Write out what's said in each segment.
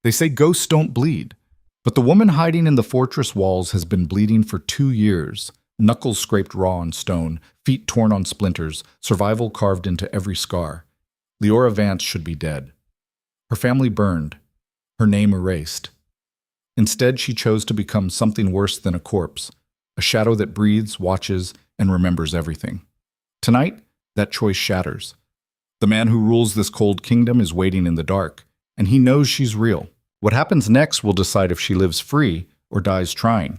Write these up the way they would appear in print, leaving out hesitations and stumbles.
They say ghosts don't bleed. But the woman hiding in the fortress walls has been bleeding for 2 years. Knuckles scraped raw on stone, feet torn on splinters, survival carved into every scar. Leora Vance should be dead. Her family burned, her name erased. Instead, she chose to become something worse than a corpse, a shadow that breathes, watches, and remembers everything. Tonight, that choice shatters. The man who rules this cold kingdom is waiting in the dark, and he knows she's real. What happens next will decide if she lives free or dies trying.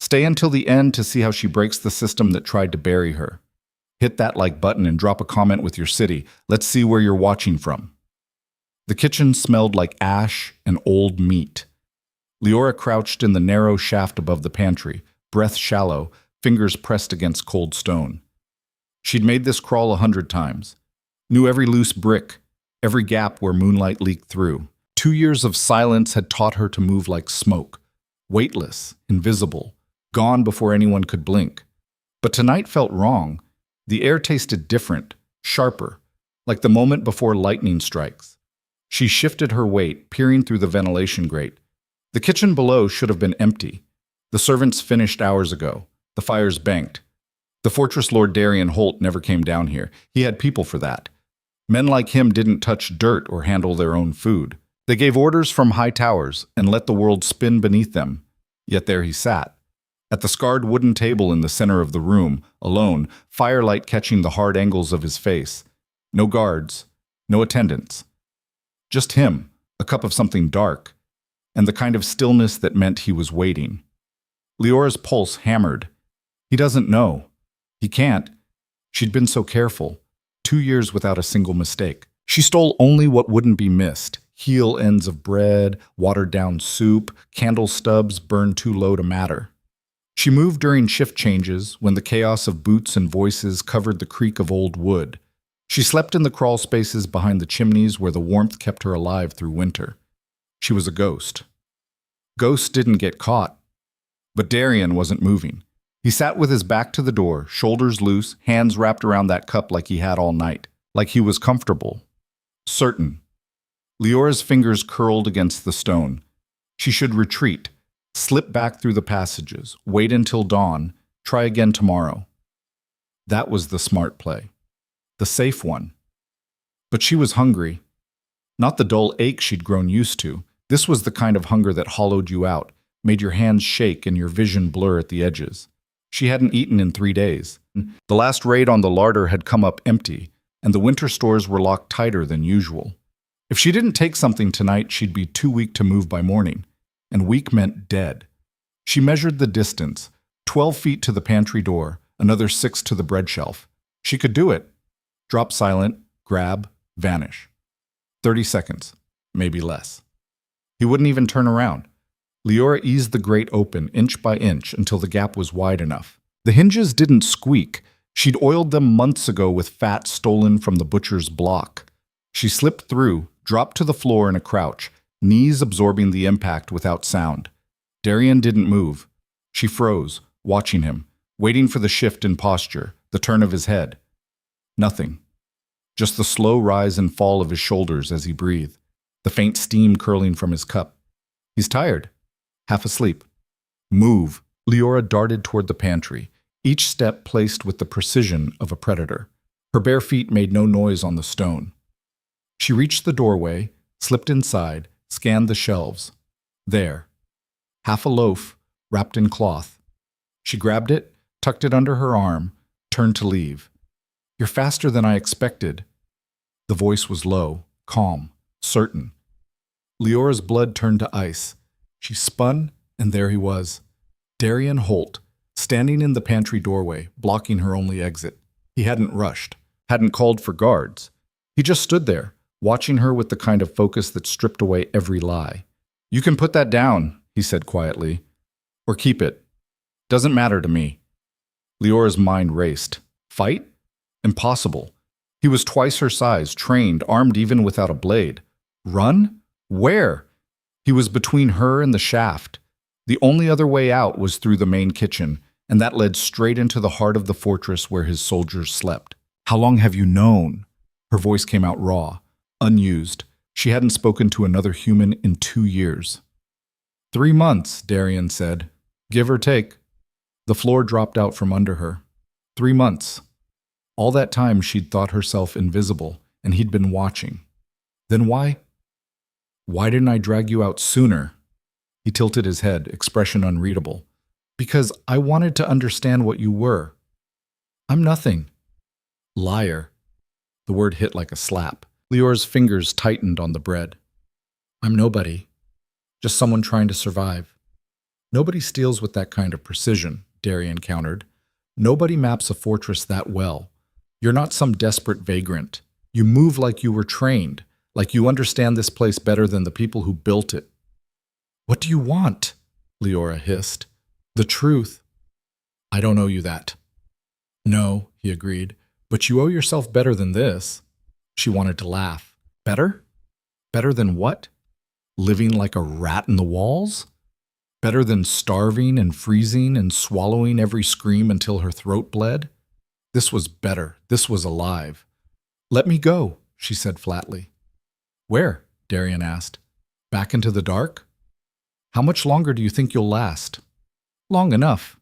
Stay until the end to see how she breaks the system that tried to bury her. Hit that like button and drop a comment with your city. Let's see where you're watching from. The kitchen smelled like ash and old meat. Leora crouched in the narrow shaft above the pantry, breath shallow, fingers pressed against cold stone. She'd made this crawl 100 times. Knew every loose brick, every gap where moonlight leaked through. 2 years of silence had taught her to move like smoke, weightless, invisible, gone before anyone could blink. But tonight felt wrong. The air tasted different, sharper, like the moment before lightning strikes. She shifted her weight, peering through the ventilation grate. The kitchen below should have been empty. The servants finished hours ago. The fires banked. The Fortress Lord Darian Holt never came down here. He had people for that. Men like him didn't touch dirt or handle their own food. They gave orders from high towers and let the world spin beneath them. Yet there he sat, at the scarred wooden table in the center of the room, alone, firelight catching the hard angles of his face. No guards, no attendants. Just him, a cup of something dark, and the kind of stillness that meant he was waiting. Leora's pulse hammered. He doesn't know. He can't. She'd been so careful. 2 years without a single mistake. She stole only what wouldn't be missed. Heel ends of bread, watered-down soup, candle stubs burned too low to matter. She moved during shift changes, when the chaos of boots and voices covered the creak of old wood. She slept in the crawl spaces behind the chimneys where the warmth kept her alive through winter. She was a ghost. Ghosts didn't get caught. But Darian wasn't moving. He sat with his back to the door, shoulders loose, hands wrapped around that cup like he had all night, like he was comfortable. Certain. Leora's fingers curled against the stone. She should retreat, slip back through the passages, wait until dawn, try again tomorrow. That was the smart play. The safe one. But she was hungry. Not the dull ache she'd grown used to. This was the kind of hunger that hollowed you out, made your hands shake and your vision blur at the edges. She hadn't eaten in 3 days. The last raid on the larder had come up empty, and the winter stores were locked tighter than usual. If she didn't take something tonight, she'd be too weak to move by morning, and weak meant dead. She measured the distance, 12 feet to the pantry door, another 6 to the bread shelf. She could do it. Drop silent, grab, vanish. 30 seconds, maybe less. He wouldn't even turn around. Leora eased the grate open inch by inch until the gap was wide enough. The hinges didn't squeak. She'd oiled them months ago with fat stolen from the butcher's block. She slipped through, dropped to the floor in a crouch, knees absorbing the impact without sound. Darian didn't move. She froze, watching him, waiting for the shift in posture, the turn of his head. Nothing. Just the slow rise and fall of his shoulders as he breathed, the faint steam curling from his cup. He's tired, half asleep. Move. Leora darted toward the pantry, each step placed with the precision of a predator. Her bare feet made no noise on the stone. She reached the doorway, slipped inside, scanned the shelves. There. Half a loaf, wrapped in cloth. She grabbed it, tucked it under her arm, turned to leave. "You're faster than I expected." The voice was low, calm, certain. Leora's blood turned to ice. She spun, and there he was. Darian Holt, standing in the pantry doorway, blocking her only exit. He hadn't rushed, hadn't called for guards. He just stood there, watching her with the kind of focus that stripped away every lie. "You can put that down," he said quietly, "or keep it. Doesn't matter to me." Leora's mind raced. Fight? Impossible. He was twice her size, trained, armed even without a blade. Run? Where? He was between her and the shaft. The only other way out was through the main kitchen, and that led straight into the heart of the fortress where his soldiers slept. "How long have you known?" Her voice came out raw, unused. She hadn't spoken to another human in 2 years. 3 months, Darian said. Give or take. The floor dropped out from under her. 3 months. All that time she'd thought herself invisible, and he'd been watching. Then why? Why didn't I drag you out sooner? He tilted his head, expression unreadable. Because I wanted to understand what you were. I'm nothing. Liar. The word hit like a slap. Lior's fingers tightened on the bread. I'm nobody. Just someone trying to survive. Nobody steals with that kind of precision, Darian countered. Nobody maps a fortress that well. You're not some desperate vagrant. You move like you were trained, like you understand this place better than the people who built it. What do you want? Leora hissed. The truth. I don't owe you that. No, he agreed, but you owe yourself better than this. She wanted to laugh. Better? Better than what? Living like a rat in the walls? Better than starving and freezing and swallowing every scream until her throat bled? This was better. This was alive. Let me go, she said flatly. Where? Darian asked. Back into the dark? How much longer do you think you'll last? Long enough.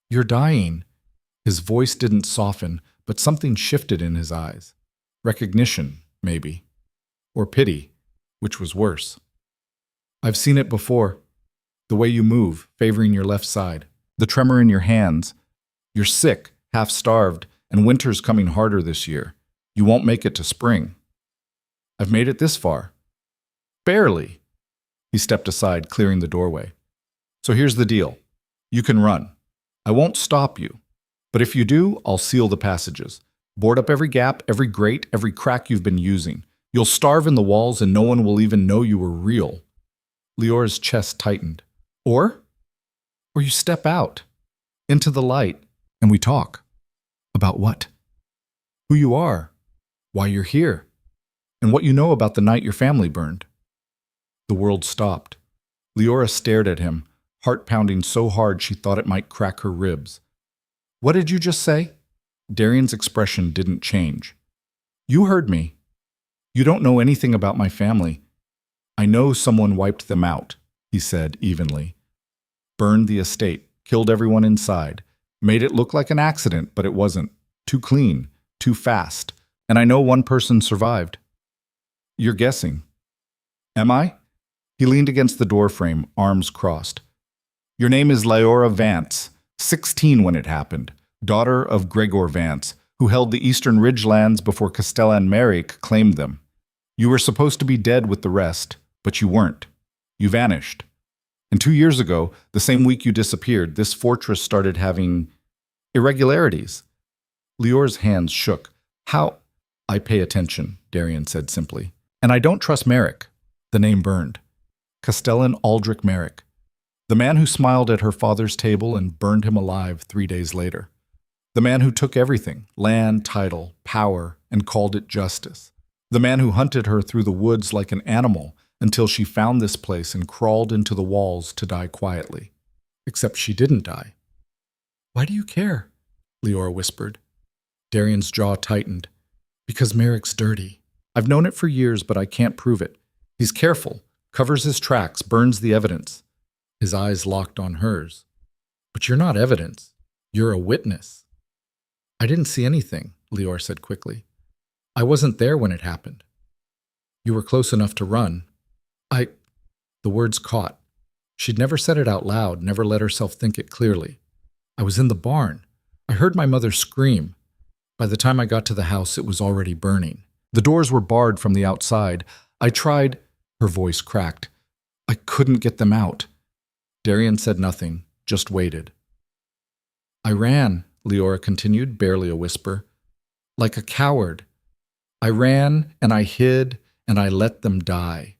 You're dying. His voice didn't soften, but something shifted in his eyes. Recognition, maybe. Or pity, which was worse. I've seen it before. The way you move, favoring your left side. The tremor in your hands. You're sick, half-starved, and winter's coming harder this year. You won't make it to spring. I've made it this far. Barely. He stepped aside, clearing the doorway. So here's the deal. You can run. I won't stop you. But if you do, I'll seal the passages. Board up every gap, every grate, every crack you've been using. You'll starve in the walls and no one will even know you were real. Leora's chest tightened. Or you step out, into the light, and we talk. About what? Who you are, why you're here, and what you know about the night your family burned. The world stopped. Leora stared at him, heart pounding so hard she thought it might crack her ribs. What did you just say? Darian's expression didn't change. You heard me. You don't know anything about my family. I know someone wiped them out, he said evenly. Burned the estate, killed everyone inside, made it look like an accident, but it wasn't. Too clean, too fast. And I know one person survived. You're guessing. Am I? He leaned against the doorframe, arms crossed. Your name is Leora Vance, 16 when it happened, daughter of Gregor Vance, who held the eastern ridgelands before Castellan Merrick claimed them. You were supposed to be dead with the rest, but you weren't. You vanished. And 2 years ago, the same week you disappeared, this fortress started having irregularities. Leora's hands shook. How? I pay attention, Darian said simply. And I don't trust Merrick. The name burned. Castellan Aldrich Merrick. The man who smiled at her father's table and burned him alive 3 days later. The man who took everything, land, title, power, and called it justice. The man who hunted her through the woods like an animal until she found this place and crawled into the walls to die quietly. Except she didn't die. Why do you care? Leora whispered. Darian's jaw tightened. Because Merrick's dirty. I've known it for years, but I can't prove it. He's careful, covers his tracks, burns the evidence. His eyes locked on hers. But you're not evidence. You're a witness. I didn't see anything, Leora said quickly. I wasn't there when it happened. You were close enough to run. The words caught. She'd never said it out loud, never let herself think it clearly. I was in the barn. I heard my mother scream. By the time I got to the house, it was already burning. The doors were barred from the outside. I tried. Her voice cracked. I couldn't get them out. Darian said nothing, just waited. I ran, Leora continued, barely a whisper. Like a coward. I ran, and I hid, and I let them die.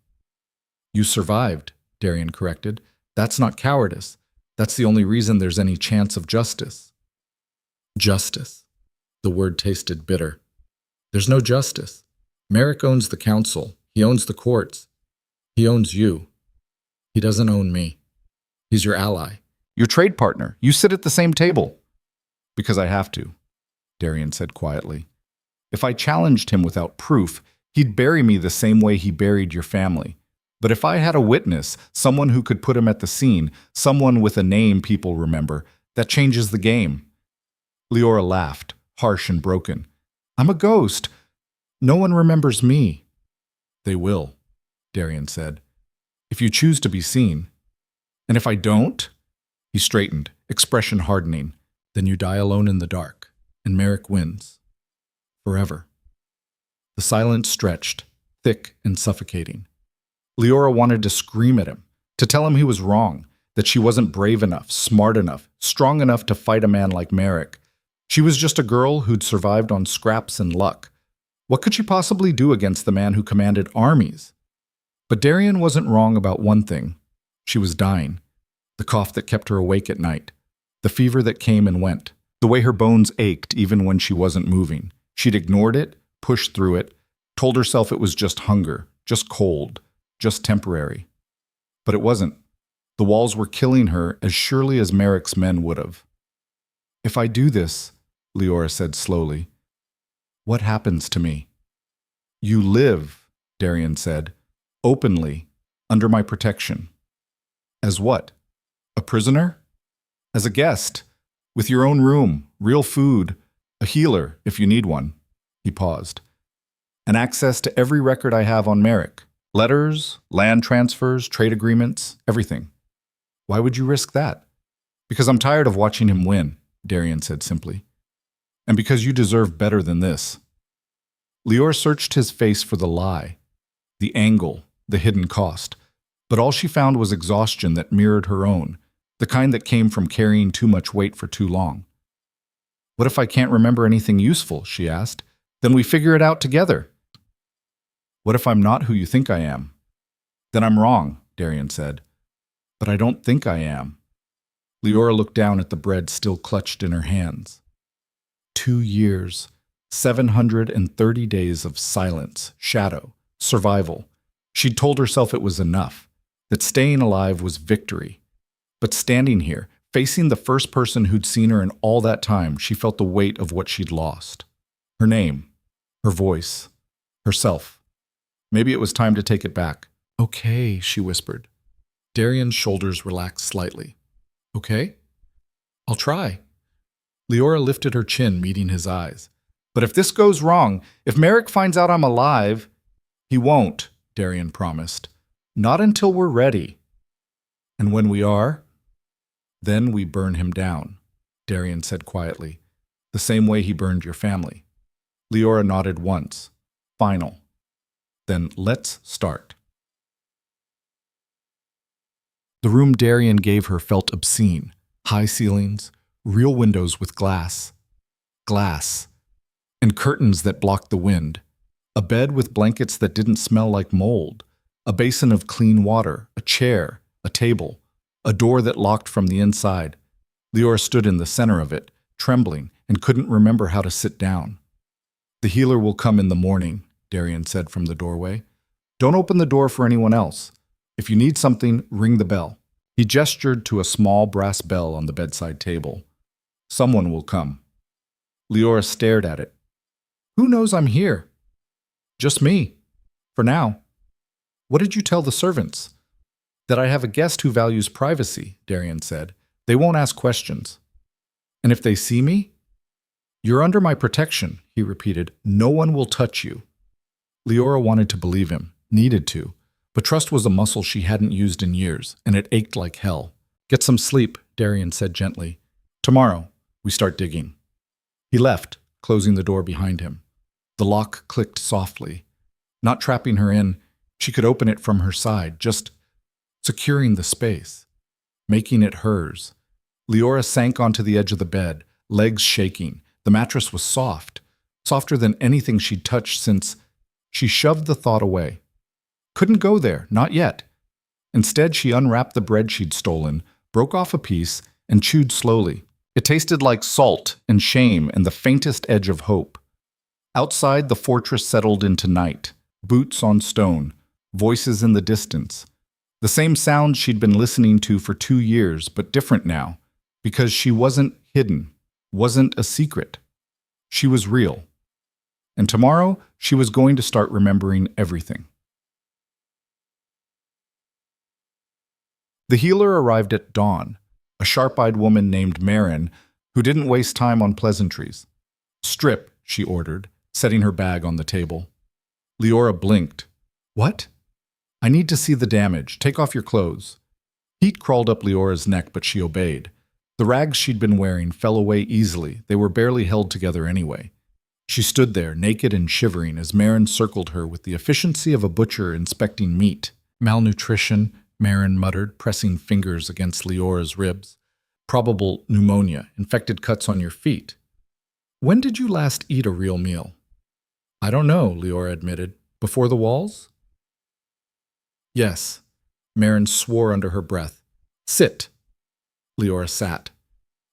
You survived, Darian corrected. That's not cowardice. That's the only reason there's any chance of justice. Justice. The word tasted bitter. There's no justice. Merrick owns the council. He owns the courts. He owns you. He doesn't own me. He's your ally. Your trade partner. You sit at the same table. Because I have to, Darian said quietly. If I challenged him without proof, He'd bury me the same way he buried your family. But if I had a witness, someone who could put him at the scene, someone with a name people remember, that changes the game." Leora laughed, harsh and broken. "I'm a ghost. No one remembers me." "They will," Darian said, "if you choose to be seen. And if I don't?" He straightened, expression hardening. "Then you die alone in the dark, and Merrick wins. Forever." The silence stretched, thick and suffocating. Leora wanted to scream at him, to tell him he was wrong, that she wasn't brave enough, smart enough, strong enough to fight a man like Merrick. She was just a girl who'd survived on scraps and luck. What could she possibly do against the man who commanded armies? But Darian wasn't wrong about one thing. She was dying. The cough that kept her awake at night. The fever that came and went. The way her bones ached even when she wasn't moving. She'd ignored it, pushed through it, told herself it was just hunger, just cold, just temporary. But it wasn't. The walls were killing her as surely as Merrick's men would have. "If I do this," Leora said slowly, "what happens to me?" "You live," Darian said, "openly, under my protection." "As what? A prisoner?" "As a guest, with your own room, real food, a healer if you need one." He paused. "And access to every record I have on Merrick. Letters, land transfers, trade agreements, everything." "Why would you risk that?" "Because I'm tired of watching him win," Darian said simply. "And because you deserve better than this." Leora searched his face for the lie, the angle, the hidden cost. But all she found was exhaustion that mirrored her own, the kind that came from carrying too much weight for too long. "What if I can't remember anything useful?" she asked. "Then we figure it out together." "What if I'm not who you think I am?" "Then I'm wrong," Darian said. "But I don't think I am." Leora looked down at the bread still clutched in her hands. 2 years, 730 days of silence, shadow, survival. She'd told herself it was enough, that staying alive was victory. But standing here, facing the first person who'd seen her in all that time, she felt the weight of what she'd lost. Her name, her voice, herself. Maybe it was time to take it back. "Okay," she whispered. Darian's shoulders relaxed slightly. "Okay? I'll try." Leora lifted her chin, meeting his eyes. "But if this goes wrong, if Merrick finds out I'm alive—" "He won't," Darian promised. "Not until we're ready." "And when we are?" "Then we burn him down," Darian said quietly. "The same way he burned your family." Leora nodded once. "Final. Then let's start." The room Darian gave her felt obscene. High ceilings, real windows with glass, and curtains that blocked the wind. A bed with blankets that didn't smell like mold. A basin of clean water, a chair, a table, a door that locked from the inside. Leora stood in the center of it, trembling, and couldn't remember how to sit down. "The healer will come in the morning," Darian said from the doorway. "Don't open the door for anyone else. If you need something, ring the bell." He gestured to a small brass bell on the bedside table. "Someone will come." Leora stared at it. "Who knows I'm here?" "Just me. For now." "What did you tell the servants?" "That I have a guest who values privacy," Darian said. "They won't ask questions." "And if they see me?" "You're under my protection," he repeated. "No one will touch you." Leora wanted to believe him, needed to. But trust was a muscle she hadn't used in years, and it ached like hell. "Get some sleep," Darian said gently. "Tomorrow, we start digging." He left, closing the door behind him. The lock clicked softly. Not trapping her in, she could open it from her side, just securing the space, making it hers. Leora sank onto the edge of the bed, legs shaking. The mattress was soft, softer than anything she'd touched since. She shoved the thought away. Couldn't go there, not yet. Instead, she unwrapped the bread she'd stolen, broke off a piece, and chewed slowly. It tasted like salt and shame and the faintest edge of hope. Outside, the fortress settled into night, boots on stone, voices in the distance. The same sounds she'd been listening to for 2 years, but different now, because she wasn't hidden, wasn't a secret. She was real. And tomorrow, she was going to start remembering everything. The healer arrived at dawn, a sharp-eyed woman named Marin who didn't waste time on pleasantries. "Strip," she ordered, setting her bag on the table. Leora blinked. "What?" "I need to see the damage. Take off your clothes." Heat crawled up Leora's neck, but she obeyed. The rags she'd been wearing fell away easily. They were barely held together anyway. She stood there, naked and shivering, as Marin circled her with the efficiency of a butcher inspecting meat. "Malnutrition," Marin muttered, pressing fingers against Leora's ribs. "Probable pneumonia, infected cuts on your feet. When did you last eat a real meal?" "I don't know," Leora admitted. "Before the walls?" "Yes." Marin swore under her breath. "Sit." Leora sat.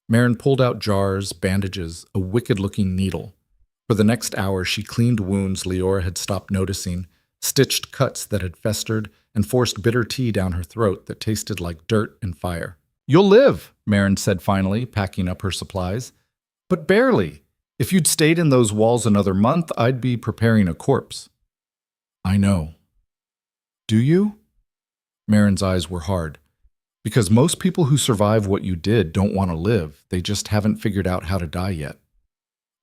Marin pulled out jars, bandages, a wicked-looking needle. For the next hour, she cleaned wounds Leora had stopped noticing, stitched cuts that had festered, and forced bitter tea down her throat that tasted like dirt and fire. "You'll live," Marin said finally, packing up her supplies. "But barely. If you'd stayed in those walls another month, I'd be preparing a corpse." "I know." "Do you?" Marin's eyes were hard. "Because most people who survive what you did don't want to live. They just haven't figured out how to die yet."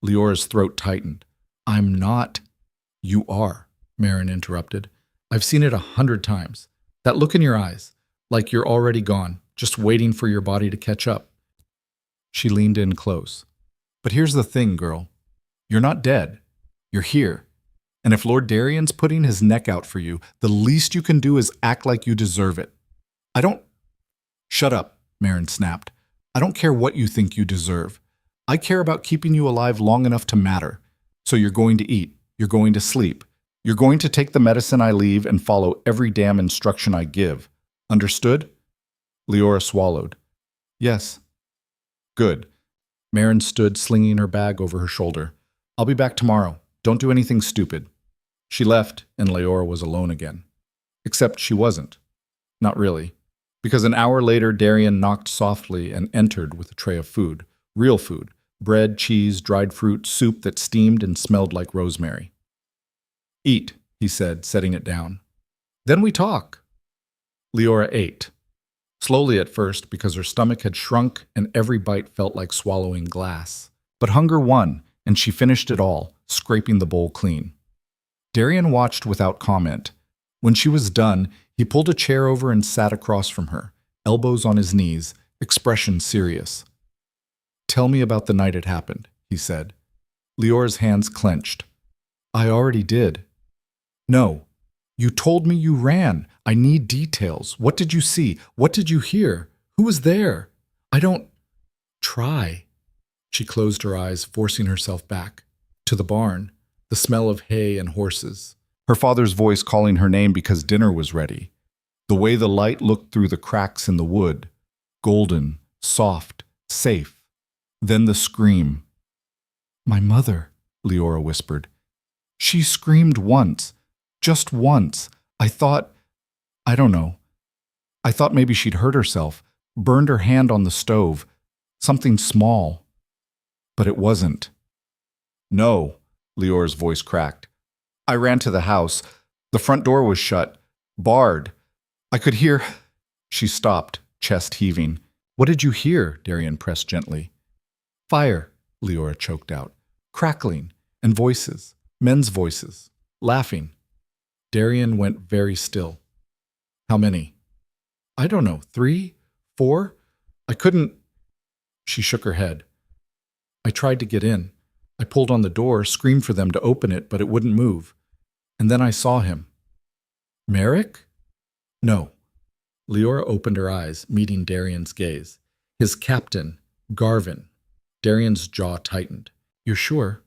Leora's throat tightened. "I'm not—" "You are," Marin interrupted. "I've seen it 100 times. That look in your eyes, like you're already gone, just waiting for your body to catch up." She leaned in close. "But here's the thing, girl. You're not dead. You're here. And if Lord Darien's putting his neck out for you, the least you can do is act like you deserve it. I don't—" "Shut up," Marin snapped. "I don't care what you think you deserve. I care about keeping you alive long enough to matter. So you're going to eat. You're going to sleep. You're going to take the medicine I leave and follow every damn instruction I give. Understood?" Leora swallowed. "Yes." "Good." Marin stood, slinging her bag over her shoulder. "I'll be back tomorrow. Don't do anything stupid." She left, and Leora was alone again. Except she wasn't. Not really. Because an hour later, Darien knocked softly and entered with a tray of food. Real food. Bread, cheese, dried fruit, soup that steamed and smelled like rosemary. "Eat," he said, setting it down. "Then we talk." Leora ate. Slowly at first, because her stomach had shrunk and every bite felt like swallowing glass. But hunger won, and she finished it all, scraping the bowl clean. Darien watched without comment. When she was done, he pulled a chair over and sat across from her, elbows on his knees, expression serious. "Tell me about the night it happened," he said. Leora's hands clenched. "I already did." "No. You told me you ran. I need details. What did you see? What did you hear? Who was there? I don't—" "Try." She closed her eyes, forcing herself back. To the barn, the smell of hay and horses. Her father's voice calling her name because dinner was ready. The way the light looked through the cracks in the wood. Golden, soft, safe. Then the scream. "My mother," Leora whispered. "She screamed once. Just once. I don't know. I thought maybe she'd hurt herself, burned her hand on the stove. Something small. But it wasn't." "No," Leora's voice cracked. "I ran to the house. The front door was shut. Barred. I could hear—" She stopped, chest heaving. "What did you hear?" Darien pressed gently. "Fire," Leora choked out. "Crackling. And voices. Men's voices. Laughing." Darien went very still. "How many?" "I don't know. 3? 4? I couldn't—" She shook her head. "I tried to get in. I pulled on the door, screamed for them to open it, but it wouldn't move. And then I saw him." "Merrick?" "No." Leora opened her eyes, meeting Darien's gaze. "His captain, Garvin." Darien's jaw tightened. "You're sure?"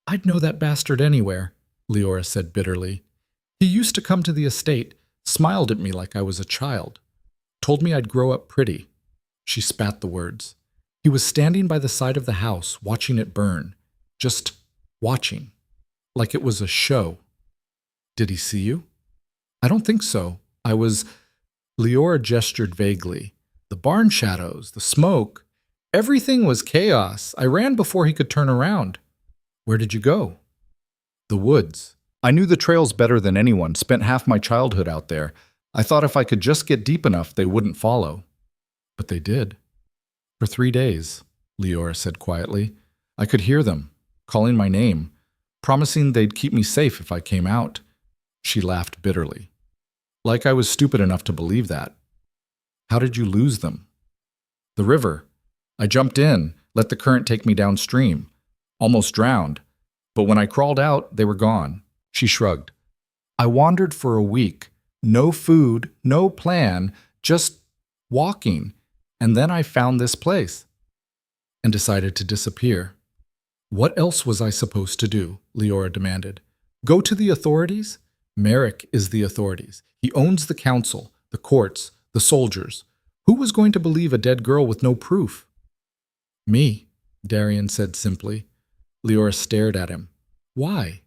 "I'd know that bastard anywhere," Leora said bitterly. "He used to come to the estate, smiled at me like I was a child. Told me I'd grow up pretty." She spat the words. "He was standing by the side of the house, watching it burn. Just watching. Like it was a show." "Did he see you?" "I don't think so. I was—" Leora gestured vaguely. "The barn shadows, the smoke. Everything was chaos. I ran before he could turn around." "Where did you go?" The woods. I knew the trails better than anyone, spent half my childhood out there. I thought if I could just get deep enough, they wouldn't follow. But they did. For 3 days, Leora said quietly. I could hear them, calling my name, promising they'd keep me safe if I came out. She laughed bitterly. Like I was stupid enough to believe that. How did you lose them? The river. I jumped in, let the current take me downstream. Almost drowned. But when I crawled out, they were gone. She shrugged. I wandered for a week. No food, no plan, just walking. And then I found this place and decided to disappear. What else was I supposed to do? Leora demanded. Go to the authorities? Merrick is the authorities. He owns the council, the courts, the soldiers. Who was going to believe a dead girl with no proof? Me, Darian said simply. Leora stared at him. Why?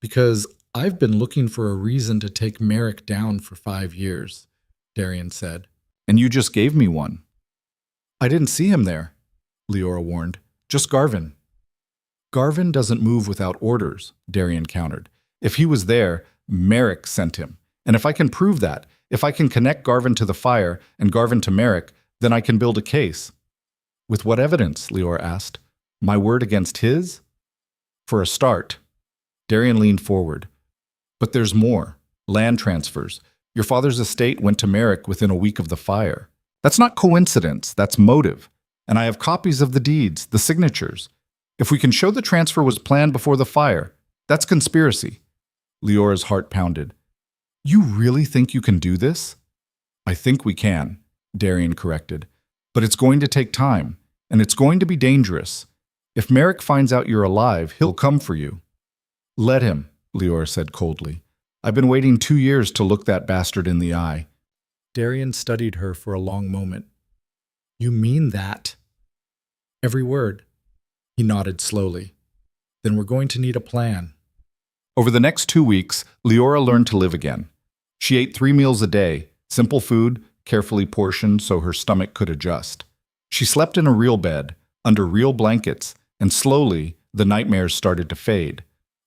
Because I've been looking for a reason to take Merrick down for 5 years, Darian said. And you just gave me one. I didn't see him there, Leora warned. Just Garvin. Garvin doesn't move without orders, Darian countered. If he was there, Merrick sent him. And if I can prove that, if I can connect Garvin to the fire and Garvin to Merrick, then I can build a case. With what evidence? Leora asked. My word against his? For a start. Darian leaned forward. But there's more. Land transfers. Your father's estate went to Merrick within a week of the fire. That's not coincidence, that's motive. And I have copies of the deeds, the signatures. If we can show the transfer was planned before the fire, that's conspiracy. Leora's heart pounded. You really think you can do this? I think we can, Darian corrected. But it's going to take time, and it's going to be dangerous. If Merrick finds out you're alive, he'll come for you. Let him, Leora said coldly. I've been waiting 2 years to look that bastard in the eye. Darian studied her for a long moment. You mean that? Every word. He nodded slowly. Then we're going to need a plan. Over the next 2 weeks, Leora learned to live again. She ate 3 meals a day, simple food, carefully portioned so her stomach could adjust. She slept in a real bed, under real blankets, and slowly, the nightmares started to fade.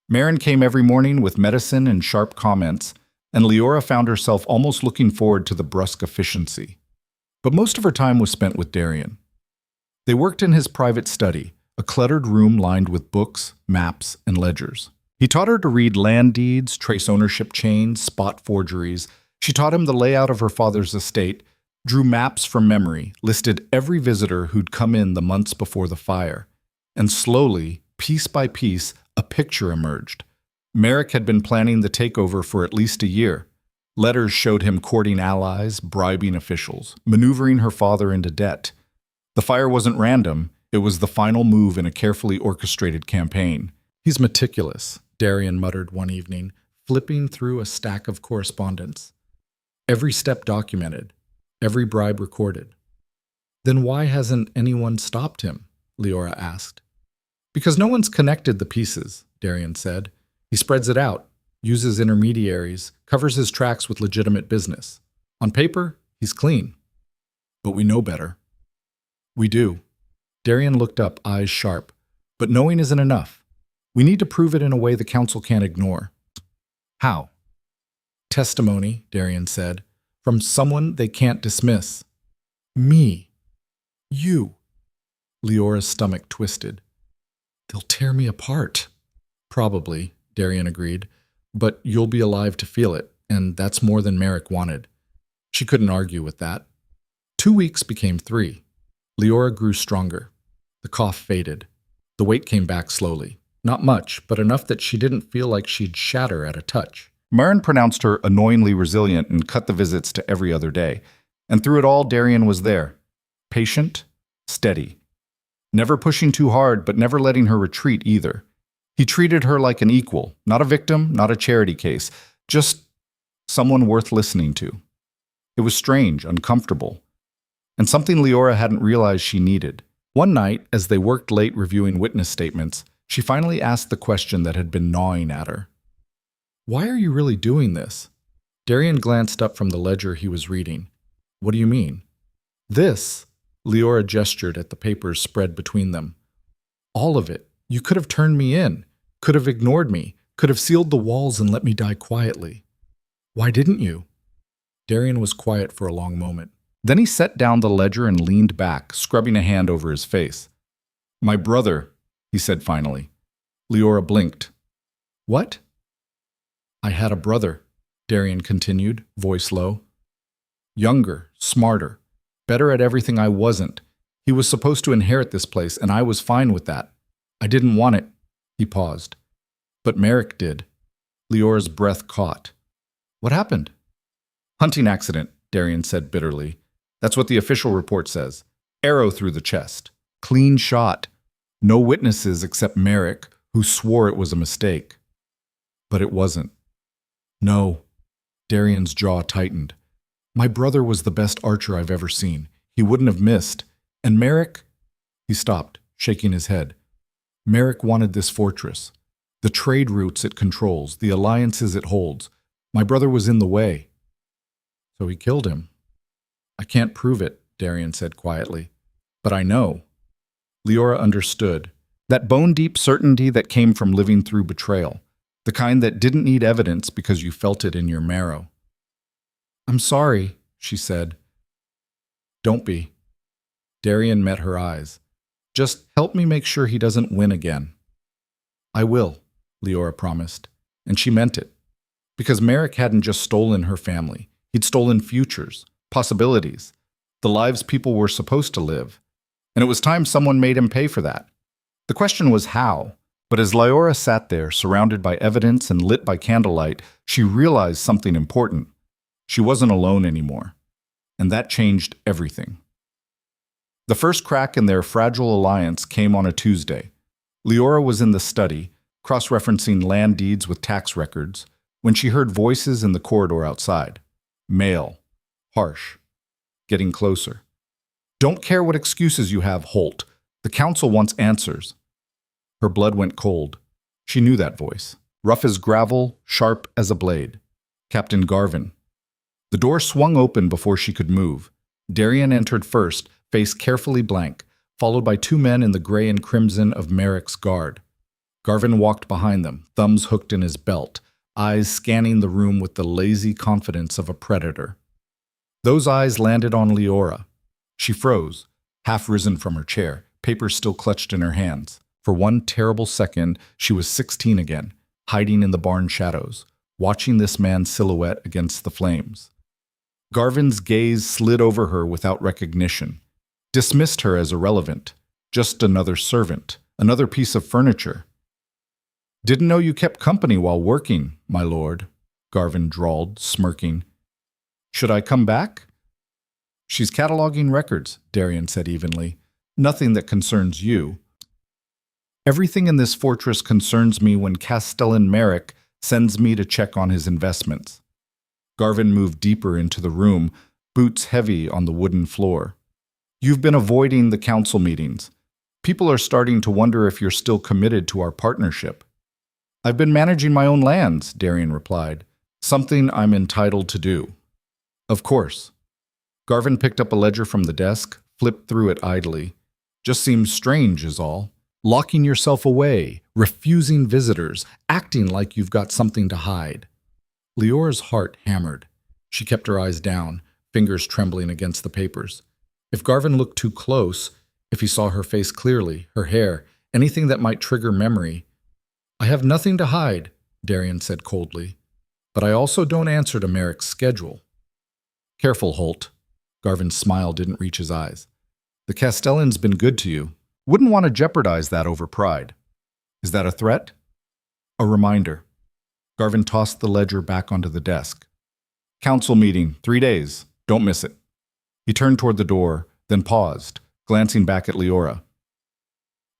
Marin came every morning with medicine and sharp comments, and Leora found herself almost looking forward to the brusque efficiency. But most of her time was spent with Darian. They worked in his private study, a cluttered room lined with books, maps, and ledgers. He taught her to read land deeds, trace ownership chains, spot forgeries. She taught him the layout of her father's estate, drew maps from memory, listed every visitor who'd come in the months before the fire. And slowly, piece by piece, a picture emerged. Merrick had been planning the takeover for at least a year. Letters showed him courting allies, bribing officials, maneuvering her father into debt. The fire wasn't random, it was the final move in a carefully orchestrated campaign. He's meticulous, Darian muttered one evening, flipping through a stack of correspondence. Every step documented, every bribe recorded. Then why hasn't anyone stopped him? Leora asked. Because no one's connected the pieces, Darian said. He spreads it out, uses intermediaries, covers his tracks with legitimate business. On paper, he's clean. But we know better. We do. Darian looked up, eyes sharp. But knowing isn't enough. We need to prove it in a way the council can't ignore. How? Testimony, Darian said, from someone they can't dismiss. Me. You. Leora's stomach twisted. They'll tear me apart. Probably, Darian agreed, but you'll be alive to feel it, and that's more than Merrick wanted. She couldn't argue with that. 2 weeks became 3. Leora grew stronger. The cough faded. The weight came back slowly. Not much, but enough that she didn't feel like she'd shatter at a touch. Marin pronounced her annoyingly resilient and cut the visits to every other day. And through it all, Darian was there. Patient, steady. Never pushing too hard, but never letting her retreat either. He treated her like an equal, not a victim, not a charity case, just someone worth listening to. It was strange, uncomfortable, and something Leora hadn't realized she needed. One night, as they worked late reviewing witness statements, she finally asked the question that had been gnawing at her. Why are you really doing this? Darian glanced up from the ledger he was reading. What do you mean? This, Leora gestured at the papers spread between them. All of it. You could have turned me in, could have ignored me, Could have sealed the walls and let me die quietly. Why didn't you? Darian was quiet for a long moment. Then he set down the ledger and leaned back, scrubbing a hand over his face. My brother, he said finally. Leora blinked. What? I had a brother, Darian continued, voice low. Younger, smarter, better at everything I wasn't. He was supposed to inherit this place, and I was fine with that. I didn't want it. He paused. But Merrick did. Leora's breath caught. What happened? Hunting accident, Darian said bitterly. That's what the official report says. Arrow through the chest. Clean shot. No witnesses except Merrick, who swore it was a mistake. But it wasn't. No. Darian's jaw tightened. My brother was the best archer I've ever seen. He wouldn't have missed. And Merrick? He stopped, shaking his head. Merrick wanted this fortress. The trade routes it controls, the alliances it holds. My brother was in the way. So he killed him. I can't prove it, Darian said quietly. But I know. Leora understood. That bone-deep certainty that came from living through betrayal. The kind that didn't need evidence because you felt it in your marrow. I'm sorry, she said. Don't be. Darian met her eyes. Just help me make sure he doesn't win again. I will, Leora promised. And she meant it. Because Merrick hadn't just stolen her family. He'd stolen futures, possibilities, the lives people were supposed to live. And it was time someone made him pay for that. The question was how. But as Leora sat there, surrounded by evidence and lit by candlelight, she realized something important. She wasn't alone anymore. And that changed everything. The first crack in their fragile alliance came on a Tuesday. Leora was in the study, cross-referencing land deeds with tax records, when she heard voices in the corridor outside. Male. Harsh. Getting closer. Don't care what excuses you have, Holt. The council wants answers. Her blood went cold. She knew that voice. Rough as gravel, sharp as a blade. Captain Garvin. The door swung open before she could move. Darian entered first, face carefully blank, followed by two men in the gray and crimson of Merrick's guard. Garvin walked behind them, thumbs hooked in his belt, eyes scanning the room with the lazy confidence of a predator. Those eyes landed on Leora. She froze, half risen from her chair, papers still clutched in her hands. For one terrible second, she was 16 again, hiding in the barn shadows, watching this man's silhouette against the flames. Garvin's gaze slid over her without recognition, dismissed her as irrelevant, just another servant, another piece of furniture. Didn't know you kept company while working, my lord, Garvin drawled, smirking. Should I come back? She's cataloging records, Darian said evenly. Nothing that concerns you. Everything in this fortress concerns me when Castellan Merrick sends me to check on his investments. Garvin moved deeper into the room, boots heavy on the wooden floor. You've been avoiding the council meetings. People are starting to wonder if you're still committed to our partnership. I've been managing my own lands, Darian replied. Something I'm entitled to do. Of course. Garvin picked up a ledger from the desk, flipped through it idly. Just seems strange is all. Locking yourself away, refusing visitors, acting like you've got something to hide. Leora's heart hammered. She kept her eyes down, fingers trembling against the papers. If Garvin looked too close, if he saw her face clearly, her hair, anything that might trigger memory. I have nothing to hide, Darian said coldly. But I also don't answer to Merrick's schedule. Careful, Holt. Garvin's smile didn't reach his eyes. The Castellan's been good to you. Wouldn't want to jeopardize that over pride. Is that a threat? A reminder. Garvin tossed the ledger back onto the desk. Council meeting, 3 days. Don't miss it. He turned toward the door, then paused, glancing back at Leora.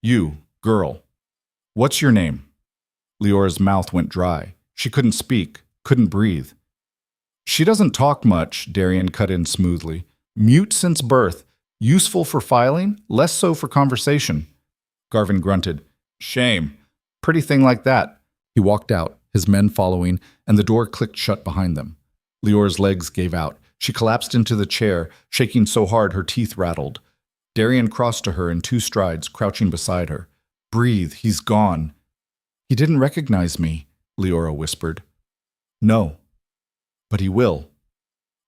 You, girl. What's your name? Leora's mouth went dry. She couldn't speak, couldn't breathe. She doesn't talk much, Darian cut in smoothly. Mute since birth. Useful for filing, less so for conversation. Garvin grunted. Shame. Pretty thing like that. He walked out, his men following, and the door clicked shut behind them. Leora's legs gave out. She collapsed into the chair, shaking so hard her teeth rattled. Darian crossed to her in 2 strides, crouching beside her. Breathe, he's gone. He didn't recognize me. Leora whispered. No. But he will.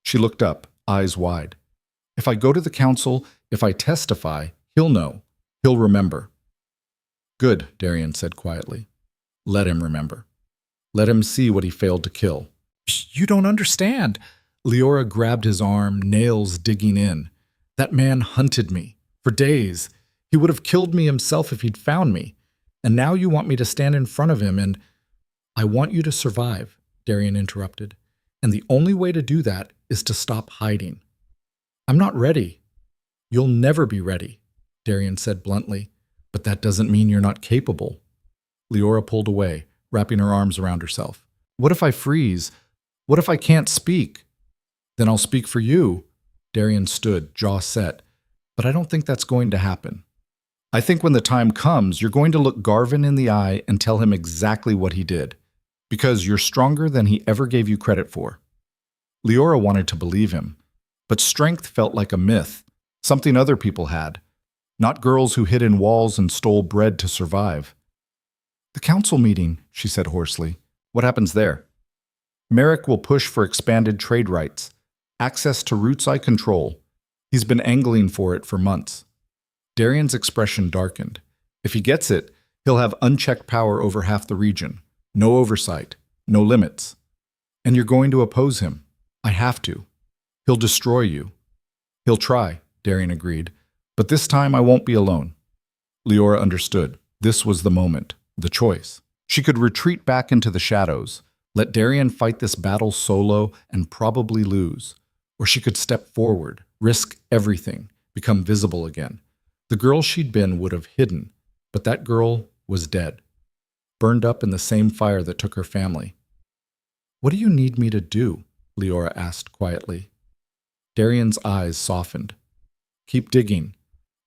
She looked up, eyes wide. If I go to the council, if I testify, he'll know. He'll remember. Good, Darian said quietly. Let him remember. Let him see what he failed to kill. You don't understand. Leora grabbed his arm, nails digging in. That man hunted me. For days. He would have killed me himself if he'd found me. And now you want me to stand in front of him and… I want you to survive, Darian interrupted. And the only way to do that is to stop hiding. I'm not ready. You'll never be ready, Darian said bluntly. But that doesn't mean you're not capable. Leora pulled away, wrapping her arms around herself. What if I freeze? What if I can't speak? Then I'll speak for you. Darian stood, jaw set. But I don't think that's going to happen. I think when the time comes, you're going to look Garvin in the eye and tell him exactly what he did. Because you're stronger than he ever gave you credit for. Leora wanted to believe him. But strength felt like a myth, something other people had. Not girls who hid in walls and stole bread to survive. The council meeting, she said hoarsely. What happens there? Merrick will push for expanded trade rights, access to routes I control. He's been angling for it for months. Darian's expression darkened. If he gets it, he'll have unchecked power over half the region. No oversight, no limits. And you're going to oppose him. I have to. He'll destroy you. He'll try, Darian agreed. But this time I won't be alone. Leora understood. This was the moment, the choice. She could retreat back into the shadows, let Darian fight this battle solo and probably lose. Or she could step forward, risk everything, become visible again. The girl she'd been would have hidden, but that girl was dead, burned up in the same fire that took her family. What do you need me to do? Leora asked quietly. Darian's eyes softened. Keep digging.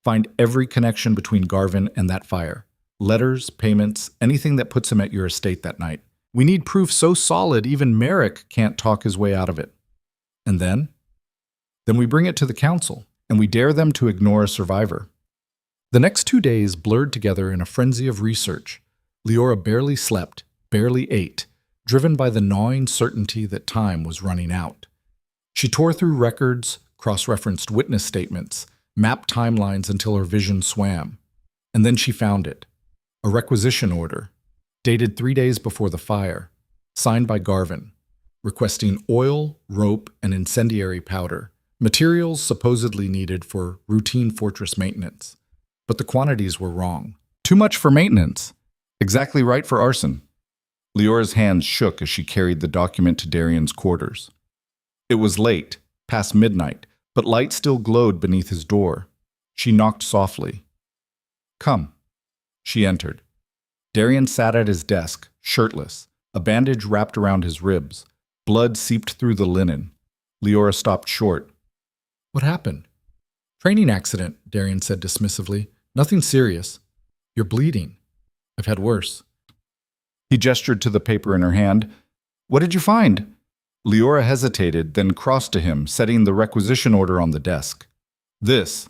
Find every connection between Garvin and that fire. Letters, payments, anything that puts him at your estate that night. We need proof so solid even Merrick can't talk his way out of it. And then? Then we bring it to the council, and we dare them to ignore a survivor. The next 2 days blurred together in a frenzy of research. Leora barely slept, barely ate, driven by the gnawing certainty that time was running out. She tore through records, cross-referenced witness statements, mapped timelines until her vision swam. And then she found it. A requisition order, dated 3 days before the fire, signed by Garvin, requesting oil, rope, and incendiary powder, materials supposedly needed for routine fortress maintenance. But the quantities were wrong. Too much for maintenance. Exactly right for arson. Leora's hands shook as she carried the document to Darian's quarters. It was late, past midnight, but light still glowed beneath his door. She knocked softly. Come. She entered. Darian sat at his desk, shirtless, a bandage wrapped around his ribs. Blood seeped through the linen. Leora stopped short. What happened? Training accident, Darian said dismissively. Nothing serious. You're bleeding. I've had worse. He gestured to the paper in her hand. What did you find? Leora hesitated, then crossed to him, setting the requisition order on the desk. This.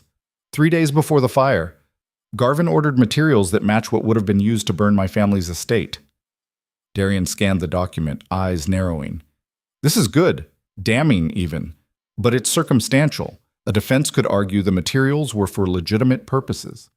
3 days before the fire. Garvin ordered materials that match what would have been used to burn my family's estate. Darian scanned the document, eyes narrowing. This is good. Damning, even. But it's circumstantial. A defense could argue the materials were for legitimate purposes.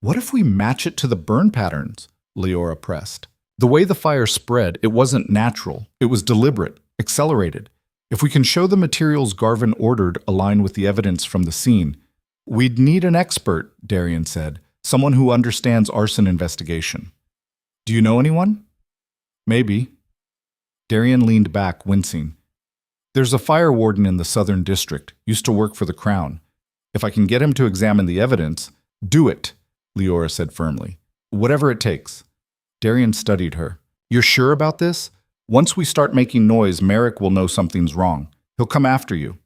What if we match it to the burn patterns? Leora pressed. The way the fire spread, it wasn't natural. It was deliberate, accelerated. If we can show the materials Garvin ordered align with the evidence from the scene, we'd need an expert, Darian said, someone who understands arson investigation. Do you know anyone? Maybe. Darian leaned back, wincing. There's a fire warden in the Southern District, used to work for the Crown. If I can get him to examine the evidence, do it, Leora said firmly. Whatever it takes. Darian studied her. You're sure about this? Once we start making noise, Merrick will know something's wrong. He'll come after you.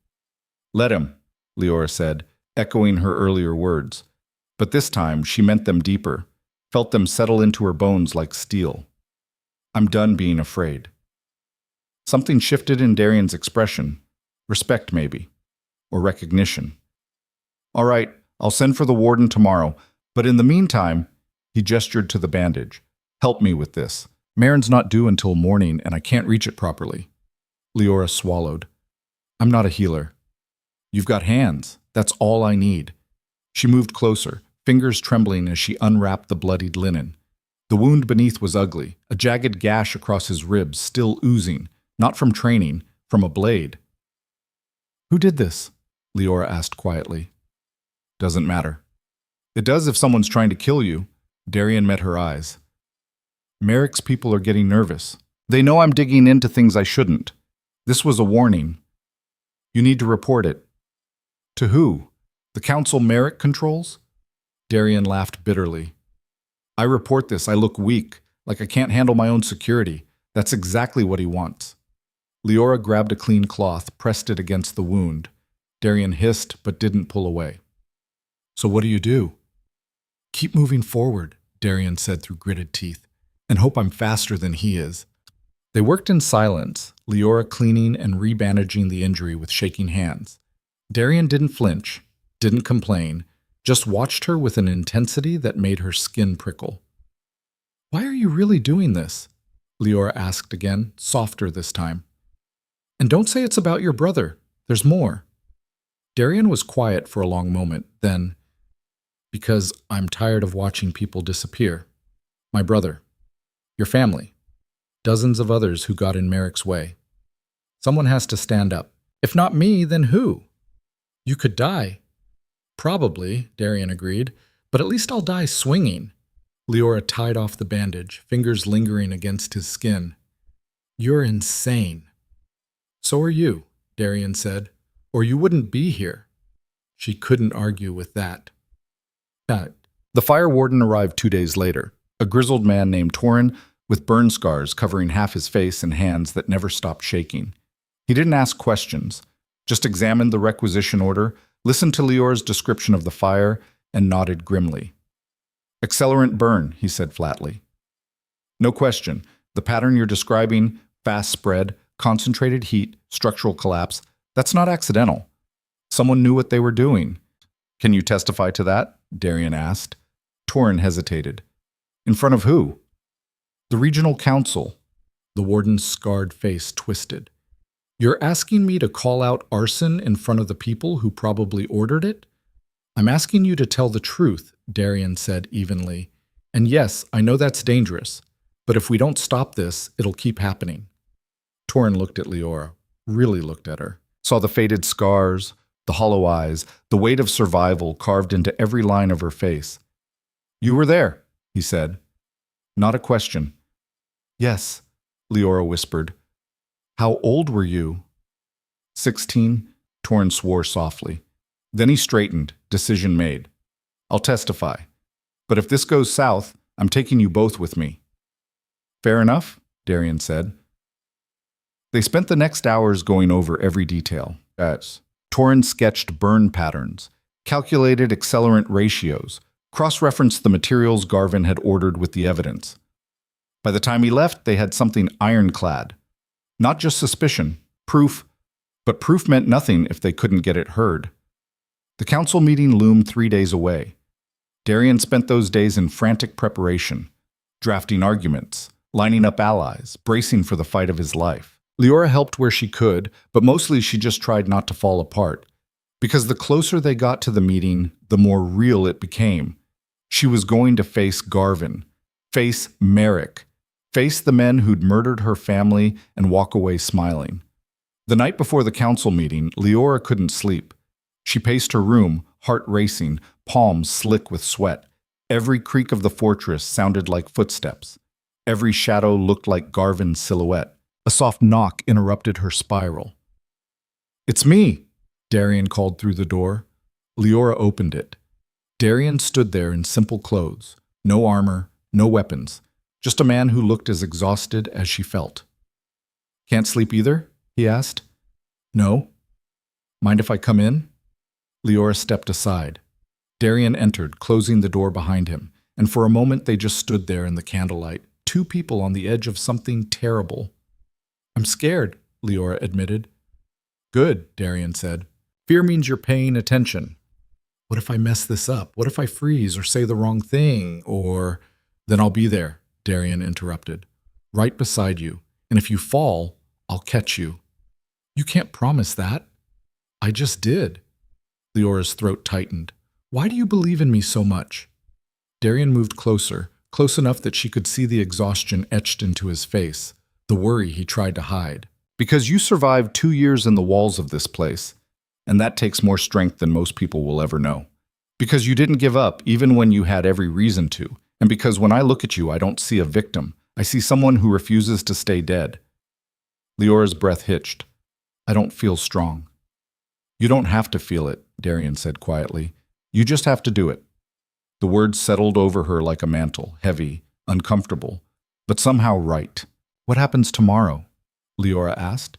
Let him, Leora said, echoing her earlier words. But this time she meant them deeper, felt them settle into her bones like steel. I'm done being afraid. Something shifted in Darian's expression. Respect, maybe. Or recognition. All right, I'll send for the warden tomorrow, but in the meantime, he gestured to the bandage. Help me with this. Marin's not due until morning, and I can't reach it properly. Leora swallowed. I'm not a healer. You've got hands. That's all I need. She moved closer, fingers trembling as she unwrapped the bloodied linen. The wound beneath was ugly, a jagged gash across his ribs still oozing, not from training, from a blade. Who did this? Leora asked quietly. Doesn't matter. It does if someone's trying to kill you. Darian met her eyes. Merrick's people are getting nervous. They know I'm digging into things I shouldn't. This was a warning. You need to report it. To who? The council Merrick controls? Darian laughed bitterly. I report this. I look weak, like I can't handle my own security. That's exactly what he wants. Leora grabbed a clean cloth, pressed it against the wound. Darian hissed, but didn't pull away. So what do you do? Keep moving forward, Darian said through gritted teeth, and hope I'm faster than he is. They worked in silence, Leora cleaning and rebandaging the injury with shaking hands. Darian didn't flinch, didn't complain, just watched her with an intensity that made her skin prickle. Why are you really doing this? Leora asked again, softer this time. And don't say it's about your brother. There's more. Darian was quiet for a long moment, then, because I'm tired of watching people disappear. My brother. Your family. Dozens of others who got in Merrick's way. Someone has to stand up. If not me, then who? You could die. Probably, Darian agreed, but at least I'll die swinging. Leora tied off the bandage, fingers lingering against his skin. You're insane. So are you, Darian said, or you wouldn't be here. She couldn't argue with that. The fire warden arrived 2 days later, a grizzled man named Torin with burn scars covering half his face and hands that never stopped shaking. He didn't ask questions, just examined the requisition order, listened to Leora's description of the fire, and nodded grimly. Accelerant burn, he said flatly. No question. The pattern you're describing, fast spread, concentrated heat, structural collapse, that's not accidental. Someone knew what they were doing. Can you testify to that? Darian asked. Torin hesitated. In front of who? The regional council. The warden's scarred face twisted. You're asking me to call out arson in front of the people who probably ordered it? I'm asking you to tell the truth, Darian said evenly. And yes, I know that's dangerous, but if we don't stop this, it'll keep happening. Torin looked at Leora, really looked at her, saw the faded scars, the hollow eyes, the weight of survival carved into every line of her face. You were there, he said. Not a question. Yes, Leora whispered. How old were you? 16, Torin swore softly. Then he straightened, decision made. I'll testify. But if this goes south, I'm taking you both with me. Fair enough, Darian said. They spent the next hours going over every detail. Torin sketched burn patterns, calculated accelerant ratios, cross-referenced the materials Garvin had ordered with the evidence. By the time he left, they had something ironclad. Not just suspicion, proof, but proof meant nothing if they couldn't get it heard. The council meeting loomed 3 days away. Darian spent those days in frantic preparation, drafting arguments, lining up allies, bracing for the fight of his life. Leora helped where she could, but mostly she just tried not to fall apart. Because the closer they got to the meeting, the more real it became. She was going to face Garvin, face Merrick, face the men who'd murdered her family and walk away smiling. The night before the council meeting, Leora couldn't sleep. She paced her room, heart racing, palms slick with sweat. Every creak of the fortress sounded like footsteps. Every shadow looked like Garvin's silhouette. A soft knock interrupted her spiral. It's me, Darian called through the door. Leora opened it. Darian stood there in simple clothes, no armor, no weapons, just a man who looked as exhausted as she felt. Can't sleep either? He asked. No. Mind if I come in? Leora stepped aside. Darian entered, closing the door behind him, and for a moment they just stood there in the candlelight, two people on the edge of something terrible. I'm scared, Leora admitted. Good, Darian said. Fear means you're paying attention. What if I mess this up? What if I freeze or say the wrong thing? Or... Then I'll be there, Darian interrupted. right beside you, and if you fall, I'll catch you." "You can't promise that." "I just did." Leora's throat tightened. "Why do you believe in me so much?" Darian moved closer, close enough that she could see the exhaustion etched into his face, the worry he tried to hide. "Because you survived 2 years in the walls of this place, and that takes more strength than most people will ever know. Because you didn't give up even when you had every reason to, and because when I look at you I don't see a victim, I see someone who refuses to stay dead." Leora's breath hitched. "I don't feel strong." "You don't have to feel it," Darian said quietly. "You just have to do it." The words settled over her like a mantle, heavy, uncomfortable, but somehow right. "What happens tomorrow?" Leora asked.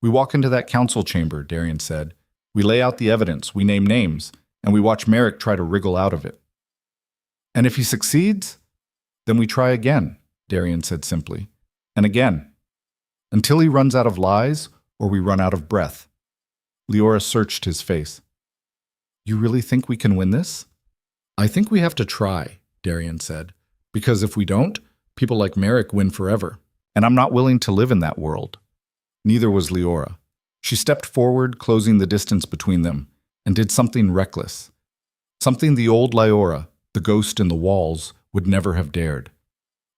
"We walk into that council chamber," Darian said. "We lay out the evidence, we name names, and we watch Merrick try to wriggle out of it." "And if he succeeds? Then we try again," Darian said simply. "And again. Until he runs out of lies or we run out of breath." Leora searched his face. "You really think we can win this?" "I think we have to try," Darian said. "Because if we don't, people like Merrick win forever. And I'm not willing to live in that world." Neither was Leora. She stepped forward, closing the distance between them, and did something reckless. Something the old Leora, the ghost in the walls, would never have dared.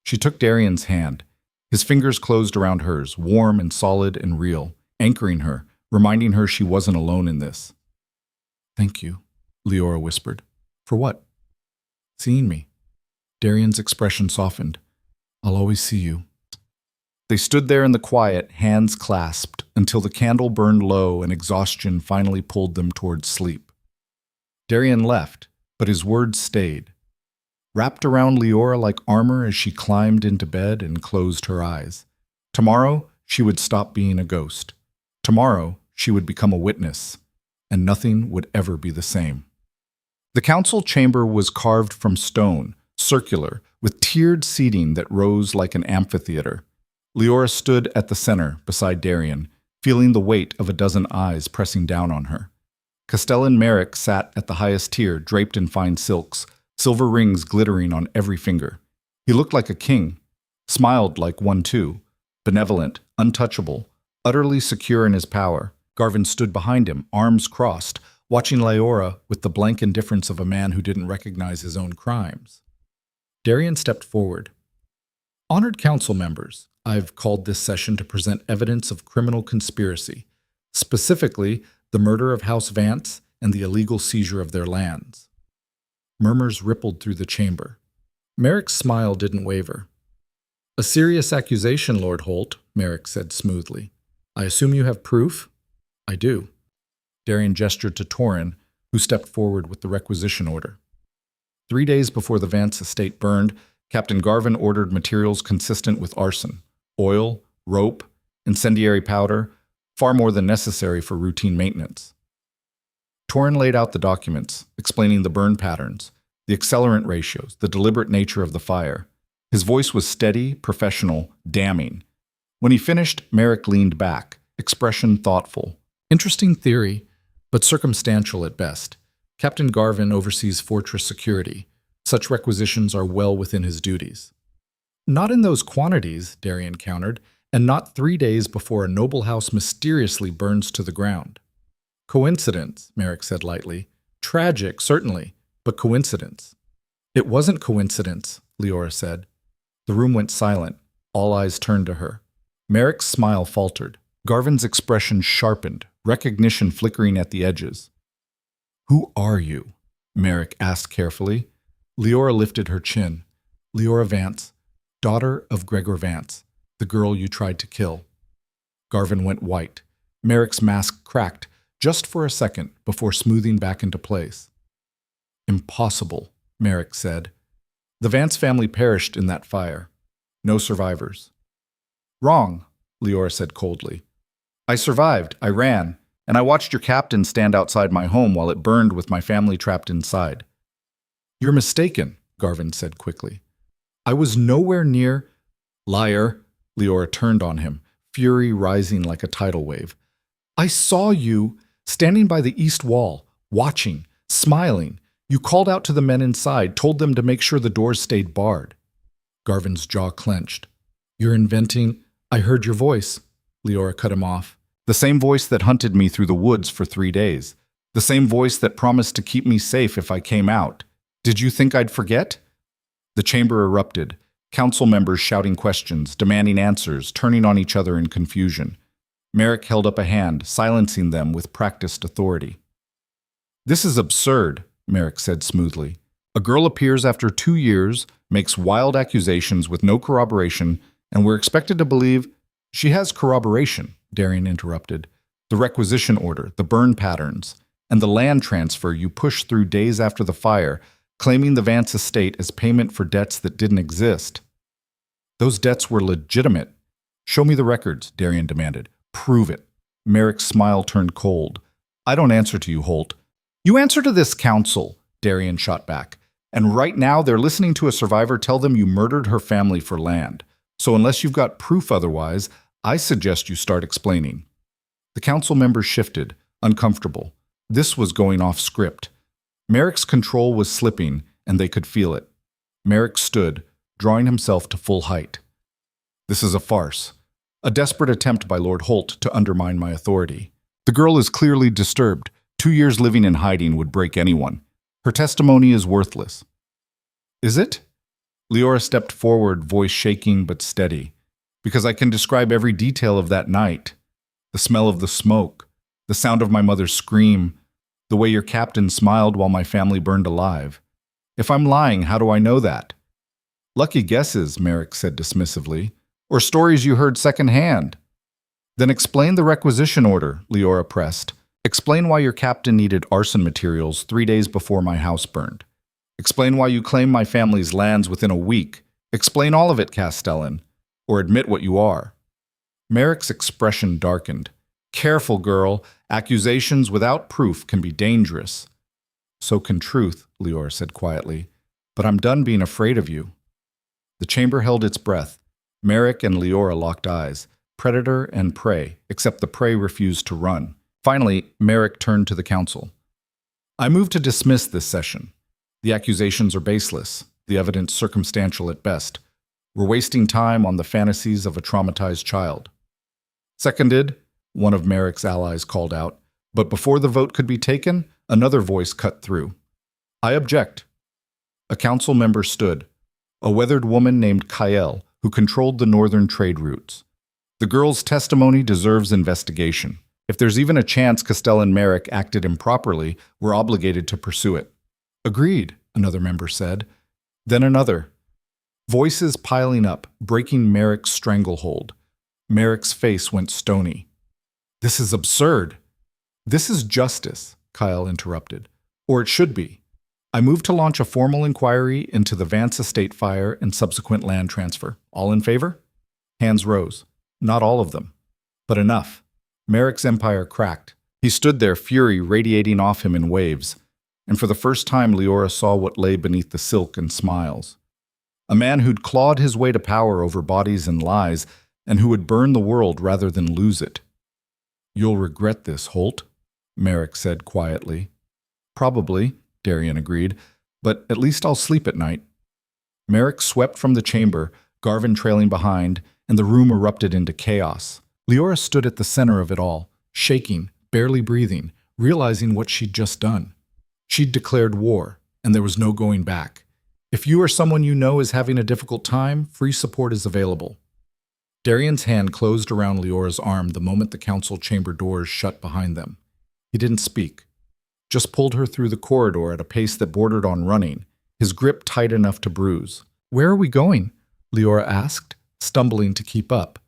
She took Darian's hand. His fingers closed around hers, warm and solid and real, anchoring her, reminding her she wasn't alone in this. "Thank you," Leora whispered. "For what?" "Seeing me." Darian's expression softened. "I'll always see you." They stood there in the quiet, hands clasped, until the candle burned low and exhaustion finally pulled them towards sleep. Darian left, but his words stayed, wrapped around Leora like armor as she climbed into bed and closed her eyes. Tomorrow, she would stop being a ghost. Tomorrow, she would become a witness, and nothing would ever be the same. The council chamber was carved from stone, circular, with tiered seating that rose like an amphitheater. Leora stood at the center, beside Darian, feeling the weight of a dozen eyes pressing down on her. Castellan Merrick sat at the highest tier, draped in fine silks, silver rings glittering on every finger. He looked like a king, smiled like one too, benevolent, untouchable, utterly secure in his power. Garvin stood behind him, arms crossed, watching Leora with the blank indifference of a man who didn't recognize his own crimes. Darian stepped forward. "Honored council members, I've called this session to present evidence of criminal conspiracy, specifically the murder of House Vance and the illegal seizure of their lands." Murmurs rippled through the chamber. Merrick's smile didn't waver. "A serious accusation, Lord Holt," Merrick said smoothly. "I assume you have proof?" "I do." Darian gestured to Torin, who stepped forward with the requisition order. 3 days before the Vance estate burned, Captain Garvin ordered materials consistent with arson: oil, rope, incendiary powder, far more than necessary for routine maintenance. Torin laid out the documents, explaining the burn patterns, the accelerant ratios, the deliberate nature of the fire. His voice was steady, professional, damning. When he finished, Merrick leaned back, expression thoughtful. "Interesting theory, but circumstantial at best. Captain Garvin oversees fortress security. Such requisitions are well within his duties." "Not in those quantities," Darian countered, "and not 3 days before a noble house mysteriously burns to the ground." "Coincidence," Merrick said lightly. "Tragic, certainly, but coincidence." "It wasn't coincidence," Leora said. The room went silent. All eyes turned to her. Merrick's smile faltered. Garvin's expression sharpened, recognition flickering at the edges. "Who are you?" Merrick asked carefully. Leora lifted her chin. "Leora Vance, daughter of Gregor Vance, the girl you tried to kill." Garvin went white. Merrick's mask cracked, just for a second, before smoothing back into place. "Impossible," Merrick said. "The Vance family perished in that fire. No survivors." "Wrong," Leora said coldly. "I survived, I ran, and I watched your captain stand outside my home while it burned with my family trapped inside." "You're mistaken," Garvin said quickly. "I was nowhere near—" "Liar," Leora turned on him, fury rising like a tidal wave. "I saw you standing by the east wall, watching, smiling. You called out to the men inside, told them to make sure the doors stayed barred." Garvin's jaw clenched. You're inventing. I heard your voice. Leora cut him off. The same voice that hunted me through the woods for 3 days. The same voice that promised to keep me safe if I came out. Did you think I'd forget? The chamber erupted. Council members shouting questions, demanding answers, turning on each other in confusion. Merrick held up a hand, silencing them with practiced authority. This is absurd, Merrick said smoothly. A girl appears after 2 years, makes wild accusations with no corroboration, and we're expected to believe she has corroboration, Darian interrupted. The requisition order, the burn patterns, and the land transfer you pushed through days after the fire, claiming the Vance estate as payment for debts that didn't exist. Those debts were legitimate. Show me the records, Darian demanded. Prove it. Merrick's smile turned cold. I don't answer to you, Holt. You answer to this council, Darian shot back. And right now they're listening to a survivor tell them you murdered her family for land. So unless you've got proof otherwise, I suggest you start explaining. The council members shifted, uncomfortable. This was going off script. Merrick's control was slipping, and they could feel it. Merrick stood, drawing himself to full height. This is a farce. A desperate attempt by Lord Holt to undermine my authority. The girl is clearly disturbed. 2 years living in hiding would break anyone. Her testimony is worthless. Is it? Leora stepped forward, voice shaking but steady. Because I can describe every detail of that night. The smell of the smoke, the sound of my mother's scream, the way your captain smiled while my family burned alive. If I'm lying, how do I know that? Lucky guesses, Merrick said dismissively. Or stories you heard secondhand. Then explain the requisition order, Leora pressed. Explain why your captain needed arson materials 3 days before my house burned. Explain why you claim my family's lands within a week. Explain all of it, Castellan. Or admit what you are. Merrick's expression darkened. Careful, girl. Accusations without proof can be dangerous. So can truth, Leora said quietly. But I'm done being afraid of you. The chamber held its breath. Merrick and Leora locked eyes. Predator and prey, except the prey refused to run. Finally, Merrick turned to the council. I move to dismiss this session. The accusations are baseless, the evidence circumstantial at best. We're wasting time on the fantasies of a traumatized child. Seconded, one of Merrick's allies called out, but before the vote could be taken, another voice cut through. I object. A council member stood, a weathered woman named Kael, who controlled the northern trade routes. The girl's testimony deserves investigation. If there's even a chance Castellan Merrick acted improperly, we're obligated to pursue it. Agreed, another member said. Then another. Voices piling up, breaking Merrick's stranglehold. Merrick's face went stony. This is absurd. This is justice, Kyle interrupted. Or it should be. I move to launch a formal inquiry into the Vance estate fire and subsequent land transfer. All in favor? Hands rose. Not all of them, but enough. Merrick's empire cracked. He stood there, fury radiating off him in waves. And for the first time, Leora saw what lay beneath the silk and smiles. A man who'd clawed his way to power over bodies and lies, and who would burn the world rather than lose it. You'll regret this, Holt, Merrick said quietly. Probably, Darian agreed, but at least I'll sleep at night. Merrick swept from the chamber, Garvin trailing behind, and the room erupted into chaos. Leora stood at the center of it all, shaking, barely breathing, realizing what she'd just done. She'd declared war, and there was no going back. If you or someone you know is having a difficult time, free support is available. Darian's hand closed around Leora's arm the moment the council chamber doors shut behind them. He didn't speak, just pulled her through the corridor at a pace that bordered on running, his grip tight enough to bruise. Where are we going? Leora asked, stumbling to keep up.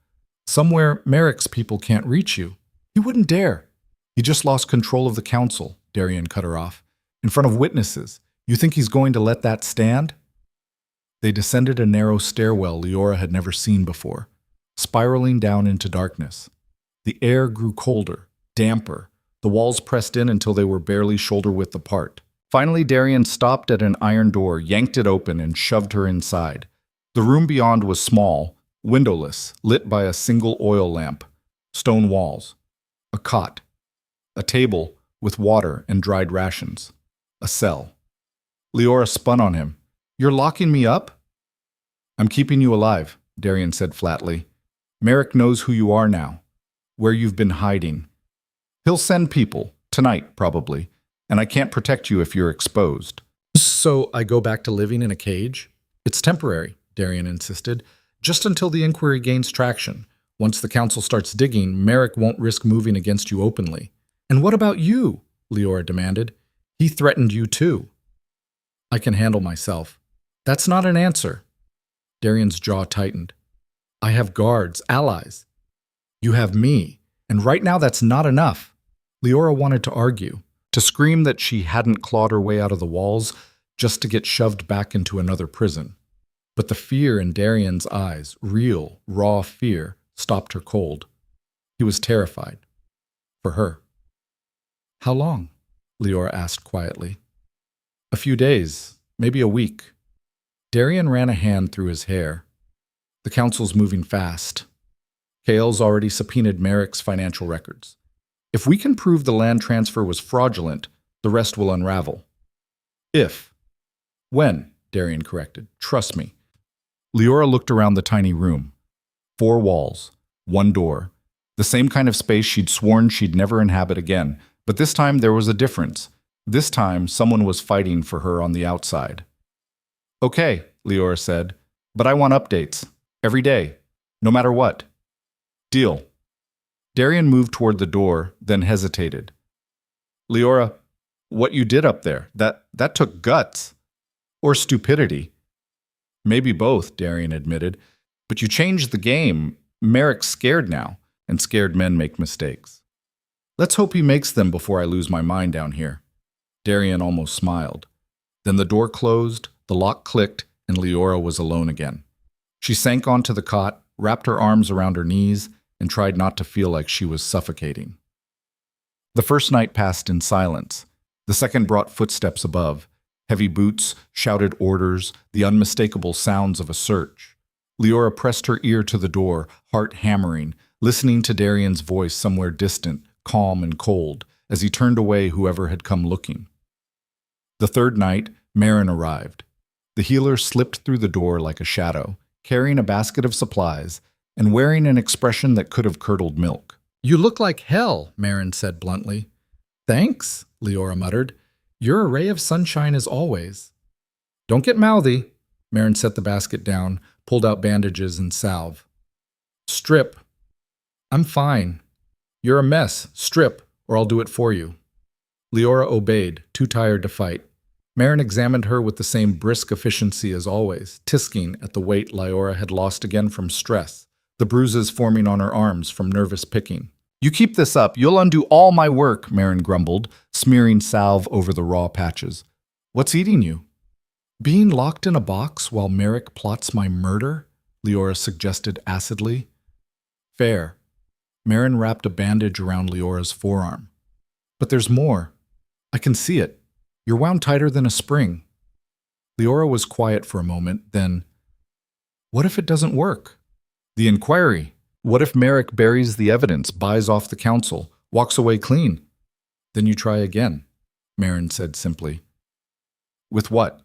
Somewhere Merrick's people can't reach you. He wouldn't dare. He just lost control of the council, Darian cut her off. In front of witnesses. You think he's going to let that stand? They descended a narrow stairwell Leora had never seen before, spiraling down into darkness. The air grew colder, damper. The walls pressed in until they were barely shoulder-width apart. Finally, Darian stopped at an iron door, yanked it open, and shoved her inside. The room beyond was small, windowless, lit by a single oil lamp, stone walls, a cot, a table with water and dried rations, a cell. Leora spun on him. You're locking me up? I'm keeping you alive, Darian said flatly. Merrick knows who you are now, where you've been hiding. He'll send people, tonight probably, and I can't protect you if you're exposed. So I go back to living in a cage? It's temporary, Darian insisted, just until the inquiry gains traction. Once the council starts digging, Merrick won't risk moving against you openly. And what about you? Leora demanded. He threatened you too. I can handle myself. That's not an answer. Darian's jaw tightened. I have guards, allies. You have me, and right now that's not enough. Leora wanted to argue, to scream that she hadn't clawed her way out of the walls just to get shoved back into another prison. But the fear in Darian's eyes, real, raw fear, stopped her cold. He was terrified. For her. How long? Leora asked quietly. A few days, maybe a week. Darian ran a hand through his hair. The council's moving fast. Kale's already subpoenaed Merrick's financial records. If we can prove the land transfer was fraudulent, the rest will unravel. If. When, Darian corrected. Trust me. Leora looked around the tiny room. 4 walls, 1 door. The same kind of space she'd sworn she'd never inhabit again. But this time there was a difference. This time someone was fighting for her on the outside. Okay, Leora said, but I want updates. Every day. No matter what. Deal. Darian moved toward the door, then hesitated. Leora, what you did up there, that took guts. Or stupidity. Maybe both, Darian admitted. But you changed the game. Merrick's scared now, and scared men make mistakes. Let's hope he makes them before I lose my mind down here. Darian almost smiled. Then the door closed, the lock clicked, and Leora was alone again. She sank onto the cot, wrapped her arms around her knees, and tried not to feel like she was suffocating. The first night passed in silence. The second brought footsteps above. Heavy boots, shouted orders, the unmistakable sounds of a search. Leora pressed her ear to the door, heart hammering, listening to Darian's voice somewhere distant, calm and cold, as he turned away whoever had come looking. The third night, Marin arrived. The healer slipped through the door like a shadow, carrying a basket of supplies, and wearing an expression that could have curdled milk. You look like hell, Marin said bluntly. Thanks, Leora muttered. You're a ray of sunshine as always. Don't get mouthy. Marin set the basket down, pulled out bandages and salve. Strip. I'm fine. You're a mess. Strip, or I'll do it for you. Leora obeyed, too tired to fight. Marin examined her with the same brisk efficiency as always, tisking at the weight Leora had lost again from stress, the bruises forming on her arms from nervous picking. You keep this up, you'll undo all my work, Marin grumbled, smearing salve over the raw patches. What's eating you? Being locked in a box while Merrick plots my murder? Leora suggested acidly. Fair. Marin wrapped a bandage around Leora's forearm. But there's more. I can see it. You're wound tighter than a spring. Leora was quiet for a moment, then, what if it doesn't work? The inquiry. What if Merrick buries the evidence, buys off the council, walks away clean? Then you try again, Marin said simply. With what?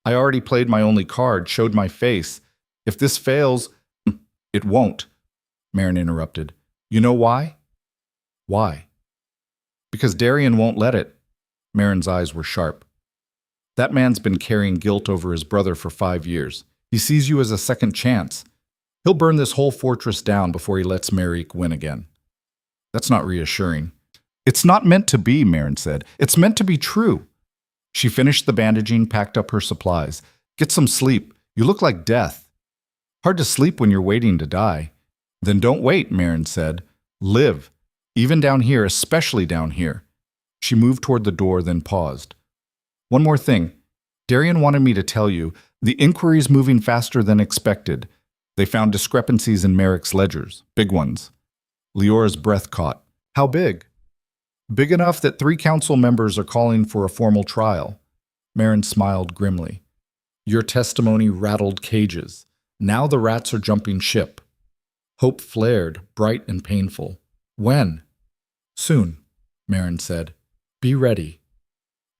I already played my only card, showed my face. If this fails, it won't, Marin interrupted. You know why? Why? Because Darian won't let it. Marin's eyes were sharp. That man's been carrying guilt over his brother for 5 years. He sees you as a second chance. He'll burn this whole fortress down before he lets Merrick win again. That's not reassuring. It's not meant to be, Marin said. It's meant to be true. She finished the bandaging, packed up her supplies. Get some sleep. You look like death. Hard to sleep when you're waiting to die. Then don't wait, Marin said. Live. Even down here, especially down here. She moved toward the door, then paused. One more thing. Darian wanted me to tell you, the inquiry's moving faster than expected. They found discrepancies in Merrick's ledgers, big ones. Leora's breath caught. How big? Big enough that 3 council members are calling for a formal trial. Marin smiled grimly. Your testimony rattled cages. Now the rats are jumping ship. Hope flared, bright and painful. When? Soon, Marin said. Be ready.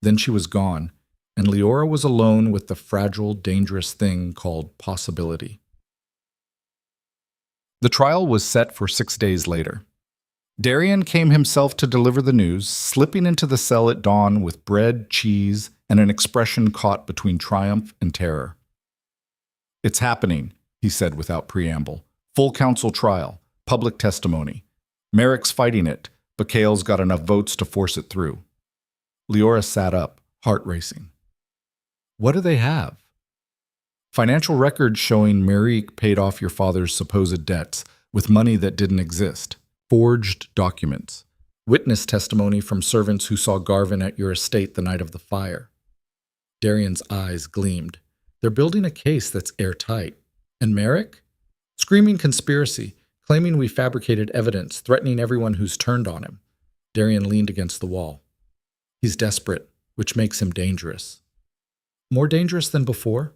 Then she was gone, and Leora was alone with the fragile, dangerous thing called possibility. The trial was set for 6 days later. Darian came himself to deliver the news, slipping into the cell at dawn with bread, cheese, and an expression caught between triumph and terror. "It's happening," he said without preamble. "Full council trial, public testimony. Merrick's fighting it, but Cale's got enough votes to force it through." Leora sat up, heart racing. "What do they have?" "Financial records showing Merrick paid off your father's supposed debts with money that didn't exist. Forged documents. Witness testimony from servants who saw Garvin at your estate the night of the fire." Darian's eyes gleamed. "They're building a case that's airtight. And Merrick? Screaming conspiracy, claiming we fabricated evidence, threatening everyone who's turned on him." Darian leaned against the wall. "He's desperate, which makes him dangerous." "More dangerous than before?"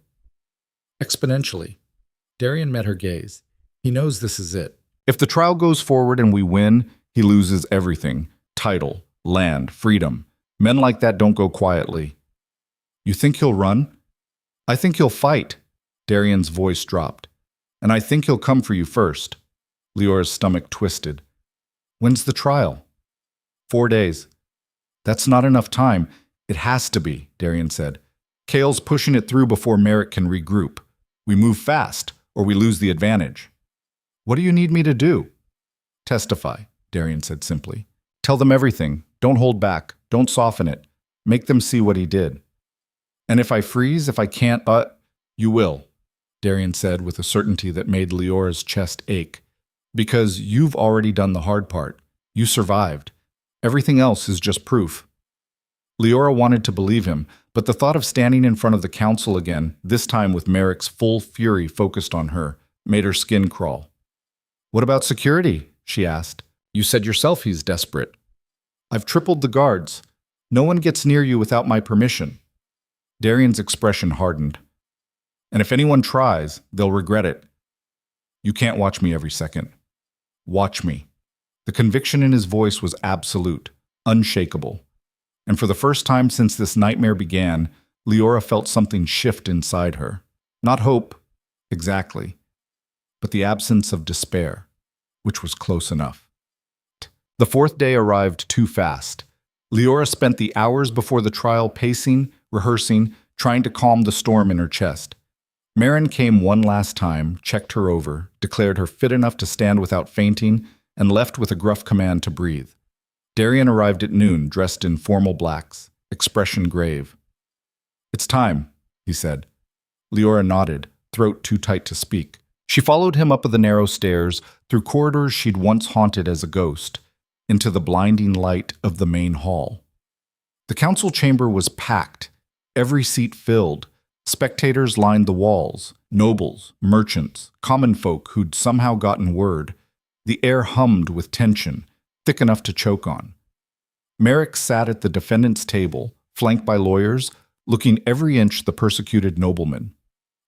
"Exponentially." Darian met her gaze. "He knows this is it. If the trial goes forward and we win, he loses everything. Title, land, freedom. Men like that don't go quietly." "You think he'll run?" "I think he'll fight." Darian's voice dropped. "And I think he'll come for you first." Leora's stomach twisted. "When's the trial?" 4 days. "That's not enough time." "It has to be," Darian said. "Cale's pushing it through before Merrick can regroup. We move fast, or we lose the advantage." "What do you need me to do?" "Testify," Darian said simply. "Tell them everything. Don't hold back. Don't soften it. Make them see what he did." "And if I freeze, if I can't, you will," Darian said with a certainty that made Leora's chest ache. "Because you've already done the hard part. You survived. Everything else is just proof." Leora wanted to believe him, but the thought of standing in front of the council again, this time with Merrick's full fury focused on her, made her skin crawl. "What about security?" she asked. "You said yourself he's desperate." "I've tripled the guards. No one gets near you without my permission." Darian's expression hardened. "And if anyone tries, they'll regret it. You can't watch me every second. Watch me." The conviction in his voice was absolute, unshakable. And for the first time since this nightmare began, Leora felt something shift inside her. Not hope, exactly, but the absence of despair, which was close enough. The 4th day arrived too fast. Leora spent the hours before the trial pacing, rehearsing, trying to calm the storm in her chest. Marin came one last time, checked her over, declared her fit enough to stand without fainting, and left with a gruff command to breathe. Darian arrived at noon, dressed in formal blacks, expression grave. "It's time," he said. Leora nodded, throat too tight to speak. She followed him up the narrow stairs, through corridors she'd once haunted as a ghost, into the blinding light of the main hall. The council chamber was packed, every seat filled. Spectators lined the walls, nobles, merchants, common folk who'd somehow gotten word. The air hummed with tension, thick enough to choke on. Merrick sat at the defendant's table, flanked by lawyers, looking every inch the persecuted nobleman.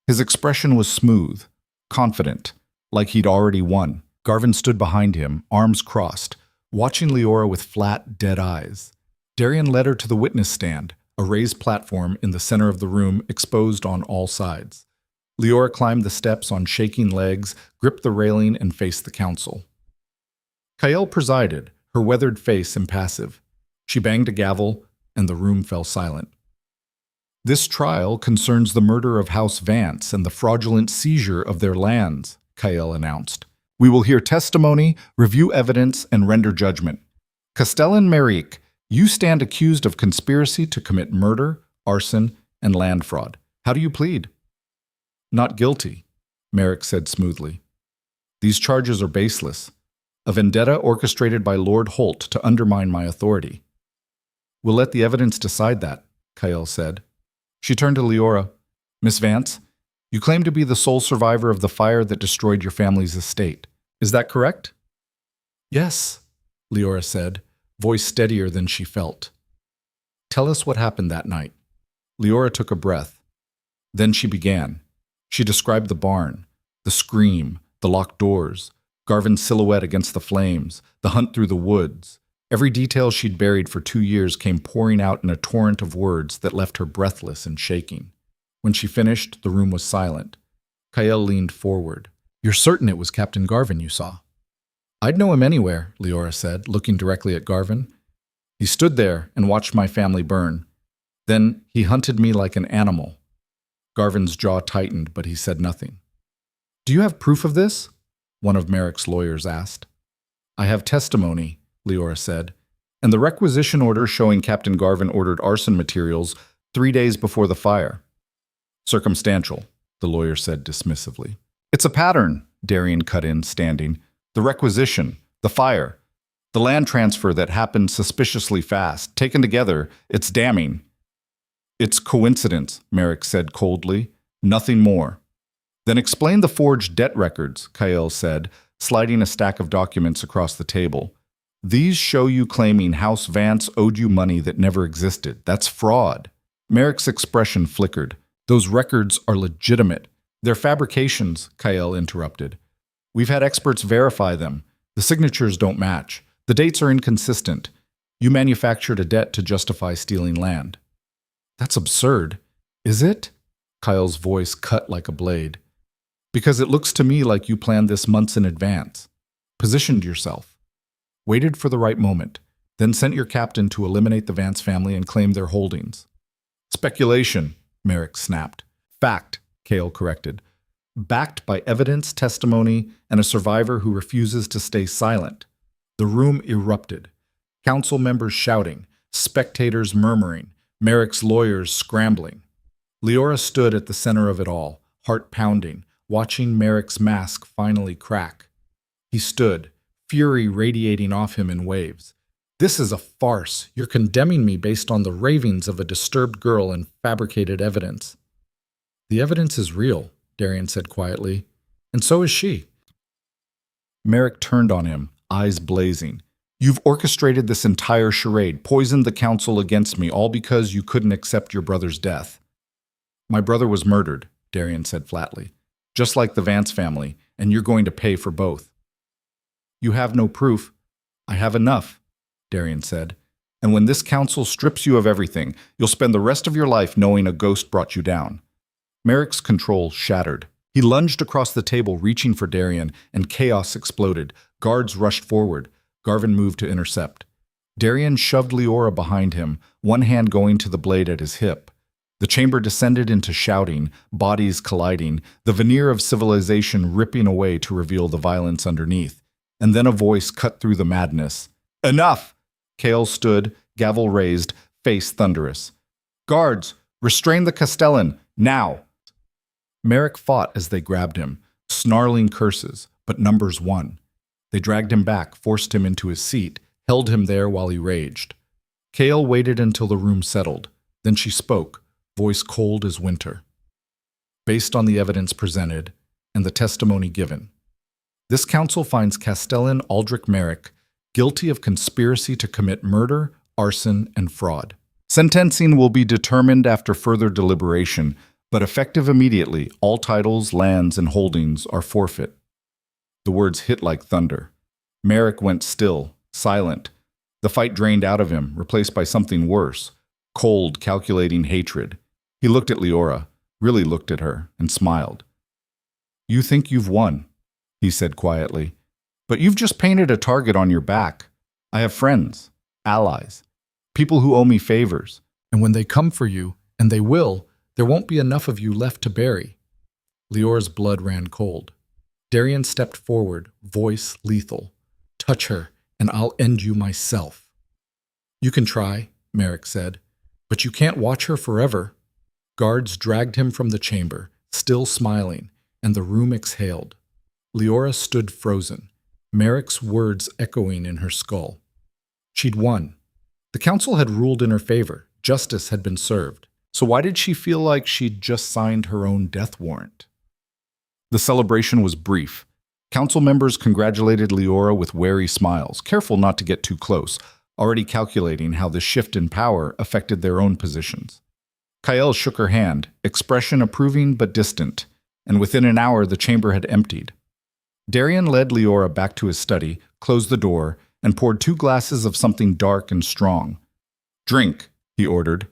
His expression was smooth, confident, like he'd already won. Garvin stood behind him, arms crossed, watching Leora with flat, dead eyes. Darian led her to the witness stand, a raised platform in the center of the room exposed on all sides. Leora climbed the steps on shaking legs, gripped the railing, and faced the council. Kael presided, her weathered face impassive. She banged a gavel, and the room fell silent. "This trial concerns the murder of House Vance and the fraudulent seizure of their lands," Kael announced. "We will hear testimony, review evidence, and render judgment. Castellan Merrick, you stand accused of conspiracy to commit murder, arson, and land fraud. How do you plead?" "Not guilty," Merrick said smoothly. "These charges are baseless. A vendetta orchestrated by Lord Holt to undermine my authority." "We'll let the evidence decide that," Kael said. She turned to Leora. "Miss Vance, you claim to be the sole survivor of the fire that destroyed your family's estate. Is that correct?" "Yes," Leora said, voice steadier than she felt. "Tell us what happened that night." Leora took a breath. Then she began. She described the barn, the scream, the locked doors, Garvin's silhouette against the flames, the hunt through the woods. Every detail she'd buried for 2 years came pouring out in a torrent of words that left her breathless and shaking. When she finished, the room was silent. Kael leaned forward. You're certain it was Captain Garvin you saw? I'd know him anywhere, Leora said, looking directly at Garvin. He stood there and watched my family burn. Then he hunted me like an animal. Garvin's jaw tightened, but he said nothing. Do you have proof of this? One of Merrick's lawyers asked. I have testimony, Leora said, and the requisition order showing Captain Garvin ordered arson materials 3 days before the fire. Circumstantial, the lawyer said dismissively. It's a pattern, Darian cut in, standing. The requisition, the fire, the land transfer that happened suspiciously fast. Taken together, it's damning. It's coincidence, Merrick said coldly. Nothing more. Then explain the forged debt records, Kael said, sliding a stack of documents across the table. These show you claiming House Vance owed you money that never existed. That's fraud. Merrick's expression flickered. Those records are legitimate. They're fabrications, Kael interrupted. We've had experts verify them. The signatures don't match. The dates are inconsistent. You manufactured a debt to justify stealing land. That's absurd. Is it? Kyle's voice cut like a blade. Because it looks to me like you planned this months in advance. Positioned yourself. Waited for the right moment. Then sent your captain to eliminate the Vance family and claim their holdings. Speculation, Merrick snapped. Fact, Cale corrected. Backed by evidence, testimony, and a survivor who refuses to stay silent. The room erupted. Council members shouting, spectators murmuring, Merrick's lawyers scrambling. Leora stood at the center of it all, heart pounding, watching Merrick's mask finally crack. He stood, fury radiating off him in waves. This is a farce. You're condemning me based on the ravings of a disturbed girl and fabricated evidence. The evidence is real, Darian said quietly, and so is she. Merrick turned on him, eyes blazing. You've orchestrated this entire charade, poisoned the council against me, all because you couldn't accept your brother's death. My brother was murdered, Darian said flatly, just like the Vance family, and you're going to pay for both. You have no proof. I have enough, Darian said. And when this council strips you of everything, you'll spend the rest of your life knowing a ghost brought you down. Merrick's control shattered. He lunged across the table, reaching for Darian, and chaos exploded. Guards rushed forward. Garvin moved to intercept. Darian shoved Leora behind him, one hand going to the blade at his hip. The chamber descended into shouting, bodies colliding, the veneer of civilization ripping away to reveal the violence underneath. And then a voice cut through the madness. Enough! Cale stood, gavel raised, face thunderous. Guards, restrain the Castellan, now! Merrick fought as they grabbed him, snarling curses, but numbers won. They dragged him back, forced him into his seat, held him there while he raged. Cale waited until the room settled. Then she spoke, voice cold as winter. Based on the evidence presented and the testimony given, this council finds Castellan Aldrich Merrick guilty of conspiracy to commit murder, arson, and fraud. Sentencing will be determined after further deliberation, but effective immediately, all titles, lands, and holdings are forfeit. The words hit like thunder. Merrick went still, silent. The fight drained out of him, replaced by something worse, cold, calculating hatred. He looked at Leora, really looked at her, and smiled. You think you've won, he said quietly, but you've just painted a target on your back. I have friends, allies, people who owe me favors, and when they come for you, and they will, there won't be enough of you left to bury. Leora's blood ran cold. Darian stepped forward, voice lethal. Touch her, and I'll end you myself. You can try, Merrick said, but you can't watch her forever. Guards dragged him from the chamber, still smiling, and the room exhaled. Leora stood frozen, Merrick's words echoing in her skull. She'd won. The council had ruled in her favor. Justice had been served. So why did she feel like she'd just signed her own death warrant? The celebration was brief. Council members congratulated Leora with wary smiles, careful not to get too close, already calculating how the shift in power affected their own positions. Kael shook her hand, expression approving but distant, and within an hour the chamber had emptied. Darian led Leora back to his study, closed the door, and poured 2 glasses of something dark and strong. Drink, he ordered.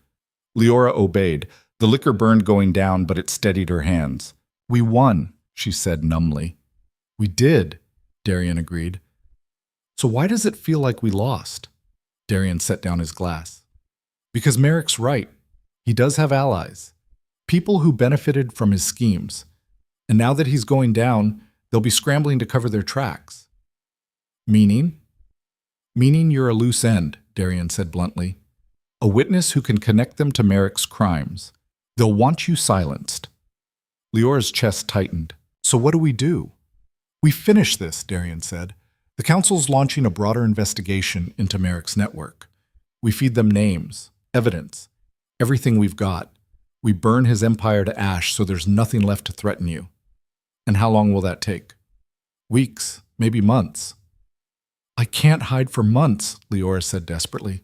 Leora obeyed. The liquor burned going down, but it steadied her hands. We won, she said numbly. We did, Darian agreed. So why does it feel like we lost? Darian set down his glass. Because Merrick's right. He does have allies. People who benefited from his schemes. And now that he's going down, they'll be scrambling to cover their tracks. Meaning? Meaning you're a loose end, Darian said bluntly. A witness who can connect them to Merrick's crimes. They'll want you silenced. Leora's chest tightened. So what do we do? We finish this, Darian said. The council's launching a broader investigation into Merrick's network. We feed them names, evidence, everything we've got. We burn his empire to ash so there's nothing left to threaten you. And how long will that take? Weeks, maybe months. I can't hide for months, Leora said desperately.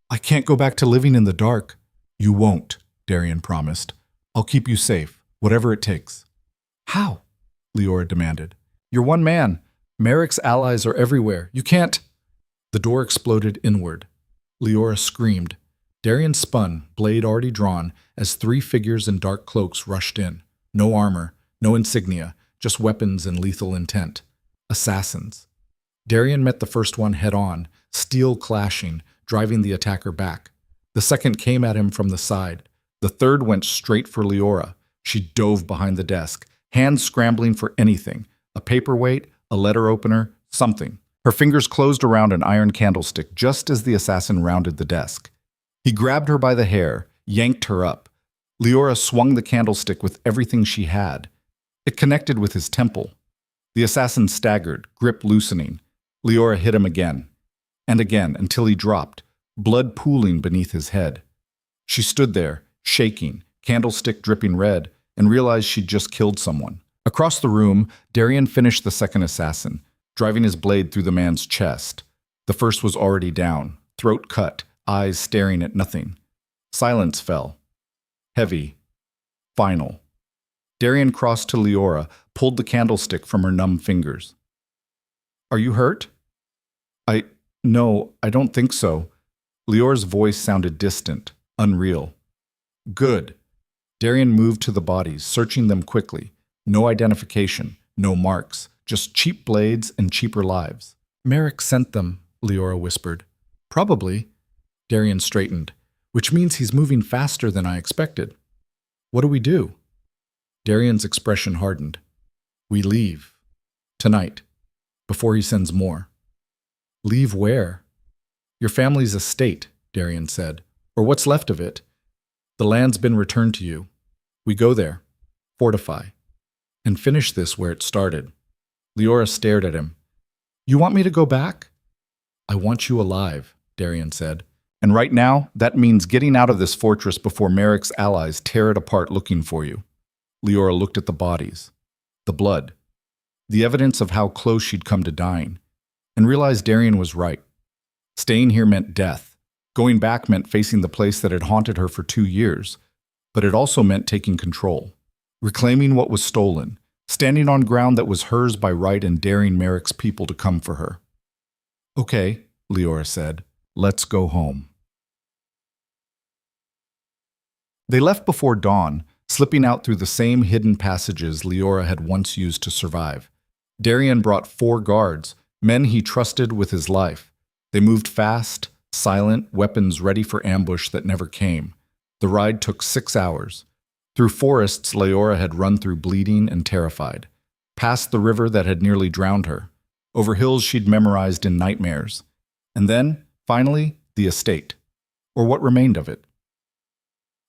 I can't go back to living in the dark. You won't, Darian promised. I'll keep you safe, whatever it takes. How? Leora demanded. You're one man. Merrick's allies are everywhere. You can't. The door exploded inward. Leora screamed. Darian spun, blade already drawn, as 3 figures in dark cloaks rushed in. No armor, no insignia, just weapons and lethal intent. Assassins. Darian met the first one head-on, steel clashing, driving the attacker back. The second came at him from the side. The third went straight for Leora. She dove behind the desk, hands scrambling for anything. A paperweight, a letter opener, something. Her fingers closed around an iron candlestick just as the assassin rounded the desk. He grabbed her by the hair, yanked her up. Leora swung the candlestick with everything she had. It connected with his temple. The assassin staggered, grip loosening. Leora hit him again, and again, until he dropped, blood pooling beneath his head. She stood there, shaking, candlestick dripping red, and realized she'd just killed someone. Across the room, Darian finished the second assassin, driving his blade through the man's chest. The first was already down, throat cut, eyes staring at nothing. Silence fell. Heavy. Final. Darian crossed to Leora, pulled the candlestick from her numb fingers. Are you hurt? No, I don't think so. Leora's voice sounded distant, unreal. Good. Darian moved to the bodies, searching them quickly. No identification, no marks, just cheap blades and cheaper lives. Merrick sent them, Leora whispered. Probably. Darian straightened, which means he's moving faster than I expected. What do we do? Darian's expression hardened. We leave. Tonight. Before he sends more. Leave where? Your family's estate, Darian said. Or what's left of it. The land's been returned to you. We go there. Fortify. And finish this where it started. Leora stared at him. You want me to go back? I want you alive, Darian said. And right now, that means getting out of this fortress before Merrick's allies tear it apart looking for you. Leora looked at the bodies. The blood. The evidence of how close she'd come to dying. And realized Darian was right. Staying here meant death. Going back meant facing the place that had haunted her for 2 years. But it also meant taking control. Reclaiming what was stolen. Standing on ground that was hers by right and daring Merrick's people to come for her. Okay, Leora said. Let's go home. They left before dawn, slipping out through the same hidden passages Leora had once used to survive. Darian brought 4 guards, men he trusted with his life. They moved fast, silent, weapons ready for ambush that never came. The ride took 6 hours. Through forests Leora had run through bleeding and terrified. Past the river that had nearly drowned her. Over hills she'd memorized in nightmares. And then, finally, the estate. Or what remained of it.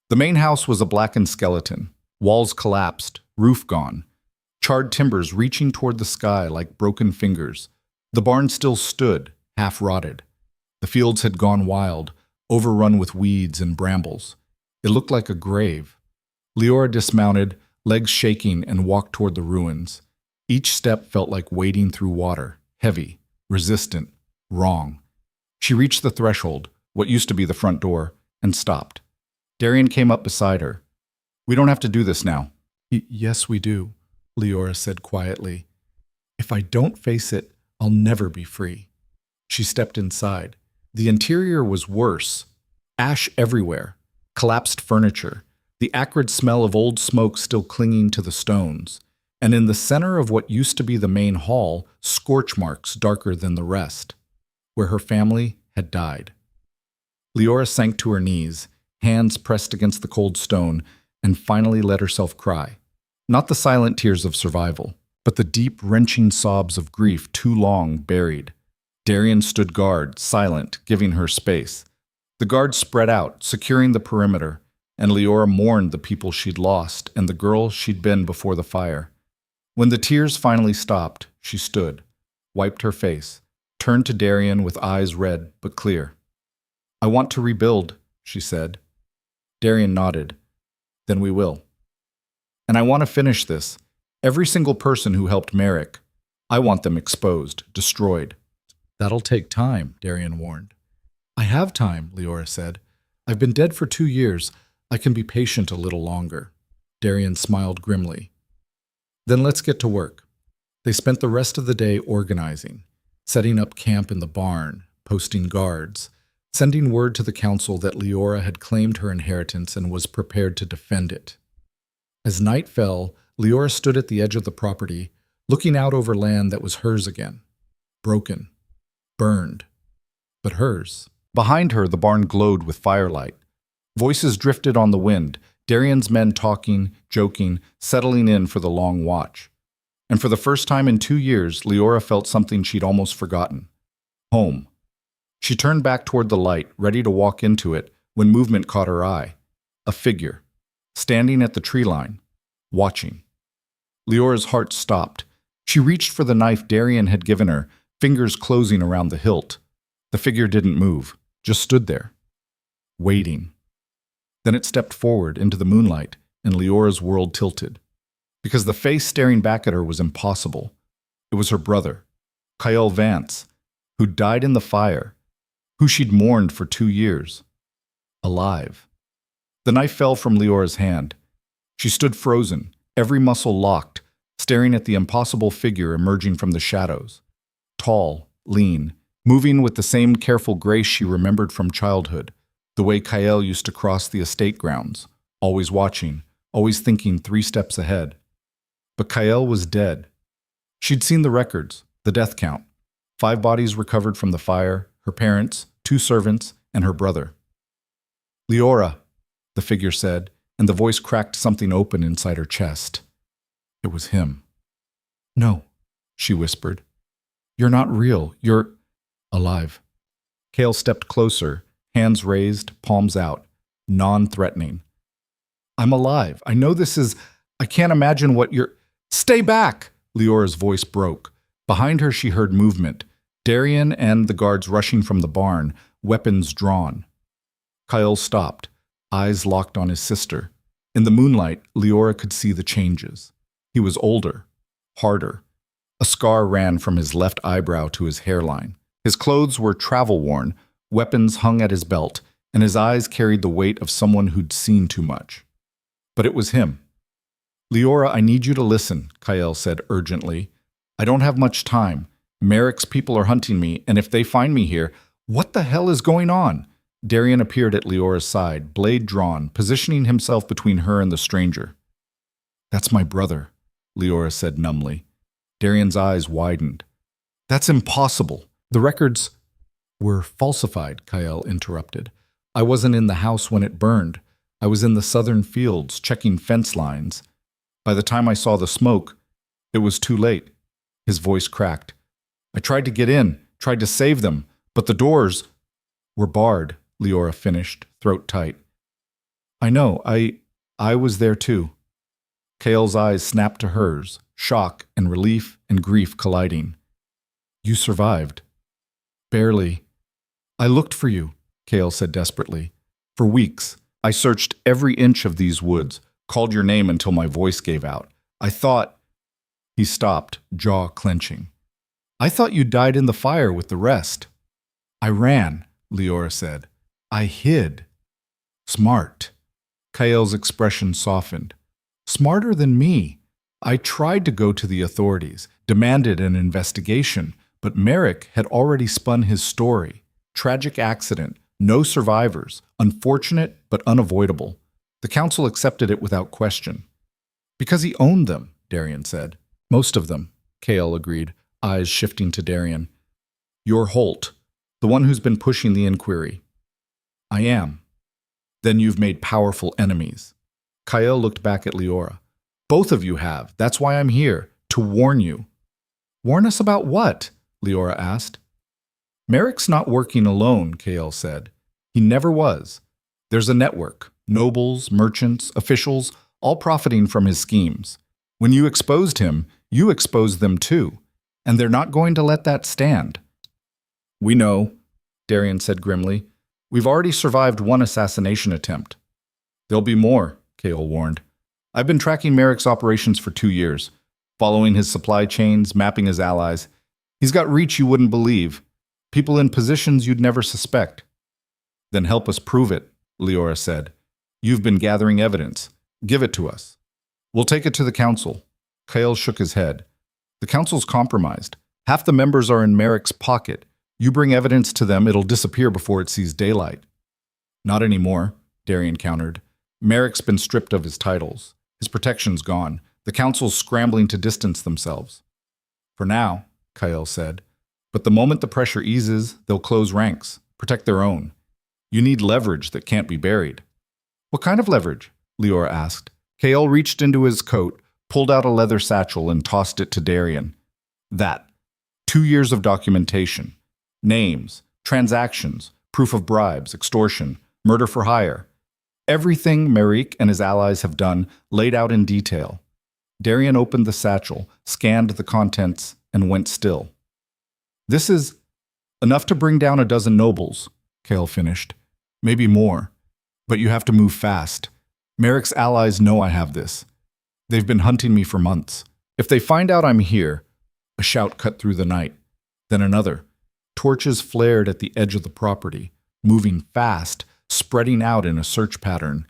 The main house was a blackened skeleton. Walls collapsed, roof gone. Charred timbers reaching toward the sky like broken fingers. The barn still stood, half-rotted. The fields had gone wild, overrun with weeds and brambles. It looked like a grave. Leora dismounted, legs shaking, and walked toward the ruins. Each step felt like wading through water, heavy, resistant, wrong. She reached the threshold, what used to be the front door, and stopped. Darian came up beside her. We don't have to do this now. Yes, we do, Leora said quietly. If I don't face it, I'll never be free. She stepped inside. The interior was worse. Ash everywhere. Collapsed furniture. The acrid smell of old smoke still clinging to the stones. and in the center of what used to be the main hall, scorch marks darker than the rest, where her family had died. Leora sank to her knees, hands pressed against the cold stone, and finally let herself cry. Not the silent tears of survival, but the deep, wrenching sobs of grief too long buried. Darian stood guard, silent, giving her space. The guards spread out, securing the perimeter, and Leora mourned the people she'd lost and the girl she'd been before the fire. When the tears finally stopped, she stood, wiped her face, turned to Darian with eyes red but clear. "I want to rebuild," she said. Darian nodded. "Then we will. And I want to finish this. Every single person who helped Merrick, I want them exposed, destroyed." "That'll take time," Darian warned. "I have time," Leora said. "I've been dead for 2 years. I can be patient a little longer." Darian smiled grimly. "Then let's get to work." They spent the rest of the day organizing, setting up camp in the barn, posting guards, sending word to the council that Leora had claimed her inheritance and was prepared to defend it. As night fell, Leora stood at the edge of the property, looking out over land that was hers again. Broken, burned, but hers. Behind her, the barn glowed with firelight. Voices drifted on the wind, Darian's men talking, joking, settling in for the long watch. And for the first time in 2 years, Leora felt something she'd almost forgotten. Home. She turned back toward the light, ready to walk into it, when movement caught her eye. A figure, standing at the tree line, watching. Leora's heart stopped. She reached for the knife Darian had given her, fingers closing around the hilt. The figure didn't move, just stood there, waiting. Then it stepped forward into the moonlight, and Leora's world tilted. Because the face staring back at her was impossible. It was her brother, Kyle Vance, who died in the fire, who she'd mourned for 2 years. Alive. The knife fell from Leora's hand. She stood frozen, every muscle locked, staring at the impossible figure emerging from the shadows. Tall, lean, moving with the same careful grace she remembered from childhood, the way Kyle used to cross the estate grounds, always watching, always thinking 3 steps ahead. But Kyle was dead. She'd seen the records, the death count. 5 bodies recovered from the fire, her parents, 2 servants, and her brother. "Leora," the figure said, and the voice cracked something open inside her chest. It was him. "No," she whispered. "You're not real. You're alive." Kale stepped closer, hands raised, palms out, non-threatening. "I'm alive. I know this is... I can't imagine what you're... Stay back!" Leora's voice broke. Behind her she heard movement. Darian and the guards rushing from the barn, weapons drawn. Kyle stopped, eyes locked on his sister. In the moonlight, Leora could see the changes. He was older, harder. A scar ran from his left eyebrow to his hairline. His clothes were travel-worn, weapons hung at his belt, and his eyes carried the weight of someone who'd seen too much. But it was him. "Leora, I need you to listen," Kyle said urgently. "I don't have much time. Merrick's people are hunting me, and if they find me here, what the hell is going on?" Darian appeared at Leora's side, blade drawn, positioning himself between her and the stranger. "That's my brother," Leora said numbly. Darian's eyes widened. "That's impossible. The records were falsified," Kyle interrupted. "I wasn't in the house when it burned. I was in the southern fields, checking fence lines. By the time I saw the smoke, it was too late." His voice cracked. "I tried to get in, tried to save them, but the doors were barred," Leora finished, throat tight. "I know, I was there too." Kale's eyes snapped to hers, shock and relief and grief colliding. "You survived." "Barely. I looked for you," Kale said desperately. "For weeks. I searched every inch of these woods, called your name until my voice gave out. I thought..." He stopped, jaw clenching. "I thought you died in the fire with the rest." "I ran," Leora said. "I hid." "Smart." Kale's expression softened. "Smarter than me. I tried to go to the authorities, demanded an investigation, but Merrick had already spun his story. Tragic accident, no survivors, unfortunate but unavoidable. The council accepted it without question. Because he owned them, Darian said. Most of them, Kale agreed, eyes shifting to Darian. You're Holt, the one who's been pushing the inquiry. I am. Then you've made powerful enemies. Kyle looked back at Leora. Both of you have. That's why I'm here, to warn you. Warn us about what? Leora asked. Merrick's not working alone, Kale said. He never was. There's a network, nobles, merchants, officials, all profiting from his schemes. When you exposed him, you exposed them too, and they're not going to let that stand. We know, Darian said grimly. We've already survived one assassination attempt. There'll be more, Kale warned. I've been tracking Merrick's operations for 2 years, following his supply chains, mapping his allies. He's got reach you wouldn't believe, people in positions you'd never suspect. Then help us prove it, Leora said. You've been gathering evidence. Give it to us. We'll take it to the council. Kale shook his head. The council's compromised. Half the members are in Merrick's pocket. You bring evidence to them, it'll disappear before it sees daylight. Not anymore, Darian countered. Merrick's been stripped of his titles. His protection's gone. The council's scrambling to distance themselves. For now, Kyle said. But the moment the pressure eases, they'll close ranks, protect their own. You need leverage that can't be buried. What kind of leverage? Leora asked. Kale reached into his coat, pulled out a leather satchel, and tossed it to Darian. That. 2 years of documentation. Names, transactions, proof of bribes, extortion, murder for hire. Everything Merrick and his allies have done, laid out in detail. Darian opened the satchel, scanned the contents, and went still. This is enough to bring down a dozen nobles, Kale finished. Maybe more. But you have to move fast. Merrick's allies know I have this. They've been hunting me for months. If they find out I'm here, a shout cut through the night. Then another. Torches flared at the edge of the property, moving fast, spreading out in a search pattern.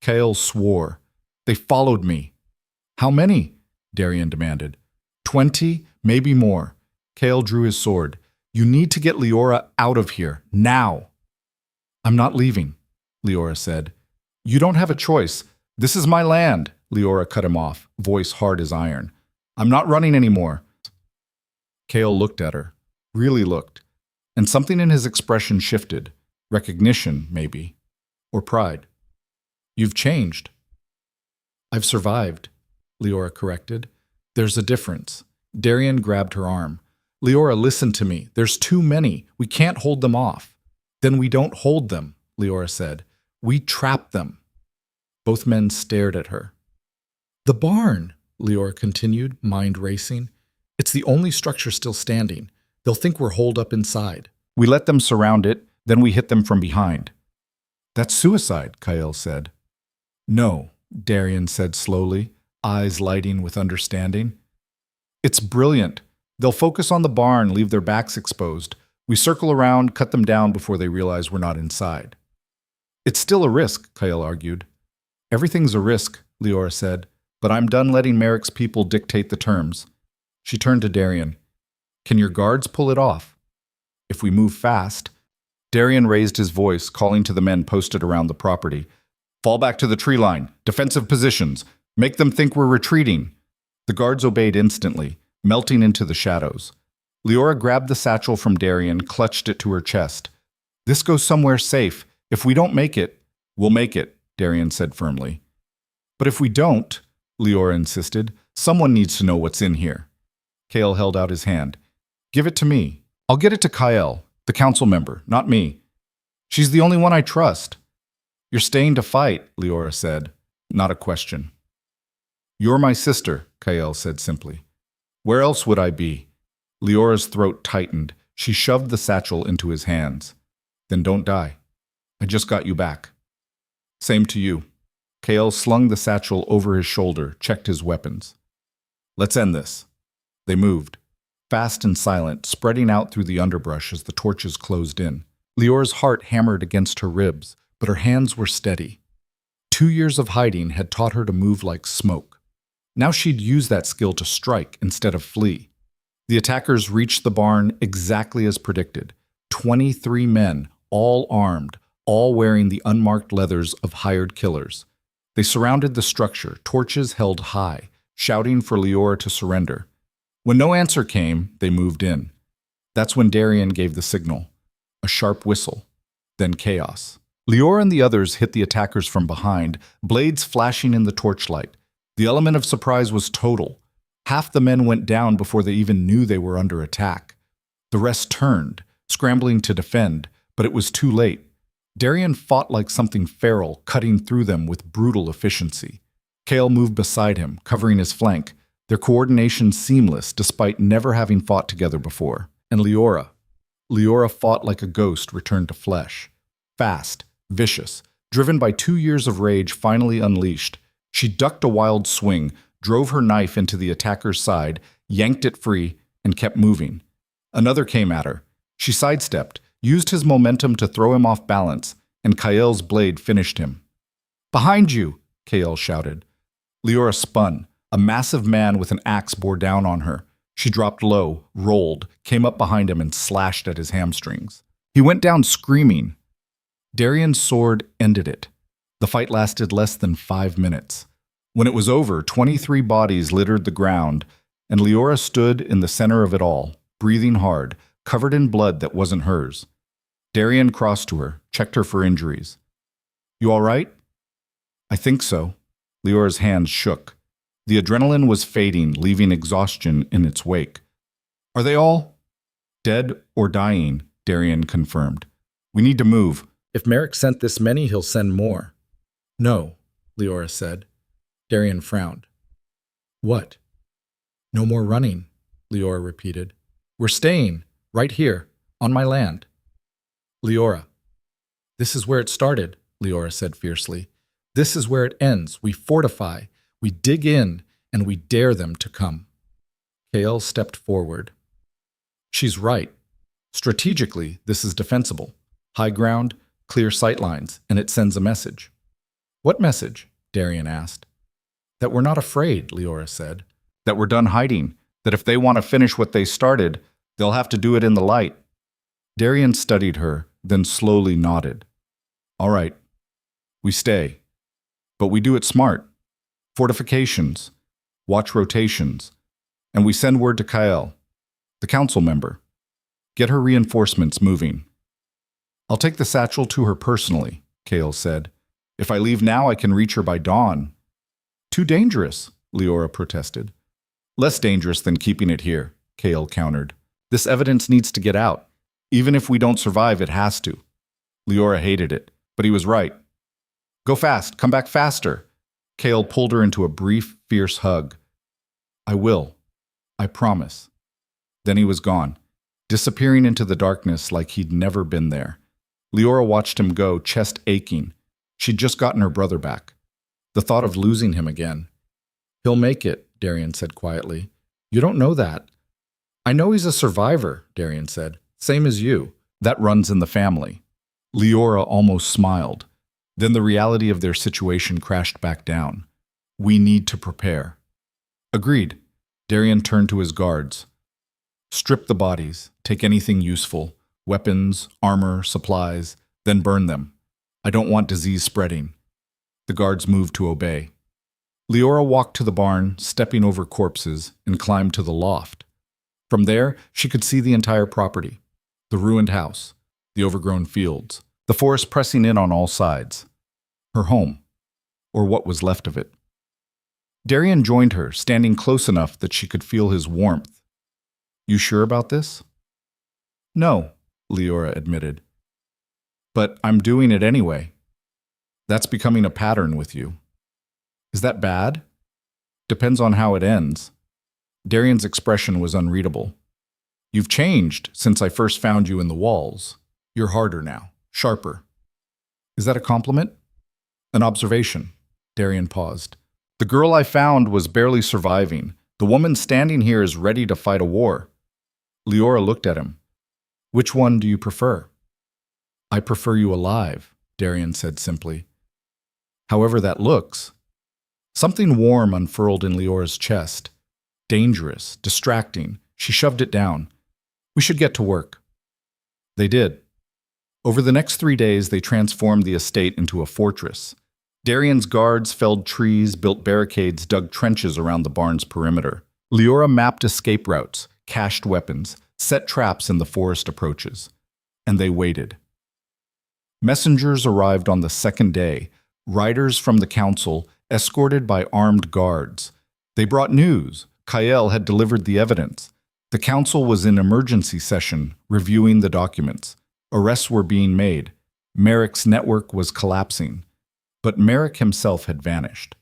Kale swore. They followed me. How many? Darian demanded. 20, maybe more. Kale drew his sword. You need to get Leora out of here, now. I'm not leaving, Leora said. You don't have a choice. This is my land, Leora cut him off, voice hard as iron. I'm not running anymore. Kale looked at her, really looked, and something in his expression shifted. Recognition, maybe, or pride. You've changed. I've survived, Leora corrected. There's a difference. Darian grabbed her arm. Leora, listen to me. There's too many. We can't hold them off. Then we don't hold them, Leora said. We trap them. Both men stared at her. The barn, Leora continued, mind racing. It's the only structure still standing. They'll think we're holed up inside. We let them surround it, then we hit them from behind. That's suicide, Kyle said. No, Darian said slowly, eyes lighting with understanding. It's brilliant. They'll focus on the barn, leave their backs exposed. We circle around, cut them down before they realize we're not inside. It's still a risk, Kyle argued. Everything's a risk, Leora said, but I'm done letting Merrick's people dictate the terms. She turned to Darian. Can your guards pull it off? If we move fast. Darian raised his voice, calling to the men posted around the property. Fall back to the tree line. Defensive positions. Make them think we're retreating. The guards obeyed instantly, melting into the shadows. Leora grabbed the satchel from Darian, clutched it to her chest. This goes somewhere safe. If we don't make it, we'll make it, Darian said firmly. But if we don't, Leora insisted, someone needs to know what's in here. Kale held out his hand. Give it to me. I'll get it to Kyle, the council member, not me. She's the only one I trust. You're staying to fight, Leora said, not a question. You're my sister, Kyle said simply. Where else would I be? Leora's throat tightened. She shoved the satchel into his hands. Then don't die. I just got you back. Same to you. Kale slung the satchel over his shoulder, checked his weapons. Let's end this. They moved, fast and silent, spreading out through the underbrush as the torches closed in. Leora's heart hammered against her ribs, but her hands were steady. 2 years of hiding had taught her to move like smoke. Now she'd use that skill to strike instead of flee. The attackers reached the barn exactly as predicted. 23 men, all armed, all wearing the unmarked leathers of hired killers. They surrounded the structure, torches held high, shouting for Leora to surrender. When no answer came, they moved in. That's when Darian gave the signal. A sharp whistle. Then chaos. Leora and the others hit the attackers from behind, blades flashing in the torchlight. The element of surprise was total. Half the men went down before they even knew they were under attack. The rest turned, scrambling to defend, but it was too late. Darian fought like something feral, cutting through them with brutal efficiency. Kale moved beside him, covering his flank, their coordination seamless despite never having fought together before. And Leora fought like a ghost returned to flesh. Fast, vicious, driven by 2 years of rage finally unleashed. She ducked a wild swing, drove her knife into the attacker's side, yanked it free, and kept moving. Another came at her. She sidestepped, used his momentum to throw him off balance, and Kael's blade finished him. "Behind you!" Kael shouted. Leora spun. A massive man with an axe bore down on her. She dropped low, rolled, came up behind him and slashed at his hamstrings. He went down screaming. Darian's sword ended it. The fight lasted less than 5 minutes. When it was over, 23 bodies littered the ground, and Leora stood in the center of it all, breathing hard, covered in blood that wasn't hers. Darian crossed to her, checked her for injuries. "You all right?" "I think so." Leora's hands shook. The adrenaline was fading, leaving exhaustion in its wake. "Are they all?" "Dead or dying," Darian confirmed. "We need to move. If Merrick sent this many, he'll send more." "No," Leora said. Darian frowned. "What?" "No more running," Leora repeated. "We're staying, right here, on my land." "Leora." "This is where it started," Leora said fiercely. "This is where it ends. We fortify, we dig in, and we dare them to come." Kael stepped forward. "She's right. Strategically, this is defensible. High ground, clear sightlines, and it sends a message." "What message?" Darian asked. "That we're not afraid," Leora said. "That we're done hiding. That if they want to finish what they started, they'll have to do it in the light." Darian studied her, then slowly nodded. "All right. We stay. But we do it smart. Fortifications. Watch rotations. And we send word to Kael, the council member. Get her reinforcements moving." "I'll take the satchel to her personally," Kael said. "If I leave now, I can reach her by dawn." "Too dangerous," Leora protested. "Less dangerous than keeping it here," Kael countered. "This evidence needs to get out. Even if we don't survive, it has to." Leora hated it, but he was right. "Go fast, come back faster." Kael pulled her into a brief, fierce hug. "I will. I promise." Then he was gone, disappearing into the darkness like he'd never been there. Leora watched him go, chest aching. She'd just gotten her brother back. The thought of losing him again. "He'll make it," Darian said quietly. "You don't know that." "I know he's a survivor," Darian said. "Same as you. That runs in the family." Leora almost smiled. Then the reality of their situation crashed back down. "We need to prepare." "Agreed." Darian turned to his guards. "Strip the bodies. Take anything useful. Weapons, armor, supplies. Then burn them. I don't want disease spreading." The guards moved to obey. Leora walked to the barn, stepping over corpses, and climbed to the loft. From there, she could see the entire property. The ruined house, the overgrown fields, the forest pressing in on all sides. Her home, or what was left of it. Darian joined her, standing close enough that she could feel his warmth. "You sure about this?" "No," Leora admitted. "But I'm doing it anyway. That's becoming a pattern with you." "Is that bad?" "Depends on how it ends." Darian's expression was unreadable. "You've changed since I first found you in the walls. You're harder now, sharper." "Is that a compliment?" "An observation." Darian paused. "The girl I found was barely surviving. The woman standing here is ready to fight a war." Leora looked at him. "Which one do you prefer?" "I prefer you alive," Darian said simply. "However that looks." Something warm unfurled in Leora's chest. Dangerous, distracting. She shoved it down. "We should get to work." They did. Over the next 3 days, they transformed the estate into a fortress. Darian's guards felled trees, built barricades, dug trenches around the barn's perimeter. Leora mapped escape routes, cached weapons, set traps in the forest approaches. And they waited. Messengers arrived on the second day, riders from the council, escorted by armed guards. They brought news. Kael had delivered the evidence. The council was in emergency session, reviewing the documents. Arrests were being made. Merrick's network was collapsing. But Merrick himself had vanished.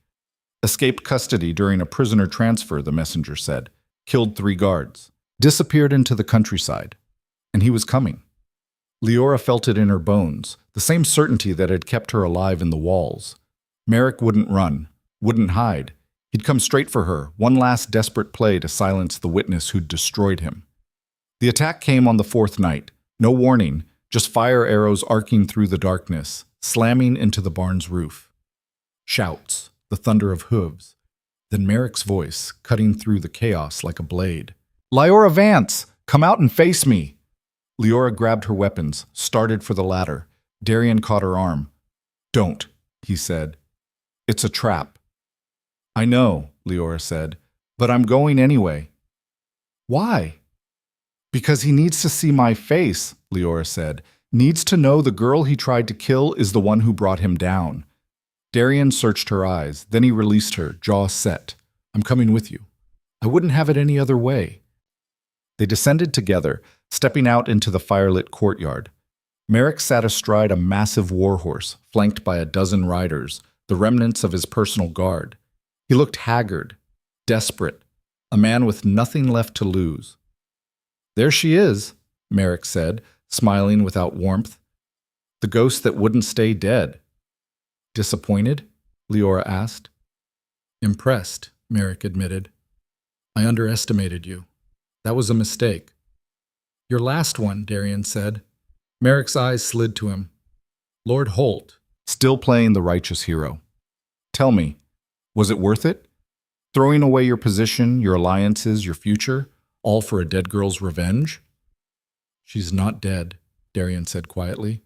Escaped custody during a prisoner transfer, the messenger said. Killed 3 guards. Disappeared into the countryside. And he was coming. Leora felt it in her bones, the same certainty that had kept her alive in the walls. Merrick wouldn't run, wouldn't hide. He'd come straight for her, one last desperate play to silence the witness who'd destroyed him. The attack came on the 4th night. No warning, just fire arrows arcing through the darkness, slamming into the barn's roof. Shouts, the thunder of hooves. Then Merrick's voice, cutting through the chaos like a blade. "Leora Vance, come out and face me!" Leora grabbed her weapons, started for the ladder. Darian caught her arm. "Don't," he said. "It's a trap." "I know," Leora said, "but I'm going anyway." "Why?" "Because he needs to see my face," Leora said. "Needs to know the girl he tried to kill is the one who brought him down." Darian searched her eyes, then he released her, jaw set. "I'm coming with you. I wouldn't have it any other way." They descended together, stepping out into the firelit courtyard. Merrick sat astride a massive warhorse, flanked by a dozen riders, the remnants of his personal guard. He looked haggard, desperate, a man with nothing left to lose. "There she is," Merrick said, smiling without warmth. "The ghost that wouldn't stay dead." "Disappointed?" Leora asked. "Impressed," Merrick admitted. "I underestimated you. That was a mistake." "Your last one," Darian said. Merrick's eyes slid to him. "Lord Holt," still playing the righteous hero. "Tell me, was it worth it? Throwing away your position, your alliances, your future, all for a dead girl's revenge?" "She's not dead," Darian said quietly.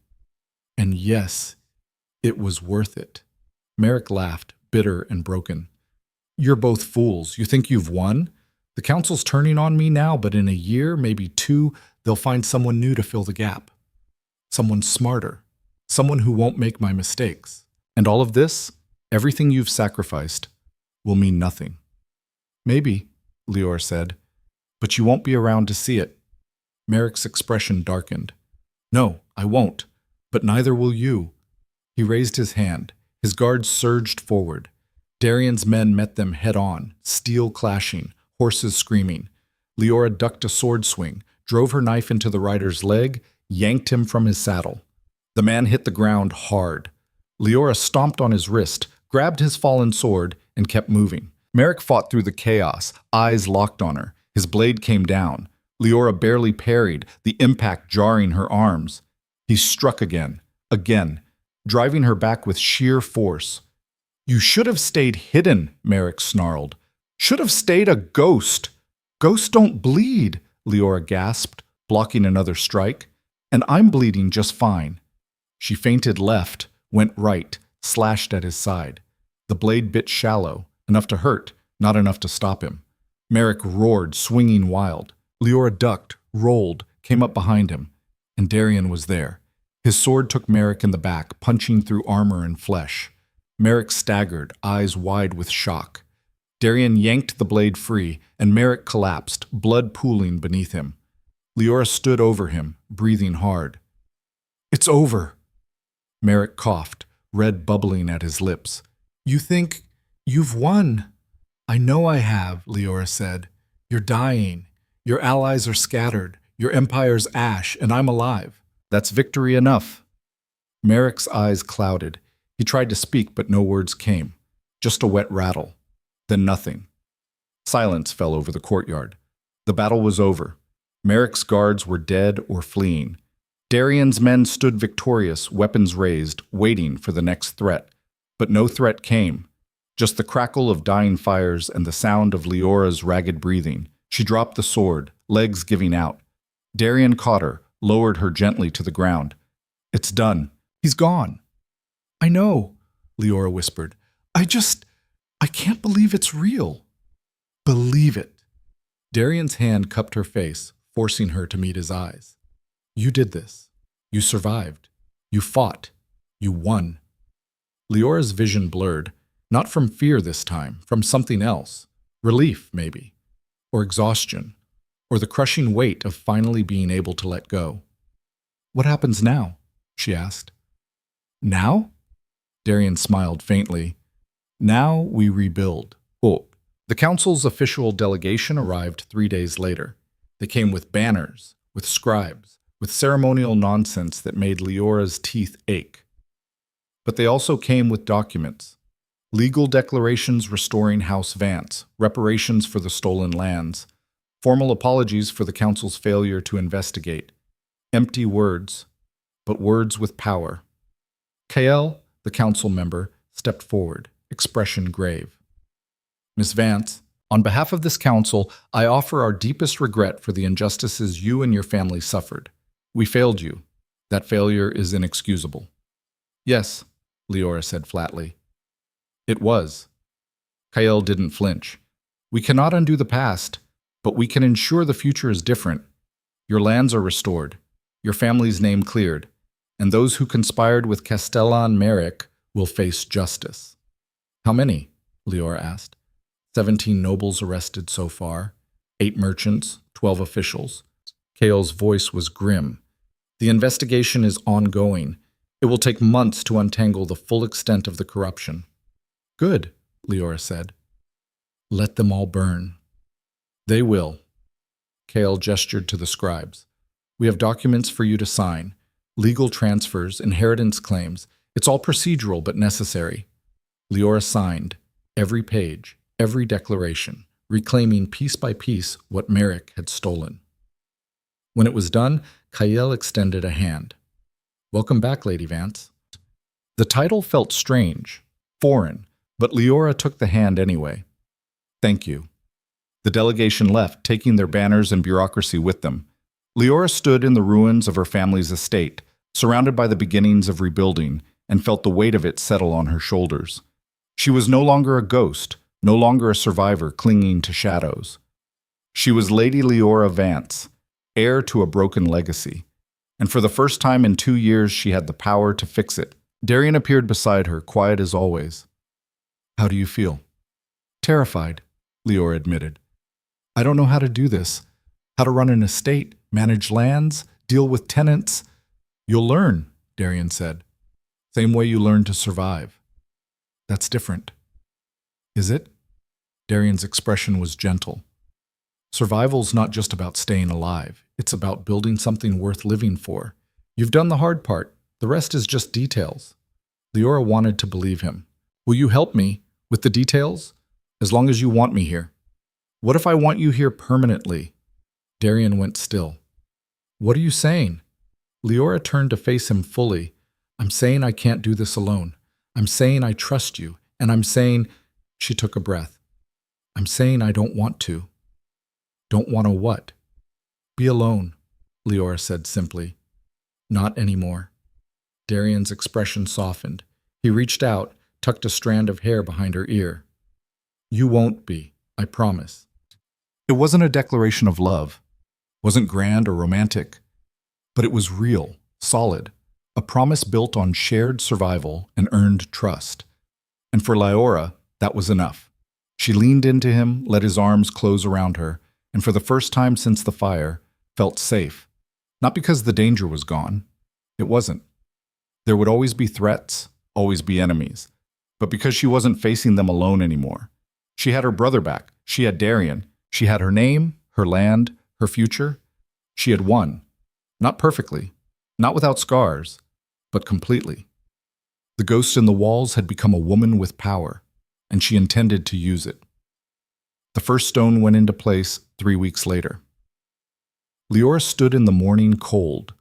"And yes, it was worth it." Merrick laughed, bitter and broken. "You're both fools. You think you've won? The council's turning on me now, but in a year, maybe 2, they'll find someone new to fill the gap. Someone smarter. Someone who won't make my mistakes. And all of this, everything you've sacrificed, will mean nothing." "Maybe," Leora said, "but you won't be around to see it." Merrick's expression darkened. "No, I won't, but neither will you." He raised his hand. His guards surged forward. Darian's men met them head-on, steel clashing, horses screaming. Leora ducked a sword swing, drove her knife into the rider's leg, yanked him from his saddle. The man hit the ground hard. Leora stomped on his wrist, grabbed his fallen sword, and kept moving. Merrick fought through the chaos, eyes locked on her. His blade came down. Leora barely parried, the impact jarring her arms. He struck again, driving her back with sheer force. "You should have stayed hidden," Merrick snarled. "Should have stayed a ghost." "Ghosts don't bleed," Leora gasped, blocking another strike. "And I'm bleeding just fine." She feinted left, went right, slashed at his side. The blade bit shallow, enough to hurt, not enough to stop him. Merrick roared, swinging wild. Leora ducked, rolled, came up behind him. And Darian was there. His sword took Merrick in the back, punching through armor and flesh. Merrick staggered, eyes wide with shock. Darian yanked the blade free, and Merrick collapsed, blood pooling beneath him. Leora stood over him, breathing hard. "It's over." Merrick coughed, red bubbling at his lips. "You think you've won?" "I know I have," Leora said. "You're dying. Your allies are scattered. Your empire's ash, and I'm alive. That's victory enough." Merrick's eyes clouded. He tried to speak, but no words came. Just a wet rattle. Then nothing. Silence fell over the courtyard. The battle was over. Merrick's guards were dead or fleeing. Darian's men stood victorious, weapons raised, waiting for the next threat. But no threat came. Just the crackle of dying fires and the sound of Leora's ragged breathing. She dropped the sword, legs giving out. Darian caught her, lowered her gently to the ground. "It's done. He's gone." "I know. Leora whispered. I can't believe it's real. Believe it. Darian's hand cupped her face, forcing her to meet his eyes. You did this. You survived. You fought. You won. Leora's vision blurred, not from fear this time, from something else. Relief, maybe. Or exhaustion. Or the crushing weight of finally being able to let go. What happens now? She asked. Now? Darian smiled faintly. Now we rebuild. Oh. The council's official delegation arrived 3 days later. They came with banners, with scribes, with ceremonial nonsense that made Leora's teeth ache. But they also came with documents. Legal declarations restoring House Vance, reparations for the stolen lands, formal apologies for the council's failure to investigate. Empty words, but words with power. Kael, the council member, stepped forward, expression grave. Miss Vance, on behalf of this council, I offer our deepest regret for the injustices you and your family suffered. We failed you. That failure is inexcusable. Yes, Leora said flatly. It was. Kael didn't flinch. We cannot undo the past, but we can ensure the future is different. Your lands are restored, your family's name cleared, and those who conspired with Castellan Merrick will face justice. How many? Leora asked. 17 nobles arrested so far, 8 merchants, 12 officials. Kael's voice was grim. The investigation is ongoing. It will take months to untangle the full extent of the corruption. Good, Leora said. Let them all burn. They will. Kael gestured to the scribes. We have documents for you to sign. Legal transfers, inheritance claims. It's all procedural but necessary. Leora signed. Every page. Every declaration, reclaiming piece by piece what Merrick had stolen. When it was done, Kael extended a hand. Welcome back, Lady Vance. The title felt strange, foreign, but Leora took the hand anyway. Thank you. The delegation left, taking their banners and bureaucracy with them. Leora stood in the ruins of her family's estate, surrounded by the beginnings of rebuilding, and felt the weight of it settle on her shoulders. She was no longer a ghost, no longer a survivor clinging to shadows. She was Lady Leora Vance, heir to a broken legacy. And for the first time in 2 years, she had the power to fix it. Darian appeared beside her, quiet as always. How do you feel? Terrified, Leora admitted. I don't know how to do this. How to run an estate, manage lands, deal with tenants. You'll learn, Darian said. Same way you learn to survive. That's different. Is it? Darian's expression was gentle. Survival's not just about staying alive. It's about building something worth living for. You've done the hard part. The rest is just details. Leora wanted to believe him. Will you help me with the details? As long as you want me here. What if I want you here permanently? Darian went still. What are you saying? Leora turned to face him fully. I'm saying I can't do this alone. I'm saying I trust you. And I'm saying... She took a breath. I'm saying I don't want to. Don't want to what? Be alone, Leora said simply. Not anymore. Darian's expression softened. He reached out, tucked a strand of hair behind her ear. You won't be, I promise. It wasn't a declaration of love. Wasn't grand or romantic. But it was real, solid. A promise built on shared survival and earned trust. And for Leora, that was enough. She leaned into him, let his arms close around her, and for the first time since the fire, felt safe. Not because the danger was gone. It wasn't. There would always be threats, always be enemies. But because she wasn't facing them alone anymore. She had her brother back. She had Darian. She had her name, her land, her future. She had won. Not perfectly. Not without scars. But completely. The ghost in the walls had become a woman with power. And she intended to use it. The first stone went into place 3 weeks later. Leora stood in the morning cold,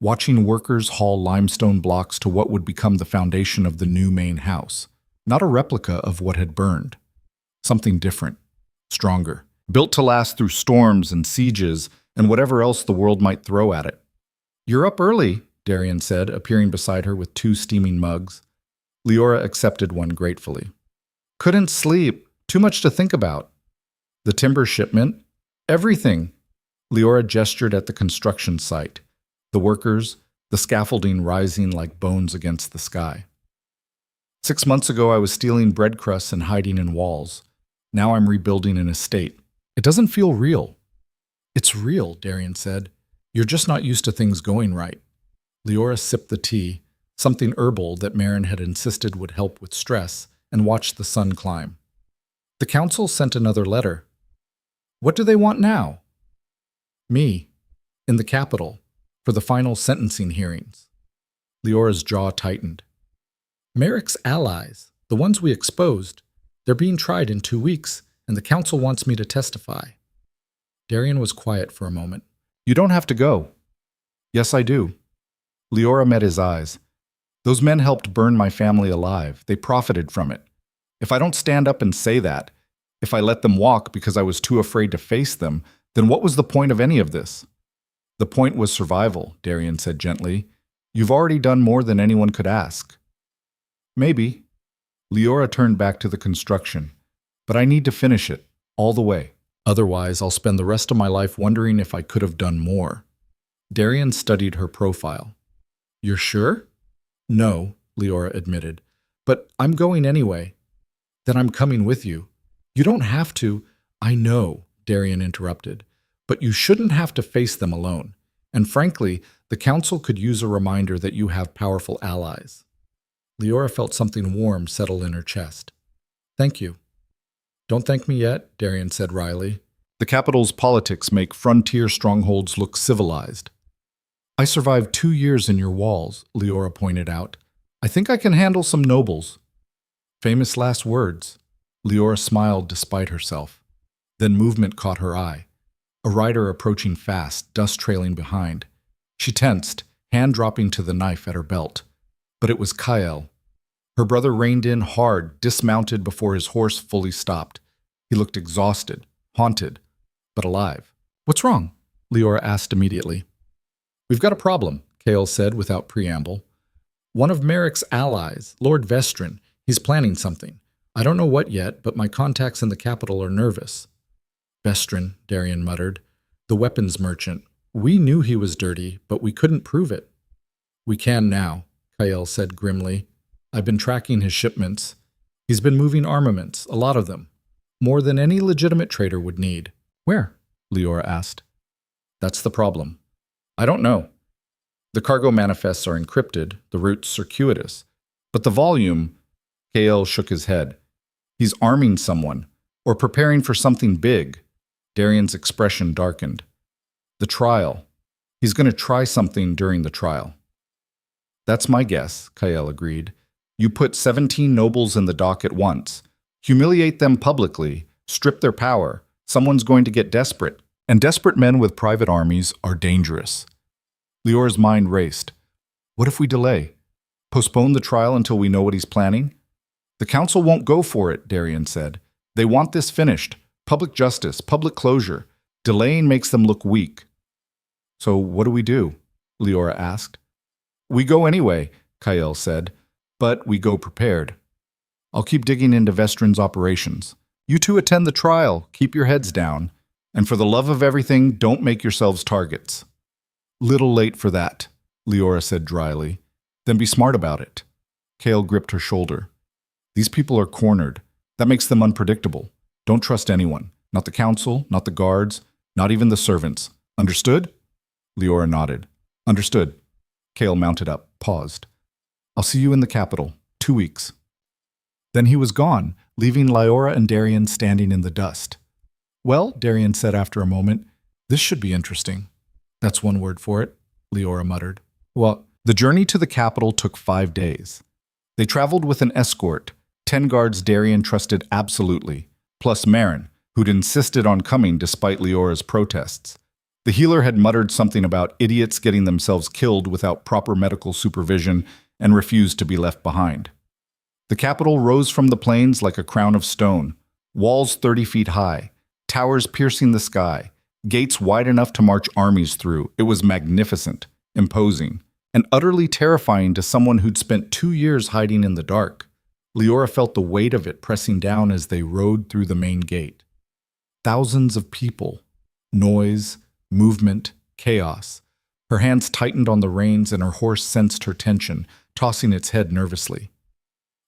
watching workers haul limestone blocks to what would become the foundation of the new main house, not a replica of what had burned. Something different, stronger, built to last through storms and sieges and whatever else the world might throw at it. You're up early, Darian said, appearing beside her with 2 steaming mugs. Leora accepted one gratefully. Couldn't sleep. Too much to think about. The timber shipment. Everything. Leora gestured at the construction site. The workers, the scaffolding rising like bones against the sky. 6 months ago, I was stealing bread crusts and hiding in walls. Now I'm rebuilding an estate. It doesn't feel real. It's real, Darian said. You're just not used to things going right. Leora sipped the tea, something herbal that Marin had insisted would help with stress, and watched the sun climb. The council sent another letter. What do they want now? Me, in the capital, for the final sentencing hearings. Leora's jaw tightened. Merrick's allies, the ones we exposed, they're being tried in 2 weeks, and the council wants me to testify. Darian was quiet for a moment. You don't have to go. Yes, I do. Leora met his eyes. Those men helped burn my family alive. They profited from it. If I don't stand up and say that, if I let them walk because I was too afraid to face them, then what was the point of any of this? The point was survival, Darian said gently. You've already done more than anyone could ask. Maybe. Leora turned back to the construction. But I need to finish it, all the way. Otherwise, I'll spend the rest of my life wondering if I could have done more. Darian studied her profile. You're sure? No, Leora admitted. But I'm going anyway. Then I'm coming with you. You don't have to. I know, Darian interrupted. But you shouldn't have to face them alone. And frankly, the council could use a reminder that you have powerful allies. Leora felt something warm settle in her chest. Thank you. Don't thank me yet, Darian said wryly. The capital's politics make frontier strongholds look civilized. I survived 2 years in your walls, Leora pointed out. I think I can handle some nobles. Famous last words. Leora smiled despite herself. Then movement caught her eye. A rider approaching fast, dust trailing behind. She tensed, hand dropping to the knife at her belt. But it was Kael. Her brother reined in hard, dismounted before his horse fully stopped. He looked exhausted, haunted, but alive. What's wrong? Leora asked immediately. We've got a problem, Kael said without preamble. One of Merrick's allies, Lord Vestrin, he's planning something. I don't know what yet, but my contacts in the capital are nervous. Vestrin, Darian muttered. The weapons merchant. We knew he was dirty, but we couldn't prove it. We can now, Kael said grimly. I've been tracking his shipments. He's been moving armaments, a lot of them. More than any legitimate trader would need. Where? Leora asked. That's the problem. I don't know. The cargo manifests are encrypted, the routes circuitous. But the volume, Kael shook his head. He's arming someone, or preparing for something big. Darian's expression darkened. The trial. He's going to try something during the trial. That's my guess, Kael agreed. You put 17 nobles in the dock at once. Humiliate them publicly, strip their power. Someone's going to get desperate. And desperate men with private armies are dangerous. Leora's mind raced. What if we delay? Postpone the trial until we know what he's planning? The council won't go for it, Darian said. They want this finished. Public justice, public closure. Delaying makes them look weak. So what do we do? Leora asked. We go anyway, Kael said, but we go prepared. I'll keep digging into Vestrin's operations. You two attend the trial, keep your heads down, and for the love of everything, don't make yourselves targets. Little late for that, Leora said dryly. Then be smart about it. Kael gripped her shoulder. These people are cornered. That makes them unpredictable. Don't trust anyone. Not the council, not the guards, not even the servants. Understood? Leora nodded. Understood. Kael mounted up, paused. I'll see you in the capital. 2 weeks. Then he was gone, leaving Leora and Darian standing in the dust. Well, Darian said after a moment, this should be interesting. That's one word for it, Leora muttered. Well, the journey to the capital took 5 days. They traveled with an escort, 10 guards Darian trusted absolutely, plus Marin, who'd insisted on coming despite Leora's protests. The healer had muttered something about idiots getting themselves killed without proper medical supervision and refused to be left behind. The capital rose from the plains like a crown of stone, walls 30 feet high, towers piercing the sky, gates wide enough to march armies through. It was magnificent, imposing. and utterly terrifying to someone who'd spent 2 years hiding in the dark. Leora felt the weight of it pressing down as they rode through the main gate. Thousands of people. Noise, movement, chaos. Her hands tightened on the reins and her horse sensed her tension, tossing its head nervously.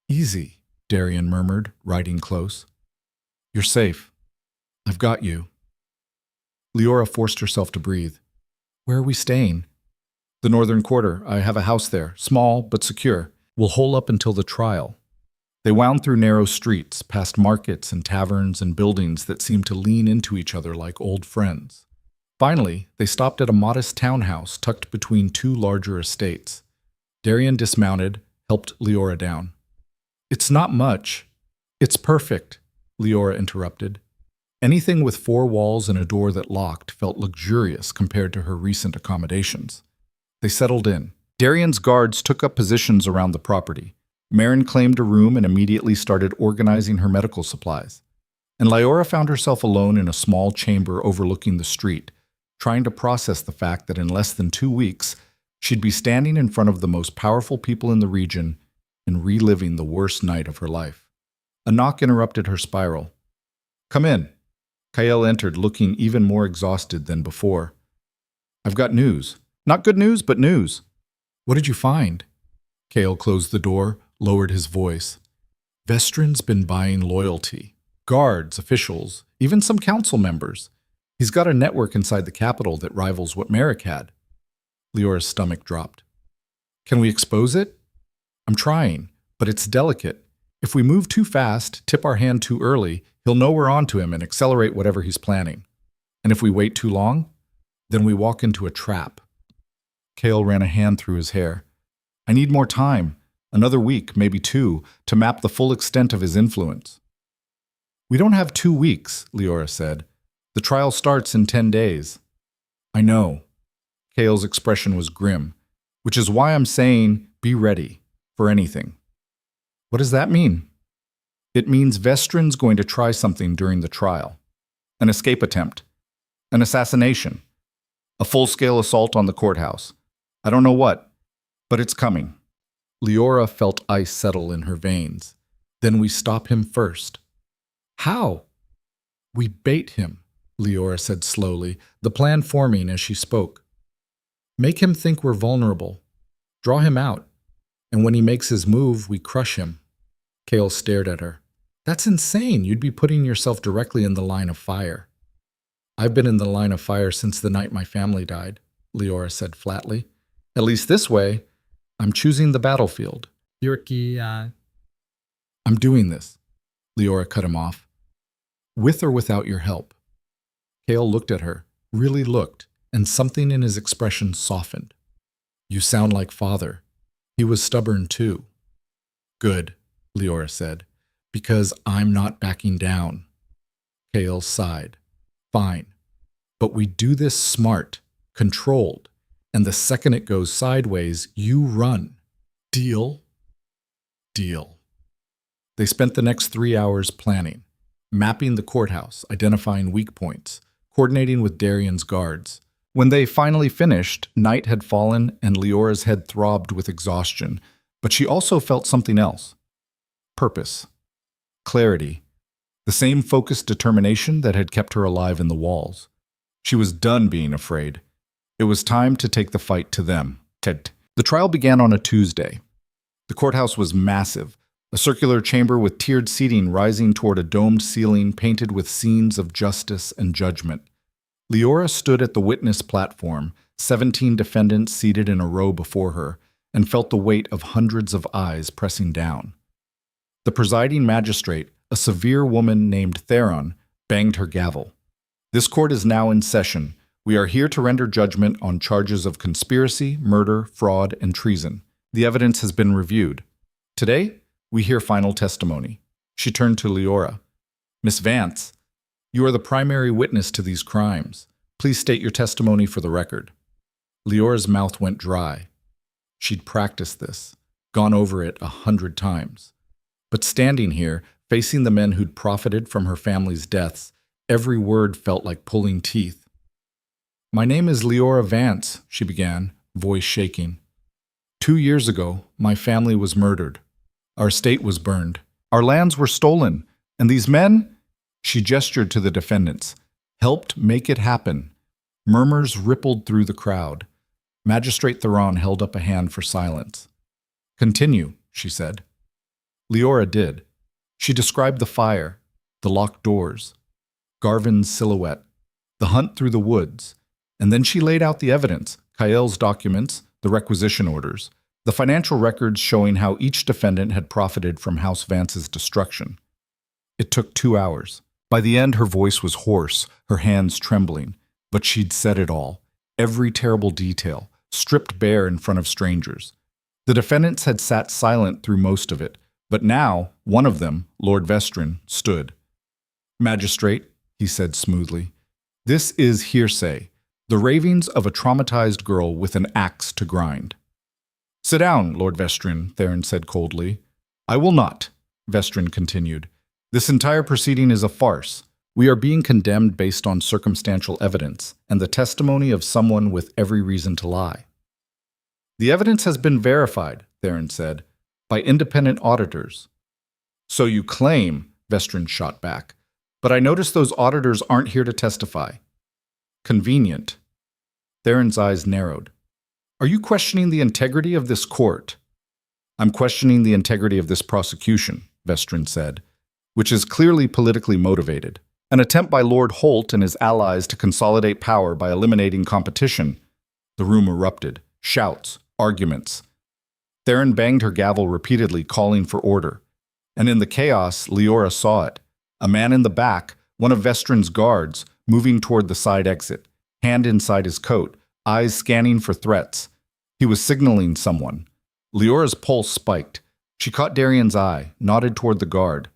"Easy," Darian murmured, riding close. "You're safe. I've got you." Leora forced herself to breathe. "Where are we staying?" "The northern quarter. I have a house there, small but secure. We'll hole up until the trial." They wound through narrow streets, past markets and taverns and buildings that seemed to lean into each other like old friends. Finally, they stopped at a modest townhouse tucked between two larger estates. Darian dismounted, helped Leora down. "It's not much. It's perfect," Leora interrupted. Anything with 4 walls and a door that locked felt luxurious compared to her recent accommodations. They settled in. Darian's guards took up positions around the property. Marin claimed a room and immediately started organizing her medical supplies. And Leora found herself alone in a small chamber overlooking the street, trying to process the fact that in less than 2 weeks, she'd be standing in front of the most powerful people in the region and reliving the worst night of her life. A knock interrupted her spiral. "Come in." Kael entered, looking even more exhausted than before. "I've got news. Not good news, but news." "What did you find?" Kael closed the door, lowered his voice. "Vestrin's been buying loyalty. Guards, officials, even some council members. He's got a network inside the capital that rivals what Merrick had." Leora's stomach dropped. "Can we expose it?" "I'm trying, but it's delicate. If we move too fast, tip our hand too early, he'll know we're onto him and accelerate whatever he's planning. And if we wait too long, then we walk into a trap." Kael ran a hand through his hair. "I need more time, another week, maybe 2, to map the full extent of his influence." "We don't have 2 weeks," Leora said. "The trial starts in 10 days. "I know." Kael's expression was grim, "which is why I'm saying be ready for anything." "What does that mean?" "It means Vestrin's going to try something during the trial. An escape attempt. An assassination. A full-scale assault on the courthouse. I don't know what, but it's coming." Leora felt ice settle in her veins. "Then we stop him first." "How?" "We bait him," Leora said slowly, the plan forming as she spoke. "Make him think we're vulnerable. Draw him out. And when he makes his move, we crush him." Kael stared at her. "That's insane. You'd be putting yourself directly in the line of fire." "I've been in the line of fire since the night my family died," Leora said flatly. "At least this way, I'm choosing the battlefield." "I'm doing this," Leora cut him off. "With or without your help." Kael looked at her, really looked, and something in his expression softened. "You sound like father. He was stubborn too." "Good," Leora said, "because I'm not backing down." Kael sighed. "Fine. But we do this smart, controlled, and the second it goes sideways, you run. Deal?" "Deal." They spent the next 3 hours planning, mapping the courthouse, identifying weak points, coordinating with Darian's guards. When they finally finished, night had fallen and Leora's head throbbed with exhaustion, but she also felt something else. Purpose. Clarity. The same focused determination that had kept her alive in the walls. She was done being afraid. It was time to take the fight to them. The trial began on a Tuesday. The courthouse was massive, a circular chamber with tiered seating rising toward a domed ceiling painted with scenes of justice and judgment. Leora stood at the witness platform, 17 defendants seated in a row before her, and felt the weight of hundreds of eyes pressing down. The presiding magistrate, a severe woman named Theron, banged her gavel. "This court is now in session. We are here to render judgment on charges of conspiracy, murder, fraud, and treason. The evidence has been reviewed. Today, we hear final testimony." She turned to Leora. "Miss Vance, you are the primary witness to these crimes. Please state your testimony for the record." Leora's mouth went dry. She'd practiced this, gone over it 100 times. But standing here, facing the men who'd profited from her family's deaths, every word felt like pulling teeth. "My name is Leora Vance," she began, voice shaking. 2 years ago, my family was murdered. Our estate was burned. Our lands were stolen. And these men, she gestured to the defendants, helped make it happen. Murmurs rippled through the crowd. Magistrate Theron held up a hand for silence. Continue, she said. Leora did. She described the fire, the locked doors, Garvin's silhouette, the hunt through the woods, and then she laid out the evidence, Kael's documents, the requisition orders, the financial records showing how each defendant had profited from House Vance's destruction. It took 2 hours. By the end, her voice was hoarse, her hands trembling, but she'd said it all, every terrible detail, stripped bare in front of strangers. The defendants had sat silent through most of it, but now, one of them, Lord Vestrin, stood. Magistrate, he said smoothly, this is hearsay, the ravings of a traumatized girl with an axe to grind. Sit down, Lord Vestrin, Theron said coldly. I will not, Vestrin continued. This entire proceeding is a farce. We are being condemned based on circumstantial evidence and the testimony of someone with every reason to lie. The evidence has been verified, Theron said, by independent auditors. So you claim, Vestrin shot back, but I notice those auditors aren't here to testify. Convenient. Theron's eyes narrowed. Are you questioning the integrity of this court? I'm questioning the integrity of this prosecution, Vestrin said, which is clearly politically motivated. An attempt by Lord Holt and his allies to consolidate power by eliminating competition. The room erupted. Shouts, arguments. Theron banged her gavel repeatedly, calling for order. And in the chaos, Leora saw it. A man in the back, one of Vestrin's guards, moving toward the side exit, hand inside his coat, eyes scanning for threats. He was signaling someone. Leora's pulse spiked. She caught Darian's eye, nodded toward the guard.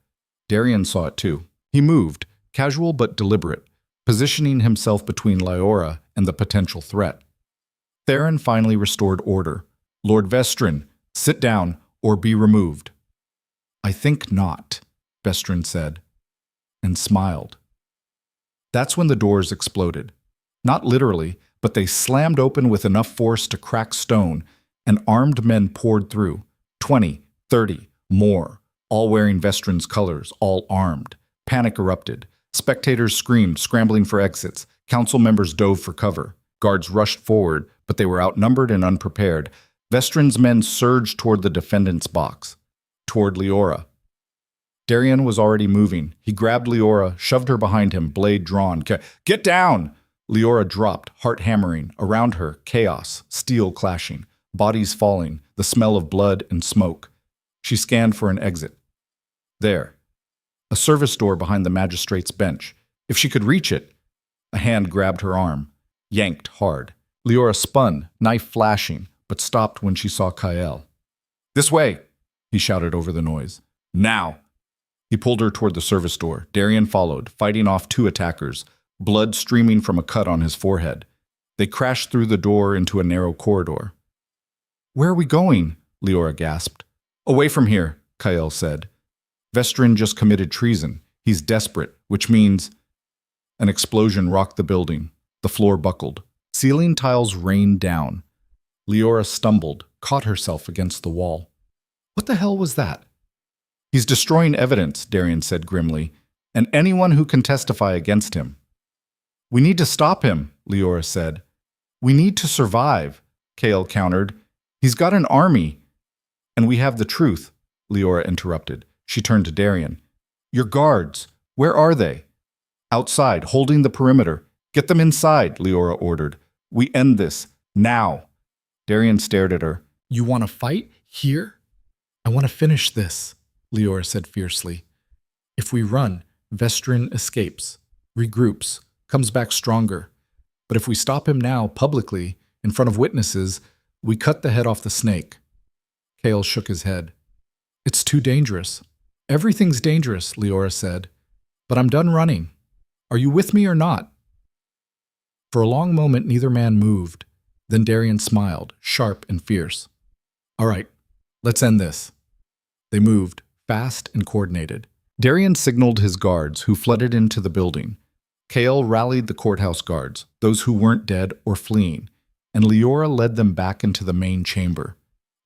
Darian saw it too. He moved, casual but deliberate, positioning himself between Leora and the potential threat. Theron finally restored order. Lord Vestrin, sit down or be removed. I think not, Vestrin said, and smiled. That's when the doors exploded. Not literally, but they slammed open with enough force to crack stone, and armed men poured through. 20, 30, more, all wearing Vestrin's colors, all armed. Panic erupted. Spectators screamed, scrambling for exits. Council members dove for cover. Guards rushed forward, but they were outnumbered and unprepared. Vestrin's men surged toward the defendant's box, toward Leora. Darian was already moving. He grabbed Leora, shoved her behind him, blade drawn. Get down! Leora dropped, heart hammering. Around her, chaos, steel clashing, bodies falling, the smell of blood and smoke. She scanned for an exit. There. A service door behind the magistrate's bench. If she could reach it. A hand grabbed her arm, yanked hard. Leora spun, knife flashing, but stopped when she saw Kael. This way, he shouted over the noise. Now! He pulled her toward the service door. Darian followed, fighting off 2 attackers, blood streaming from a cut on his forehead. They crashed through the door into a narrow corridor. Where are we going? Leora gasped. Away from here, Kael said. Vestrin just committed treason. He's desperate, which means... An explosion rocked the building. The floor buckled. Ceiling tiles rained down. Leora stumbled, caught herself against the wall. What the hell was that? He's destroying evidence, Darian said grimly, and anyone who can testify against him. We need to stop him, Leora said. We need to survive, Kael countered. He's got an army. And we have the truth, Leora interrupted. She turned to Darian. Your guards, where are they? Outside, holding the perimeter. Get them inside, Leora ordered. We end this, now. Darian stared at her. You want to fight? Here? I want to finish this, Leora said fiercely. If we run, Vestrin escapes, regroups, comes back stronger. But if we stop him now, publicly, in front of witnesses, we cut the head off the snake. Kael shook his head. It's too dangerous. Everything's dangerous, Leora said. But I'm done running. Are you with me or not? For a long moment, neither man moved. Then Darian smiled, sharp and fierce. All right, let's end this. They moved, fast and coordinated. Darian signaled his guards, who flooded into the building. Kael rallied the courthouse guards, those who weren't dead or fleeing, and Leora led them back into the main chamber.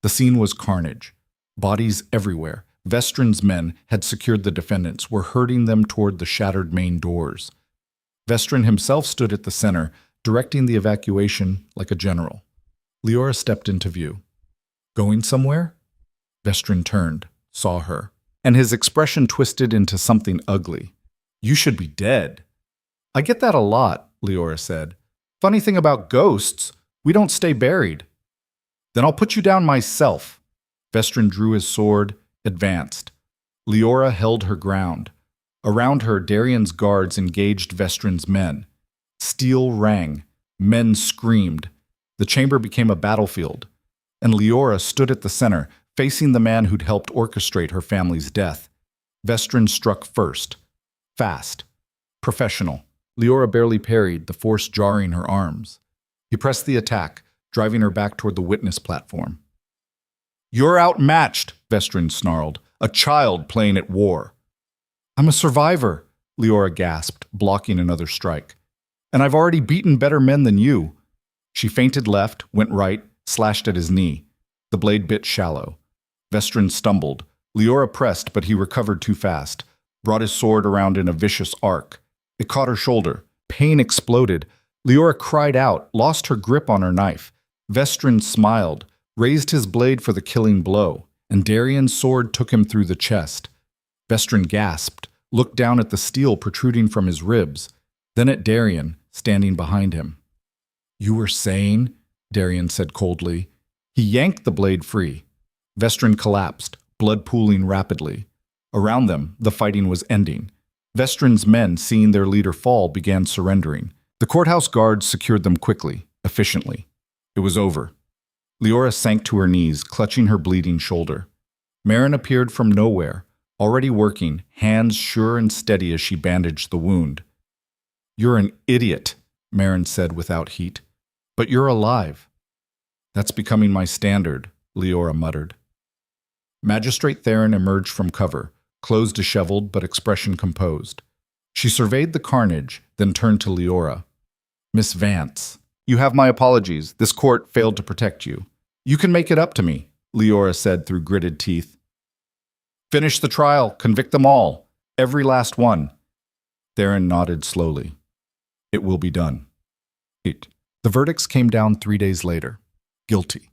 The scene was carnage. Bodies everywhere. Vestrin's men had secured the defendants, were herding them toward the shattered main doors. Vestrin himself stood at the center, directing the evacuation like a general. Leora stepped into view. Going somewhere? Vestrin turned, saw her, and his expression twisted into something ugly. You should be dead. I get that a lot, Leora said. Funny thing about ghosts, we don't stay buried. Then I'll put you down myself. Vestrin drew his sword, advanced. Leora held her ground. Around her, Darian's guards engaged Vestrin's men. Steel rang. Men screamed. The chamber became a battlefield. And Leora stood at the center, facing the man who'd helped orchestrate her family's death. Vestrin struck first. Fast. Professional. Leora barely parried, the force jarring her arms. He pressed the attack, driving her back toward the witness platform. You're outmatched, Vestrin snarled. A child playing at war. I'm a survivor, Leora gasped, blocking another strike. And I've already beaten better men than you. She feinted left, went right, slashed at his knee. The blade bit shallow. Vestrin stumbled. Leora pressed, but he recovered too fast, brought his sword around in a vicious arc. It caught her shoulder. Pain exploded. Leora cried out, lost her grip on her knife. Vestrin smiled, raised his blade for the killing blow, and Darian's sword took him through the chest. Vestrin gasped, looked down at the steel protruding from his ribs, then at Darian, standing behind him. You were saying? Darian said coldly. He yanked the blade free. Vestrin collapsed, blood pooling rapidly. Around them, the fighting was ending. Vestrin's men, seeing their leader fall, began surrendering. The courthouse guards secured them quickly, efficiently. It was over. Leora sank to her knees, clutching her bleeding shoulder. Marin appeared from nowhere, already working, hands sure and steady as she bandaged the wound. You're an idiot, Marin said without heat. But you're alive. That's becoming my standard, Leora muttered. Magistrate Theron emerged from cover, clothes disheveled but expression composed. She surveyed the carnage, then turned to Leora. Miss Vance, you have my apologies. This court failed to protect you. You can make it up to me, Leora said through gritted teeth. Finish the trial. Convict them all. Every last one. Theron nodded slowly. It will be done. The verdicts came down 3 days later. Guilty.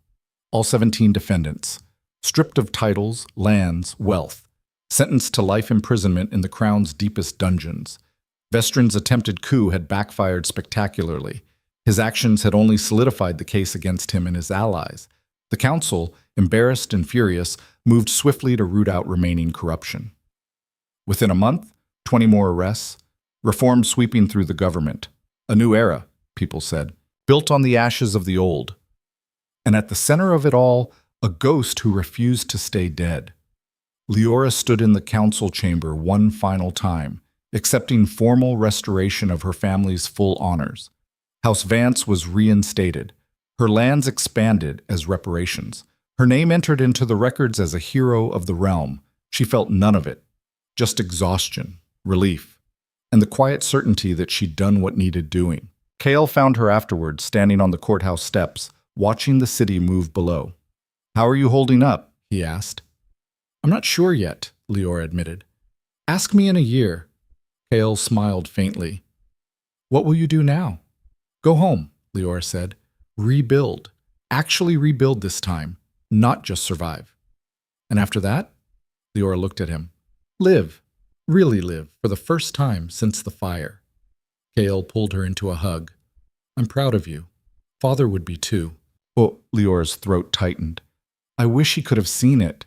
All 17 defendants. Stripped of titles, lands, wealth. Sentenced to life imprisonment in the Crown's deepest dungeons. Vestrin's attempted coup had backfired spectacularly. His actions had only solidified the case against him and his allies. The council, embarrassed and furious, moved swiftly to root out remaining corruption. Within a month, 20 more arrests, reform sweeping through the government. A new era, people said, built on the ashes of the old. And at the center of it all, a ghost who refused to stay dead. Leora stood in the council chamber one final time, accepting formal restoration of her family's full honors. House Vance was reinstated. Her lands expanded as reparations. Her name entered into the records as a hero of the realm. She felt none of it, just exhaustion, relief, and the quiet certainty that she'd done what needed doing. Kale found her afterwards, standing on the courthouse steps, watching the city move below. How are you holding up? He asked. I'm not sure yet, Leora admitted. Ask me in a year. Kale smiled faintly. What will you do now? Go home, Leora said. Rebuild. Actually rebuild this time, not just survive. And after that? Leora looked at him. Live. Really live, for the first time since the fire. Kale pulled her into a hug. I'm proud of you. Father would be too. Oh, Leora's throat tightened. I wish he could have seen it.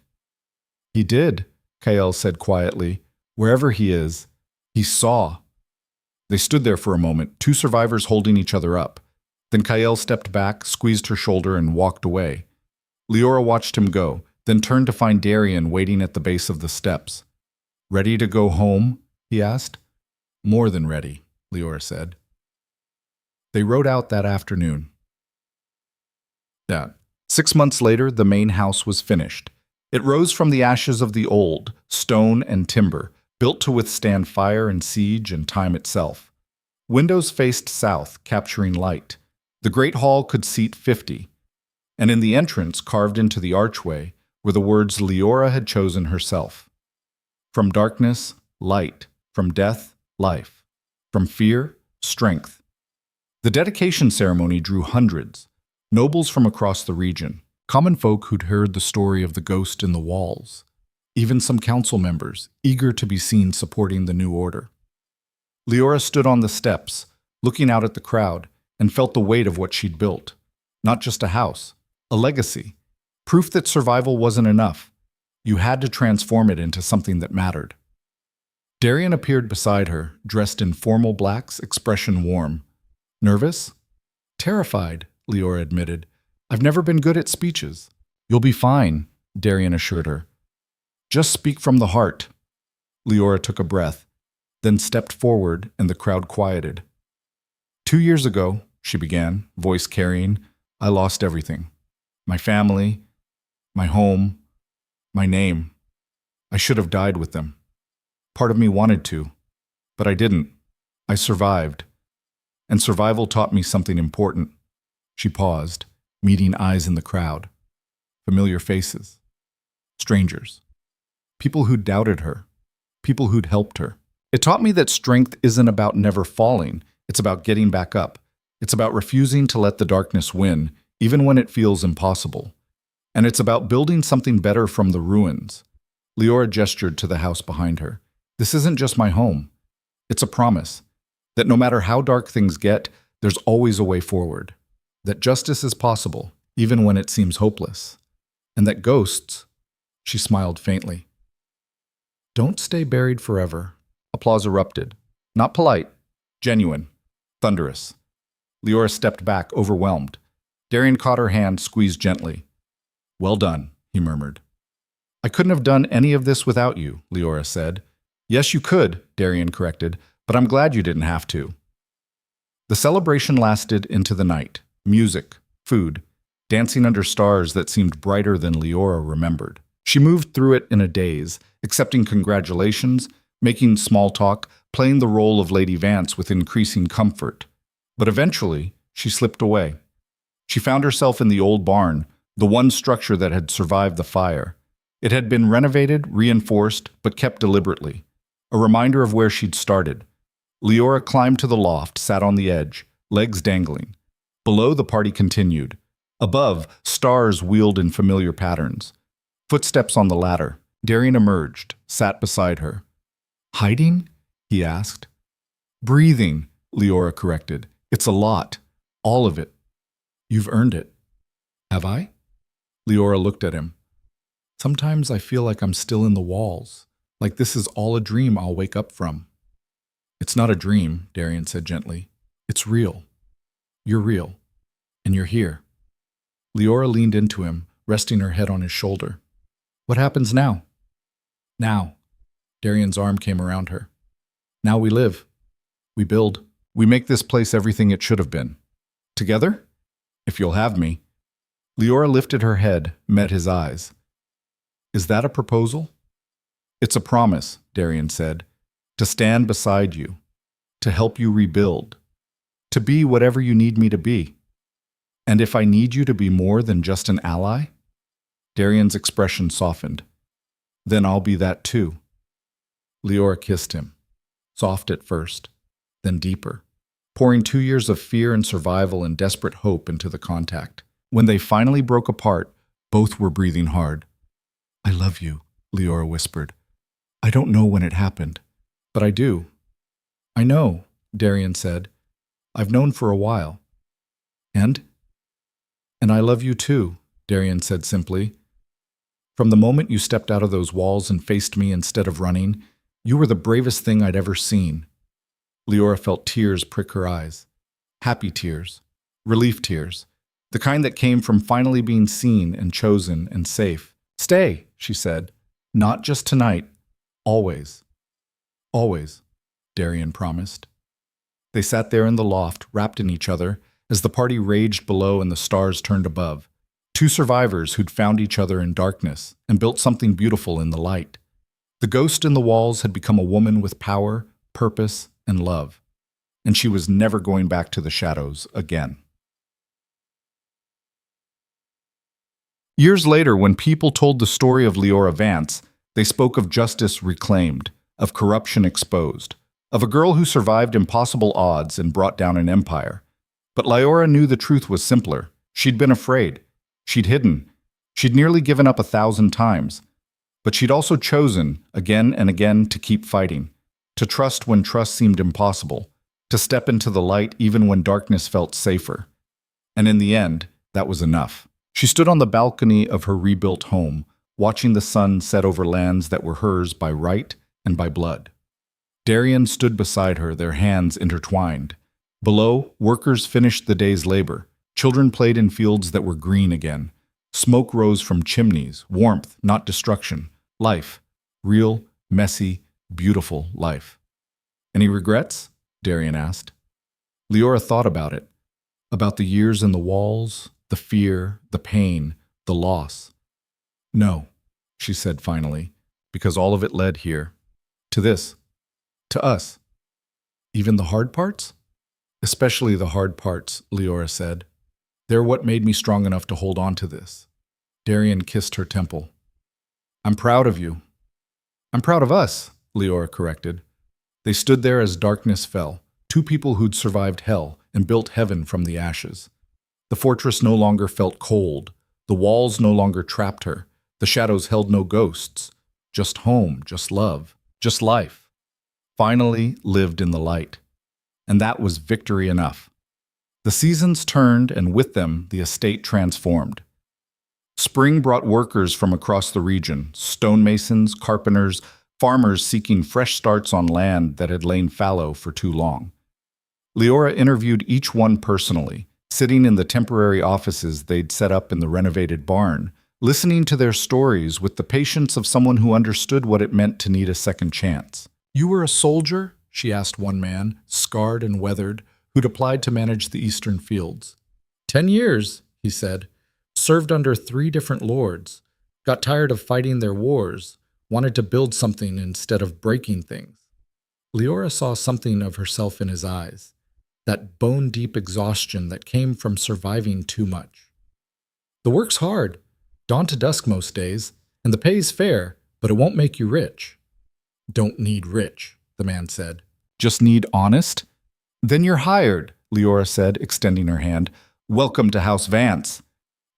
He did, Kale said quietly. Wherever he is, he saw. They stood there for a moment, two survivors holding each other up. Then Kael stepped back, squeezed her shoulder, and walked away. Leora watched him go, then turned to find Darian waiting at the base of the steps. Ready to go home? He asked. More than ready, Leora said. They rode out that afternoon. 6 months later, the main house was finished. It rose from the ashes of the old, stone and timber, built to withstand fire and siege and time itself. Windows faced south, capturing light. The great hall could seat 50. and in the entrance, carved into the archway, were the words Leora had chosen herself. From darkness, light. From death, life. From fear, strength. The dedication ceremony drew hundreds, nobles from across the region, common folk who'd heard the story of the ghost in the walls, even some council members, eager to be seen supporting the new order. Leora stood on the steps, looking out at the crowd, and felt the weight of what she'd built. Not just a house, a legacy, proof that survival wasn't enough. You had to transform it into something that mattered. Darian appeared beside her, dressed in formal blacks, expression warm. Nervous? Terrified, Leora admitted. I've never been good at speeches. You'll be fine, Darian assured her. Just speak from the heart. Leora took a breath, then stepped forward and the crowd quieted. 2 years ago, she began, voice carrying, I lost everything. My family, my home, my name. I should have died with them. Part of me wanted to, but I didn't. I survived. And survival taught me something important. She paused, meeting eyes in the crowd. Familiar faces. Strangers. People who'd doubted her. People who'd helped her. It taught me that strength isn't about never falling. It's about getting back up. It's about refusing to let the darkness win, even when it feels impossible. And it's about building something better from the ruins. Leora gestured to the house behind her. This isn't just my home. It's a promise that no matter how dark things get, there's always a way forward. That justice is possible, even when it seems hopeless. And that ghosts, she smiled faintly, don't stay buried forever. Applause erupted. Not polite, genuine, thunderous. Leora stepped back, overwhelmed. Darian caught her hand, squeezed gently. Well done, he murmured. I couldn't have done any of this without you, Leora said. Yes, you could, Darian corrected, but I'm glad you didn't have to. The celebration lasted into the night. Music, food, dancing under stars that seemed brighter than Leora remembered. She moved through it in a daze, accepting congratulations, making small talk, playing the role of Lady Vance with increasing comfort. But eventually, she slipped away. She found herself in the old barn, the one structure that had survived the fire. It had been renovated, reinforced, but kept deliberately. A reminder of where she'd started. Leora climbed to the loft, sat on the edge, legs dangling. Below, the party continued. Above, stars wheeled in familiar patterns. Footsteps on the ladder. Darian emerged, sat beside her. Hiding? He asked. Breathing, Leora corrected. It's a lot. All of it. You've earned it. Have I? Leora looked at him. Sometimes I feel like I'm still in the walls, like this is all a dream I'll wake up from. It's not a dream, Darian said gently. It's real. You're real. And you're here. Leora leaned into him, resting her head on his shoulder. What happens now? Now. Darian's arm came around her. Now we live. We build. We make this place everything it should have been. Together? If you'll have me. Leora lifted her head, met his eyes. Is that a proposal? It's a promise, Darian said, to stand beside you, to help you rebuild, to be whatever you need me to be. And if I need you to be more than just an ally? Darian's expression softened. Then I'll be that too. Leora kissed him, soft at first, then deeper, pouring 2 years of fear and survival and desperate hope into the contact. When they finally broke apart, both were breathing hard. I love you, Leora whispered. I don't know when it happened, but I do. I know, Darian said. I've known for a while. And I love you too, Darian said simply. From the moment you stepped out of those walls and faced me instead of running, you were the bravest thing I'd ever seen. Leora felt tears prick her eyes. Happy tears. Relief tears. The kind that came from finally being seen and chosen and safe. Stay, she said. Not just tonight. Always. Always, Darian promised. They sat there in the loft, wrapped in each other, as the party raged below and the stars turned above. Two survivors who'd found each other in darkness and built something beautiful in the light. The ghost in the walls had become a woman with power, purpose, and love. And she was never going back to the shadows again. Years later, when people told the story of Leora Vance, they spoke of justice reclaimed, of corruption exposed, of a girl who survived impossible odds and brought down an empire. But Leora knew the truth was simpler. She'd been afraid. She'd hidden. She'd nearly given up 1,000 times. But she'd also chosen, again and again, to keep fighting, to trust when trust seemed impossible, to step into the light even when darkness felt safer. And in the end, that was enough. She stood on the balcony of her rebuilt home, watching the sun set over lands that were hers by right and by blood. Darian stood beside her, their hands intertwined. Below, workers finished the day's labor. Children played in fields that were green again. Smoke rose from chimneys, warmth, not destruction. Life, real, messy, beautiful life. Any regrets? Darian asked. Leora thought about it, about the years in the walls, the fear, the pain, the loss. No, she said finally, because all of it led here. To this. To us. Even the hard parts? Especially the hard parts, Leora said. They're what made me strong enough to hold on to this. Darian kissed her temple. I'm proud of you. I'm proud of us, Leora corrected. They stood there as darkness fell, two people who'd survived hell and built heaven from the ashes. The fortress no longer felt cold. The walls no longer trapped her. The shadows held no ghosts. Just home, just love, just life. Finally lived in the light. And that was victory enough. The seasons turned, and with them, the estate transformed. Spring brought workers from across the region, stonemasons, carpenters, farmers seeking fresh starts on land that had lain fallow for too long. Leora interviewed each one personally, sitting in the temporary offices they'd set up in the renovated barn, listening to their stories with the patience of someone who understood what it meant to need a second chance. You were a soldier? She asked one man, scarred and weathered, who'd applied to manage the eastern fields. 10 years, he said. Served under 3 different lords. Got tired of fighting their wars. Wanted to build something instead of breaking things. Leora saw something of herself in his eyes. That bone-deep exhaustion that came from surviving too much. The work's hard, dawn to dusk most days, and the pay's fair, but it won't make you rich. Don't need rich, the man said. Just need honest? Then you're hired, Leora said, extending her hand. Welcome to House Vance.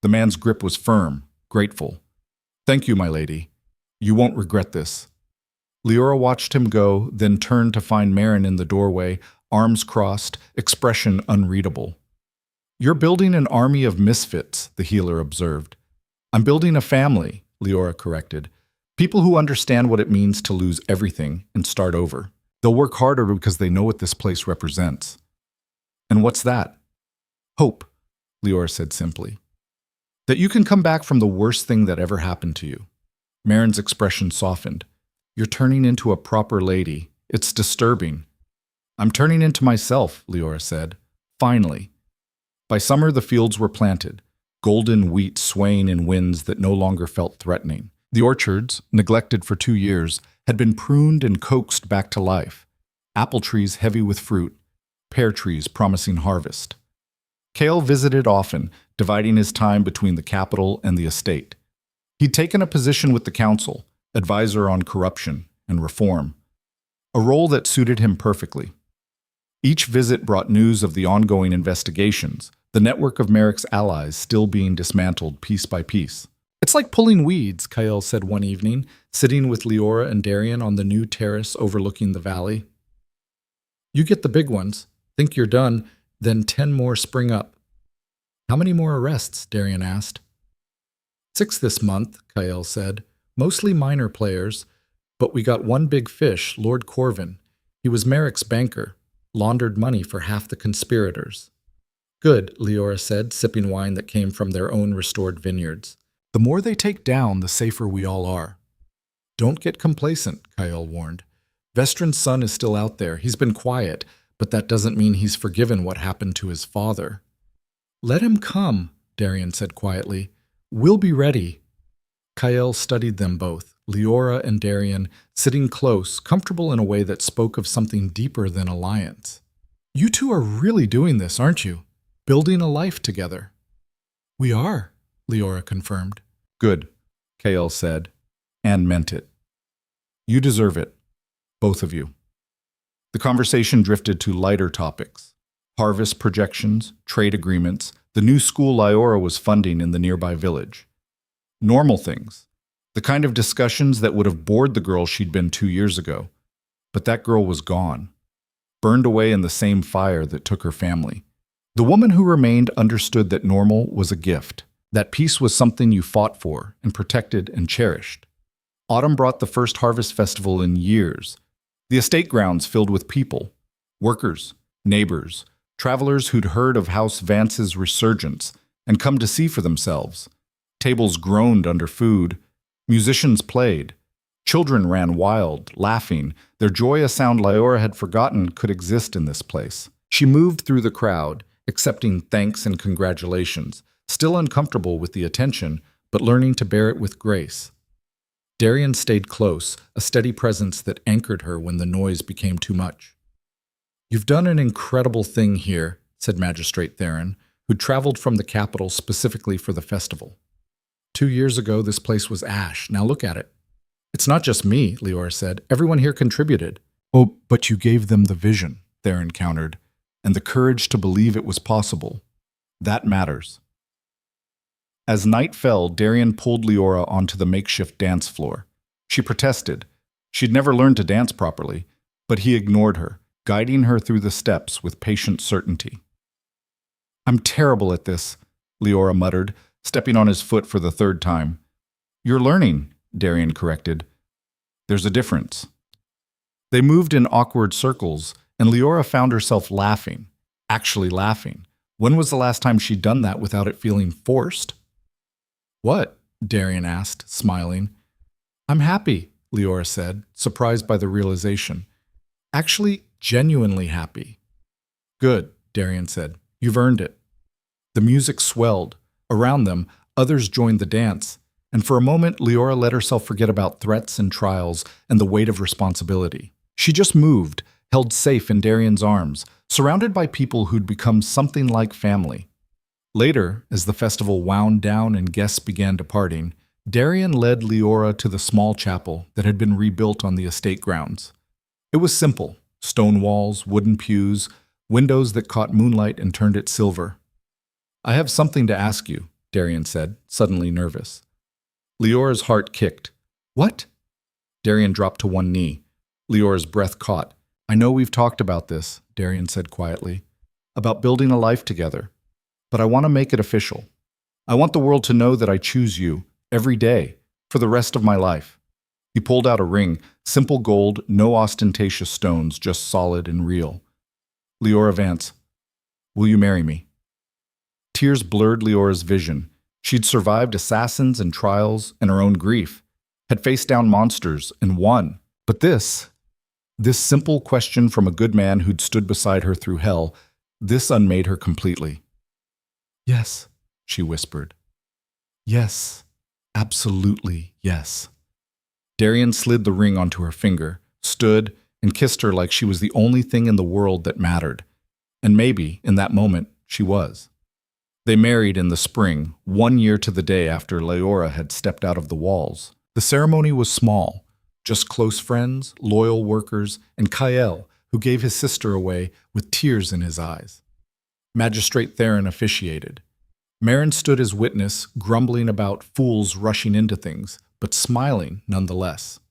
The man's grip was firm, grateful. Thank you, my lady. You won't regret this. Leora watched him go, then turned to find Marin in the doorway, arms crossed, expression unreadable. You're building an army of misfits, the healer observed. I'm building a family, Leora corrected. People who understand what it means to lose everything and start over. They'll work harder because they know what this place represents. And what's that? Hope, Leora said simply. That you can come back from the worst thing that ever happened to you. Marin's expression softened. You're turning into a proper lady. It's disturbing. I'm turning into myself, Leora said. Finally. By summer, the fields were planted, golden wheat swaying in winds that no longer felt threatening. The orchards, neglected for 2 years, had been pruned and coaxed back to life. Apple trees heavy with fruit, pear trees promising harvest. Cale visited often, dividing his time between the capital and the estate. He'd taken a position with the council, advisor on corruption and reform, a role that suited him perfectly. Each visit brought news of the ongoing investigations, the network of Merrick's allies still being dismantled piece by piece. It's like pulling weeds, Kyle said one evening, sitting with Leora and Darian on the new terrace overlooking the valley. You get the big ones, think you're done, then 10 more spring up. How many more arrests? Darian asked. 6 this month, Kyle said, mostly minor players, but we got one big fish, Lord Corvin. He was Merrick's banker, laundered money for half the conspirators. Good, Leora said, sipping wine that came from their own restored vineyards. The more they take down, the safer we all are. Don't get complacent, Kyle warned. Vestron's son is still out there. He's been quiet, but that doesn't mean he's forgiven what happened to his father. Let him come, Darian said quietly. We'll be ready. Kyle studied them both, Leora and Darian, sitting close, comfortable in a way that spoke of something deeper than alliance. You two are really doing this, aren't you? Building a life together. We are, Leora confirmed. Good, Kael said, and meant it. You deserve it, both of you. The conversation drifted to lighter topics. Harvest projections, trade agreements, the new school Lyora was funding in the nearby village. Normal things. The kind of discussions that would have bored the girl she'd been 2 years ago. But that girl was gone, burned away in the same fire that took her family. The woman who remained understood that normal was a gift, that peace was something you fought for and protected and cherished. Autumn brought the first harvest festival in years. The estate grounds filled with people, workers, neighbors, travelers who'd heard of House Vance's resurgence and come to see for themselves. Tables groaned under food. Musicians played. Children ran wild, laughing, their joy a sound Lyora had forgotten could exist in this place. She moved through the crowd, accepting thanks and congratulations, still uncomfortable with the attention, but learning to bear it with grace. Darian stayed close, a steady presence that anchored her when the noise became too much. "You've done an incredible thing here," said Magistrate Theron, who'd traveled from the capital specifically for the festival. 2 years ago, this place was ash. Now look at it. "It's not just me," Lyora said. "Everyone here contributed." "Oh, but you gave them the vision," Theron countered, "and the courage to believe it was possible. That matters." As night fell, Darian pulled Lyora onto the makeshift dance floor. She protested. She'd never learned to dance properly, but he ignored her, guiding her through the steps with patient certainty. "I'm terrible at this," Lyora muttered, stepping on his foot for the 3rd time. "You're learning," Darian corrected. "There's a difference." They moved in awkward circles, and Lyora found herself laughing, actually laughing. When was the last time she'd done that without it feeling forced? "What?" Darian asked, smiling. "I'm happy," Lyora said, surprised by the realization. "Actually, genuinely happy." "Good," Darian said. "You've earned it." The music swelled. Around them, others joined the dance, and for a moment Lyora let herself forget about threats and trials and the weight of responsibility. She just moved, held safe in Darian's arms, surrounded by people who'd become something like family. Later, as the festival wound down and guests began departing, Darian led Lyora to the small chapel that had been rebuilt on the estate grounds. It was simple: stone walls, wooden pews, windows that caught moonlight and turned it silver. "I have something to ask you," Darian said, suddenly nervous. Lyora's heart kicked. "What?" Darian dropped to one knee. Lyora's breath caught. "I know we've talked about this," Darian said quietly, "about building a life together. But I want to make it official. I want the world to know that I choose you, every day, for the rest of my life." He pulled out a ring, simple gold, no ostentatious stones, just solid and real. "Lyora Vance, will you marry me?" Tears blurred Lyora's vision. She'd survived assassins and trials and her own grief, had faced down monsters and won. But this simple question from a good man who'd stood beside her through hell, this unmade her completely. "Yes," she whispered. "Yes, absolutely yes." Darian slid the ring onto her finger, stood, and kissed her like she was the only thing in the world that mattered. And maybe, in that moment, she was. They married in the spring, 1 year to the day after Lyora had stepped out of the walls. The ceremony was small, just close friends, loyal workers, and Kael, who gave his sister away with tears in his eyes. Magistrate Theron officiated. Marin stood as witness, grumbling about fools rushing into things, but smiling nonetheless.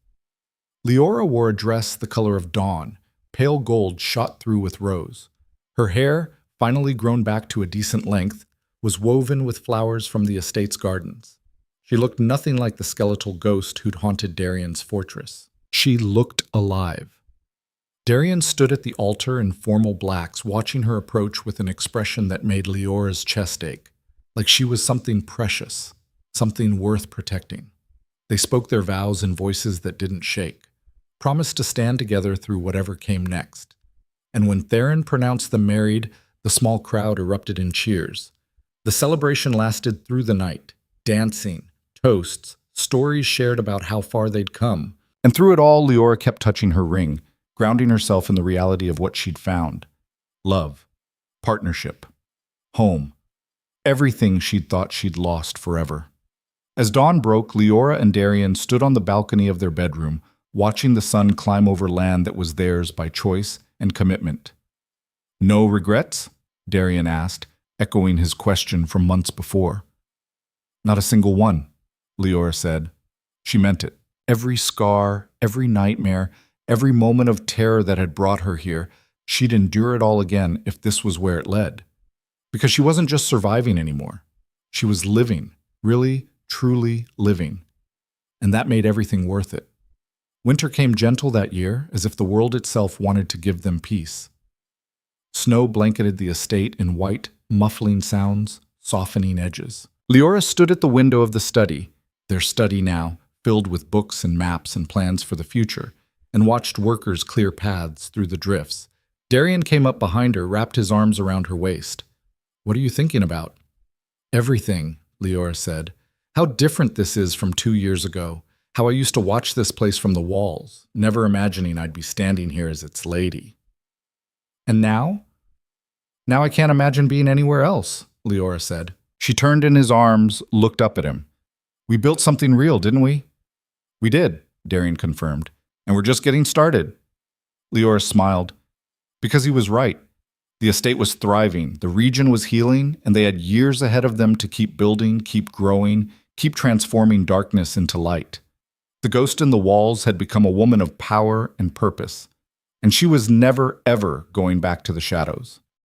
Lyora wore a dress the color of dawn, pale gold shot through with rose. Her hair, finally grown back to a decent length, was woven with flowers from the estate's gardens. She looked nothing like the skeletal ghost who'd haunted Darian's fortress. She looked alive. Darian stood at the altar in formal blacks, watching her approach with an expression that made Lyora's chest ache, like she was something precious, something worth protecting. They spoke their vows in voices that didn't shake, promised to stand together through whatever came next. And when Theron pronounced them married, the small crowd erupted in cheers. The celebration lasted through the night, dancing, toasts, stories shared about how far they'd come. And through it all, Lyora kept touching her ring, grounding herself in the reality of what she'd found. Love, partnership, home, everything she'd thought she'd lost forever. As dawn broke, Leora and Darian stood on the balcony of their bedroom, watching the sun climb over land that was theirs by choice and commitment. "No regrets?" Darian asked, echoing his question from months before. "Not a single one," Leora said. She meant it. Every scar, every nightmare, every moment of terror that had brought her here, she'd endure it all again if this was where it led. Because she wasn't just surviving anymore. She was living, really, truly living. And that made everything worth it. Winter came gentle that year, as if the world itself wanted to give them peace. Snow blanketed the estate in white, muffling sounds, softening edges. Leora stood at the window of the study, their study now, filled with books and maps and plans for the future, and watched workers clear paths through the drifts. Darian came up behind her, wrapped his arms around her waist. "What are you thinking about?" "Everything," Leora said. "How different this is from 2 years ago. How I used to watch this place from the walls, never imagining I'd be standing here as its lady." "And now?" "Now I can't imagine being anywhere else," Leora said. She turned in his arms, looked up at him. "We built something real, didn't we?" "We did," Darian confirmed. "And we're just getting started." Leora smiled. Because he was right. The estate was thriving, the region was healing, and they had years ahead of them to keep building, keep growing, keep transforming darkness into light. The ghost in the walls had become a woman of power and purpose, and she was never, ever going back to the shadows.